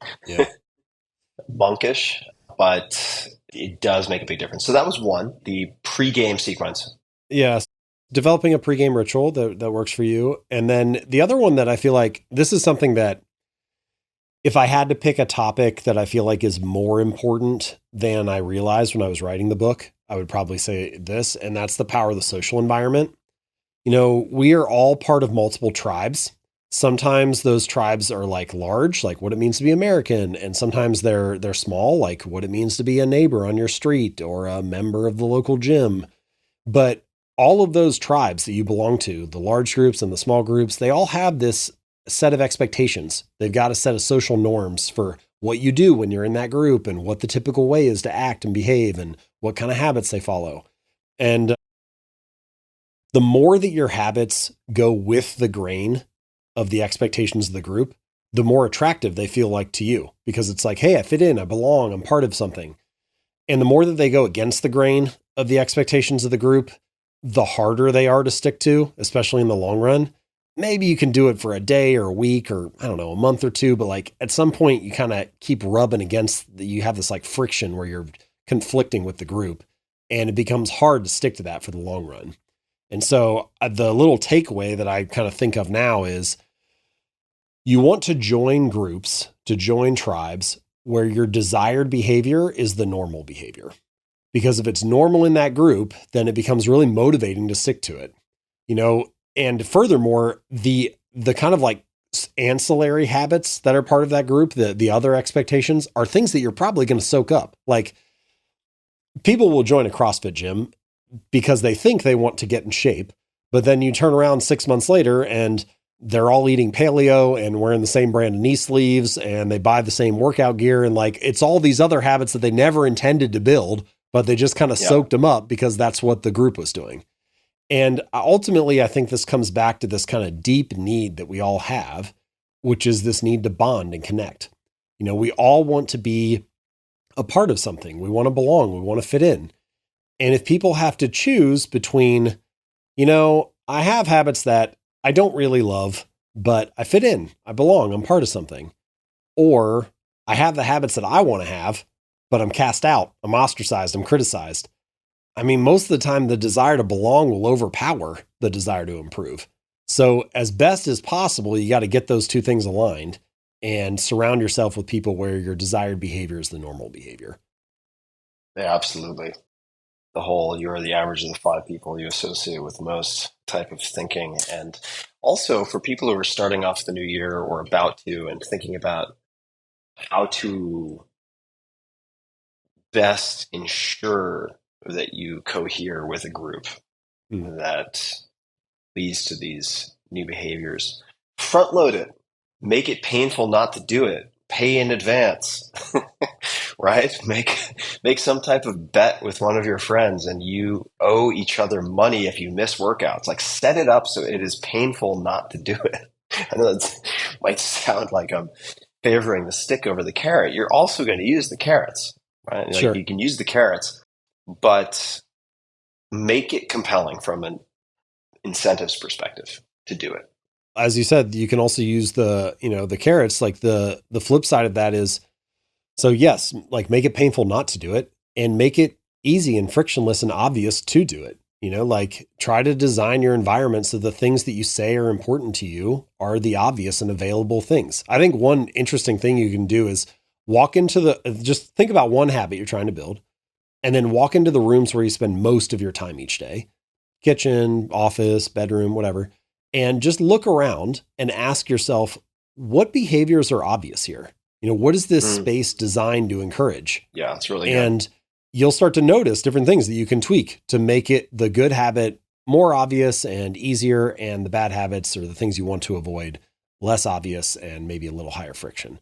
monkish, but it does make a big difference. So that was one, the pregame sequence. Yes. Developing a pregame ritual that works for you. And then the other one that I feel like this is something that if I had to pick a topic that I feel like is more important than I realized when I was writing the book, I would probably say this, and that's the power of the social environment. We are all part of multiple tribes. Sometimes those tribes are like large, like what it means to be American. And sometimes they're small, like what it means to be a neighbor on your street or a member of the local gym. But all of those tribes that you belong to, the large groups and the small groups, they all have this set of expectations. They've got a set of social norms for what you do when you're in that group and what the typical way is to act and behave and what kind of habits they follow. And the more that your habits go with the grain of the expectations of the group, the more attractive they feel like to you, because it's like, hey, I fit in, I belong, I'm part of something. And the more that they go against the grain of the expectations of the group, the harder they are to stick to, especially in the long run. Maybe you can do it for a day or a week or I don't know, a month or two, but like at some point you kind of keep rubbing against, you have this like friction where you're conflicting with the group, and it becomes hard to stick to that for the long run. And so the little takeaway that I kind of think of now is you want to join groups, to join tribes where your desired behavior is the normal behavior. Because if it's normal in that group, then it becomes really motivating to stick to it. And furthermore, the kind of like ancillary habits that are part of that group, the other expectations are things that you're probably going to soak up. Like people will join a CrossFit gym because they think they want to get in shape, but then you turn around 6 months later and they're all eating paleo and wearing the same brand of knee sleeves and they buy the same workout gear. And like, it's all these other habits that they never intended to build, but they just kind of Yeah, soaked them up because that's what the group was doing. And ultimately, I think this comes back to this kind of deep need that we all have, which is this need to bond and connect. You know, we all want to be a part of something. We want to belong. We want to fit in. And if people have to choose between, I have habits that I don't really love, but I fit in, I belong, I'm part of something. Or I have the habits that I want to have, but I'm cast out, I'm ostracized, I'm criticized. I mean, most of the time, the desire to belong will overpower the desire to improve. So, as best as possible, you got to get those two things aligned and surround yourself with people where your desired behavior is the normal behavior. yeah, absolutely. The whole you're the average of the five people you associate with most type of thinking. And also for people who are starting off the new year or about to and thinking about how to best ensure that you cohere with a group Mm. that leads to these new behaviors. Front load it. Make it painful not to do it. Pay in advance. Right? Make some type of bet with one of your friends and you owe each other money if you miss workouts. Like set it up so it is painful not to do it. I know that might sound like I'm favoring the stick over the carrot. You're also going to use the carrots, right? Like Sure. you can use the carrots, but make it compelling from an incentives perspective to do it. As you said, you can also use the carrots. Like the flip side of that is, so yes, like make it painful not to do it and make it easy and frictionless and obvious to do it. Like try to design your environment so the things that you say are important to you are the obvious and available things. I think one interesting thing you can do is just think about one habit you're trying to build and then walk into the rooms where you spend most of your time each day, kitchen, office, bedroom, whatever, and just look around and ask yourself, what behaviors are obvious here? What is this Mm, space designed to encourage? yeah, it's really good. And you'll start to notice different things that you can tweak to make it the good habit more obvious and easier, and the bad habits or the things you want to avoid less obvious and maybe a little higher friction.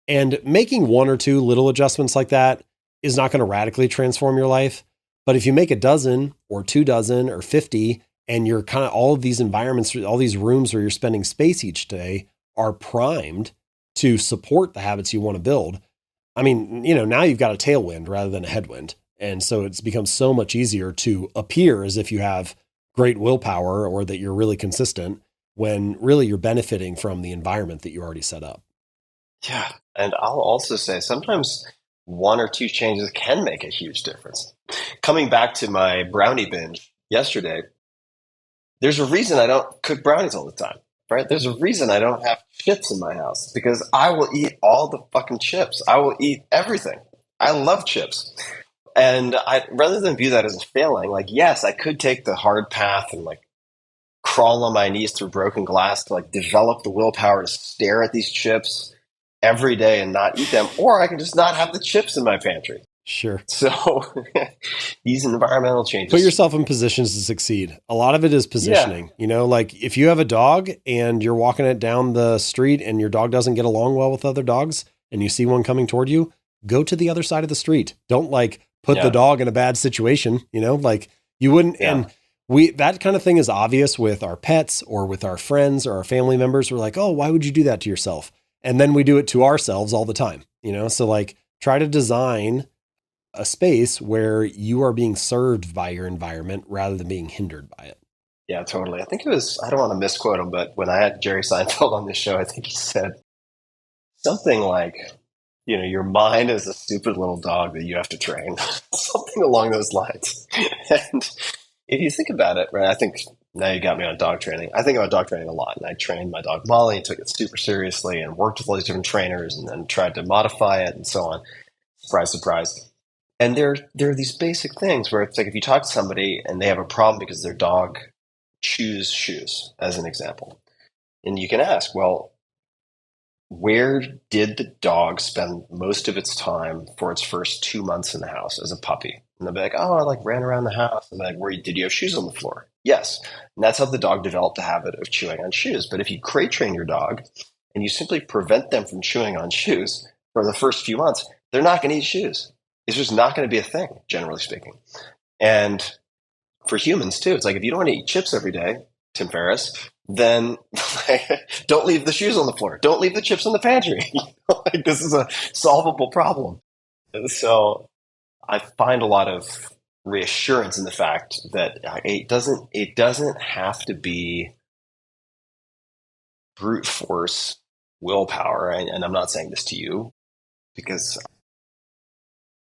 And making one or two little adjustments like that is not going to radically transform your life. But if you make a dozen or 2 dozen or 50, and you're kind of all of these environments, all these rooms where you're spending space each day are primed to support the habits you want to build. I mean, now you've got a tailwind rather than a headwind. And so it's become so much easier to appear as if you have great willpower or that you're really consistent when really you're benefiting from the environment that you already set up. Yeah. And I'll also say sometimes one or two changes can make a huge difference. Coming back to my brownie binge yesterday, there's a reason I don't cook brownies all the time, right? There's a reason I don't have chips in my house because I will eat all the fucking chips. I will eat everything. I love chips. And rather than view that as a failing, like, yes, I could take the hard path and like crawl on my knees through broken glass to like develop the willpower to stare at these chips every day and not eat them, or I can just not have the chips in my pantry. Sure. So these environmental Put changes, yourself in positions to succeed. A lot of it is yeah, positioning. Like if you have a dog and you're walking it down the street and your dog doesn't get along well with other dogs and you see one coming toward you, go to the other side of the street. Don't like put the yeah, dog in a bad situation, like you wouldn't. yeah, And that kind of thing is obvious with our pets or with our friends or our family members. We're like, oh, why would you do that to yourself? And then we do it to ourselves all the time, So like try to design a space where you are being served by your environment rather than being hindered by it. yeah, totally. I think it was, I don't want to misquote him, but when I had Jerry Seinfeld on this show, I think he said something like, your mind is a stupid little dog that you have to train, something along those lines. And if you think about it, right, I think now you got me on dog training. I think about dog training a lot, and I trained my dog Molly and took it super seriously and worked with all these different trainers and then tried to modify it and so on. Surprise, surprise. And there are these basic things where it's like if you talk to somebody and they have a problem because their dog chews shoes, as an example, and you can ask, well, where did the dog spend most of its time for its first 2 months in the house as a puppy? And they'll be like, oh, I like ran around the house. And like, did you have shoes on the floor? Yes. And that's how the dog developed the habit of chewing on shoes. But if you crate train your dog and you simply prevent them from chewing on shoes for the first few months, they're not going to eat shoes. It's just not going to be a thing, generally speaking. And for humans too, it's like if you don't want to eat chips every day, Tim Ferriss, then don't leave the shoes on the floor. Don't leave the chips in the pantry. Like this is a solvable problem. So I find a lot of reassurance in the fact that it doesn't have to be brute force willpower. And I'm not saying this to you because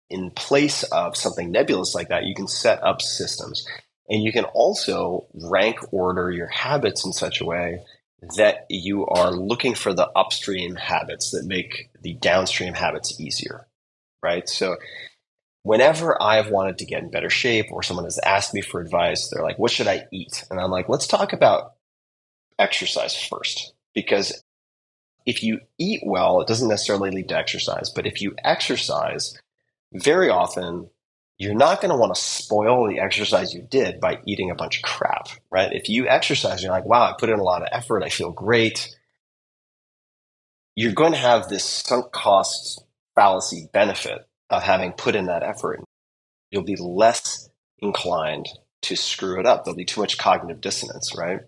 in place of something nebulous like that, you can set up systems and you can also rank order your habits in such a way that you are looking for the upstream habits that make the downstream habits easier, right? So whenever I've wanted to get in better shape or someone has asked me for advice, they're like, what should I eat? And I'm like, let's talk about exercise first. Because if you eat well, it doesn't necessarily lead to exercise. But if you exercise, very often you're not going to want to spoil the exercise you did by eating a bunch of crap, right? If you exercise, you're like, wow, I put in a lot of effort. I feel great. You're going to have this sunk cost fallacy benefit of having put in that effort. You'll be less inclined to screw it up. There'll be too much cognitive dissonance, right?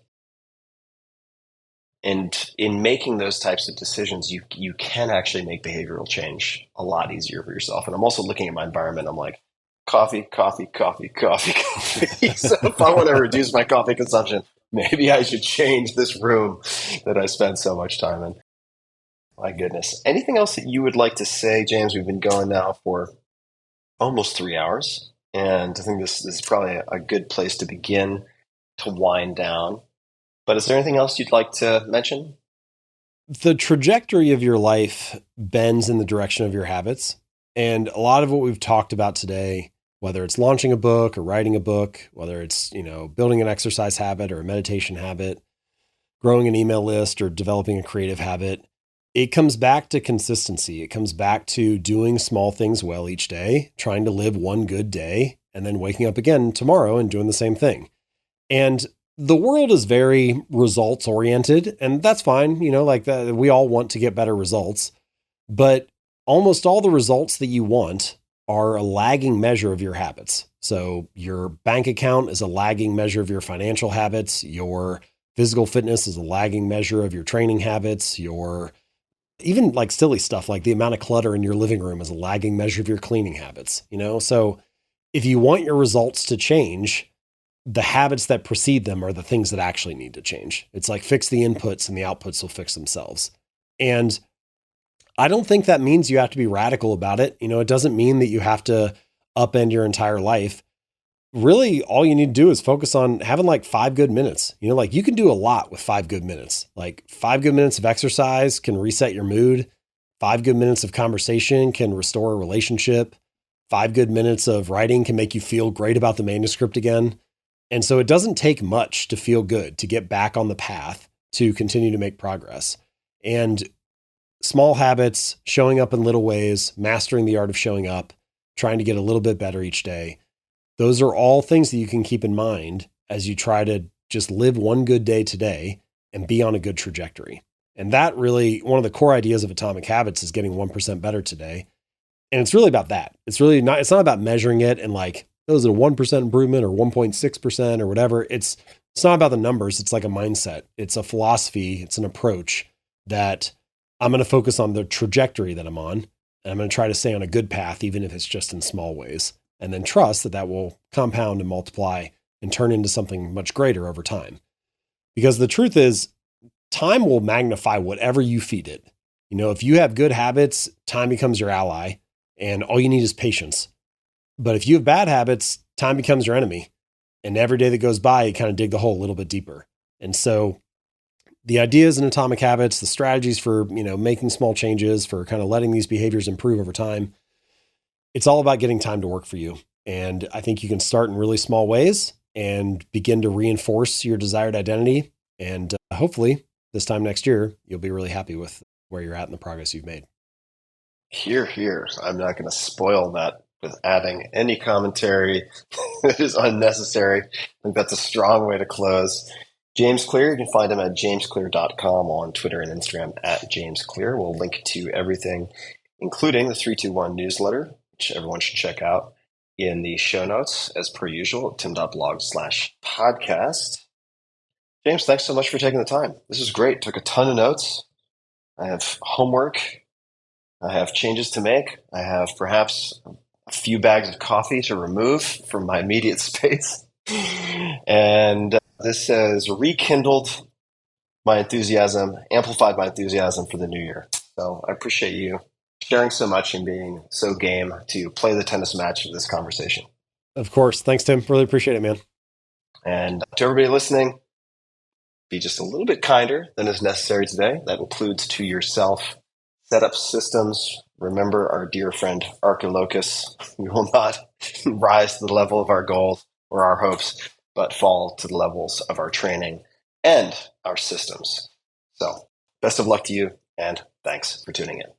And in making those types of decisions, you can actually make behavioral change a lot easier for yourself. And I'm also looking at my environment. I'm like, coffee, coffee, coffee, coffee, coffee. So if I want to reduce my coffee consumption, maybe I should change this room that I spend so much time in. My goodness. Anything else that you would like to say, James? We've been going now for almost 3 hours. And I think this is probably a good place to begin to wind down. But is there anything else you'd like to mention? The trajectory of your life bends in the direction of your habits. And a lot of what we've talked about today, whether it's launching a book or writing a book, whether it's, building an exercise habit or a meditation habit, growing an email list or developing a creative habit, it comes back to consistency. It comes back to doing small things well each day, trying to live one good day, and then waking up again tomorrow and doing the same thing. And the world is very results oriented, and that's fine. Like that, we all want to get better results, but almost all the results that you want are a lagging measure of your habits. So your bank account is a lagging measure of your financial habits. Your physical fitness is a lagging measure of your training habits. Your even like silly stuff like the amount of clutter in your living room is a lagging measure of your cleaning habits. So if you want your results to change, the habits that precede them are the things that actually need to change. It's like fix the inputs and the outputs will fix themselves. And I don't think that means you have to be radical about it. It doesn't mean that you have to upend your entire life. Really, all you need to do is focus on having like 5 good minutes. Like you can do a lot with 5 good minutes. Like 5 good minutes of exercise can reset your mood. 5 good minutes of conversation can restore a relationship. 5 good minutes of writing can make you feel great about the manuscript again. And so it doesn't take much to feel good, to get back on the path, to continue to make progress. And small habits, showing up in little ways, mastering the art of showing up, trying to get a little bit better each day. Those are all things that you can keep in mind as you try to just live one good day today and be on a good trajectory. And that really, one of the core ideas of Atomic Habits is getting 1% better today. And it's really about that. It's not about measuring it and like, is it a 1% improvement or 1.6% or whatever? It's not about the numbers. It's like a mindset. It's a philosophy. It's an approach that I'm going to focus on the trajectory that I'm on. And I'm going to try to stay on a good path, even if it's just in small ways, and then trust that will compound and multiply and turn into something much greater over time. Because the truth is, time will magnify whatever you feed it. If you have good habits, time becomes your ally, and all you need is patience. But if you have bad habits, time becomes your enemy. And every day that goes by, you kind of dig the hole a little bit deeper. And so the ideas in Atomic Habits, the strategies for, making small changes, for kind of letting these behaviors improve over time, it's all about getting time to work for you. And I think you can start in really small ways and begin to reinforce your desired identity. And hopefully this time next year, you'll be really happy with where you're at and the progress you've made. Here. I'm not going to spoil that with adding any commentary that is unnecessary. I think that's a strong way to close. James Clear, you can find him at jamesclear.com on Twitter and Instagram at jamesclear. We'll link to everything, including the 321 newsletter, which everyone should check out in the show notes, as per usual, at tim.blog/podcast. James, thanks so much for taking the time. This is great. Took a ton of notes. I have homework. I have changes to make. I have perhaps a few bags of coffee to remove from my immediate space. And this has rekindled my enthusiasm, amplified my enthusiasm for the new year. So I appreciate you sharing so much and being so game to play the tennis match of this conversation. Of course. Thanks, Tim. Really appreciate it, man. And to everybody listening, be just a little bit kinder than is necessary today. That includes to yourself. Set up systems. Remember our dear friend Archilochus. We will not rise to the level of our goals or our hopes, but fall to the levels of our training and our systems. So, best of luck to you, and thanks for tuning in.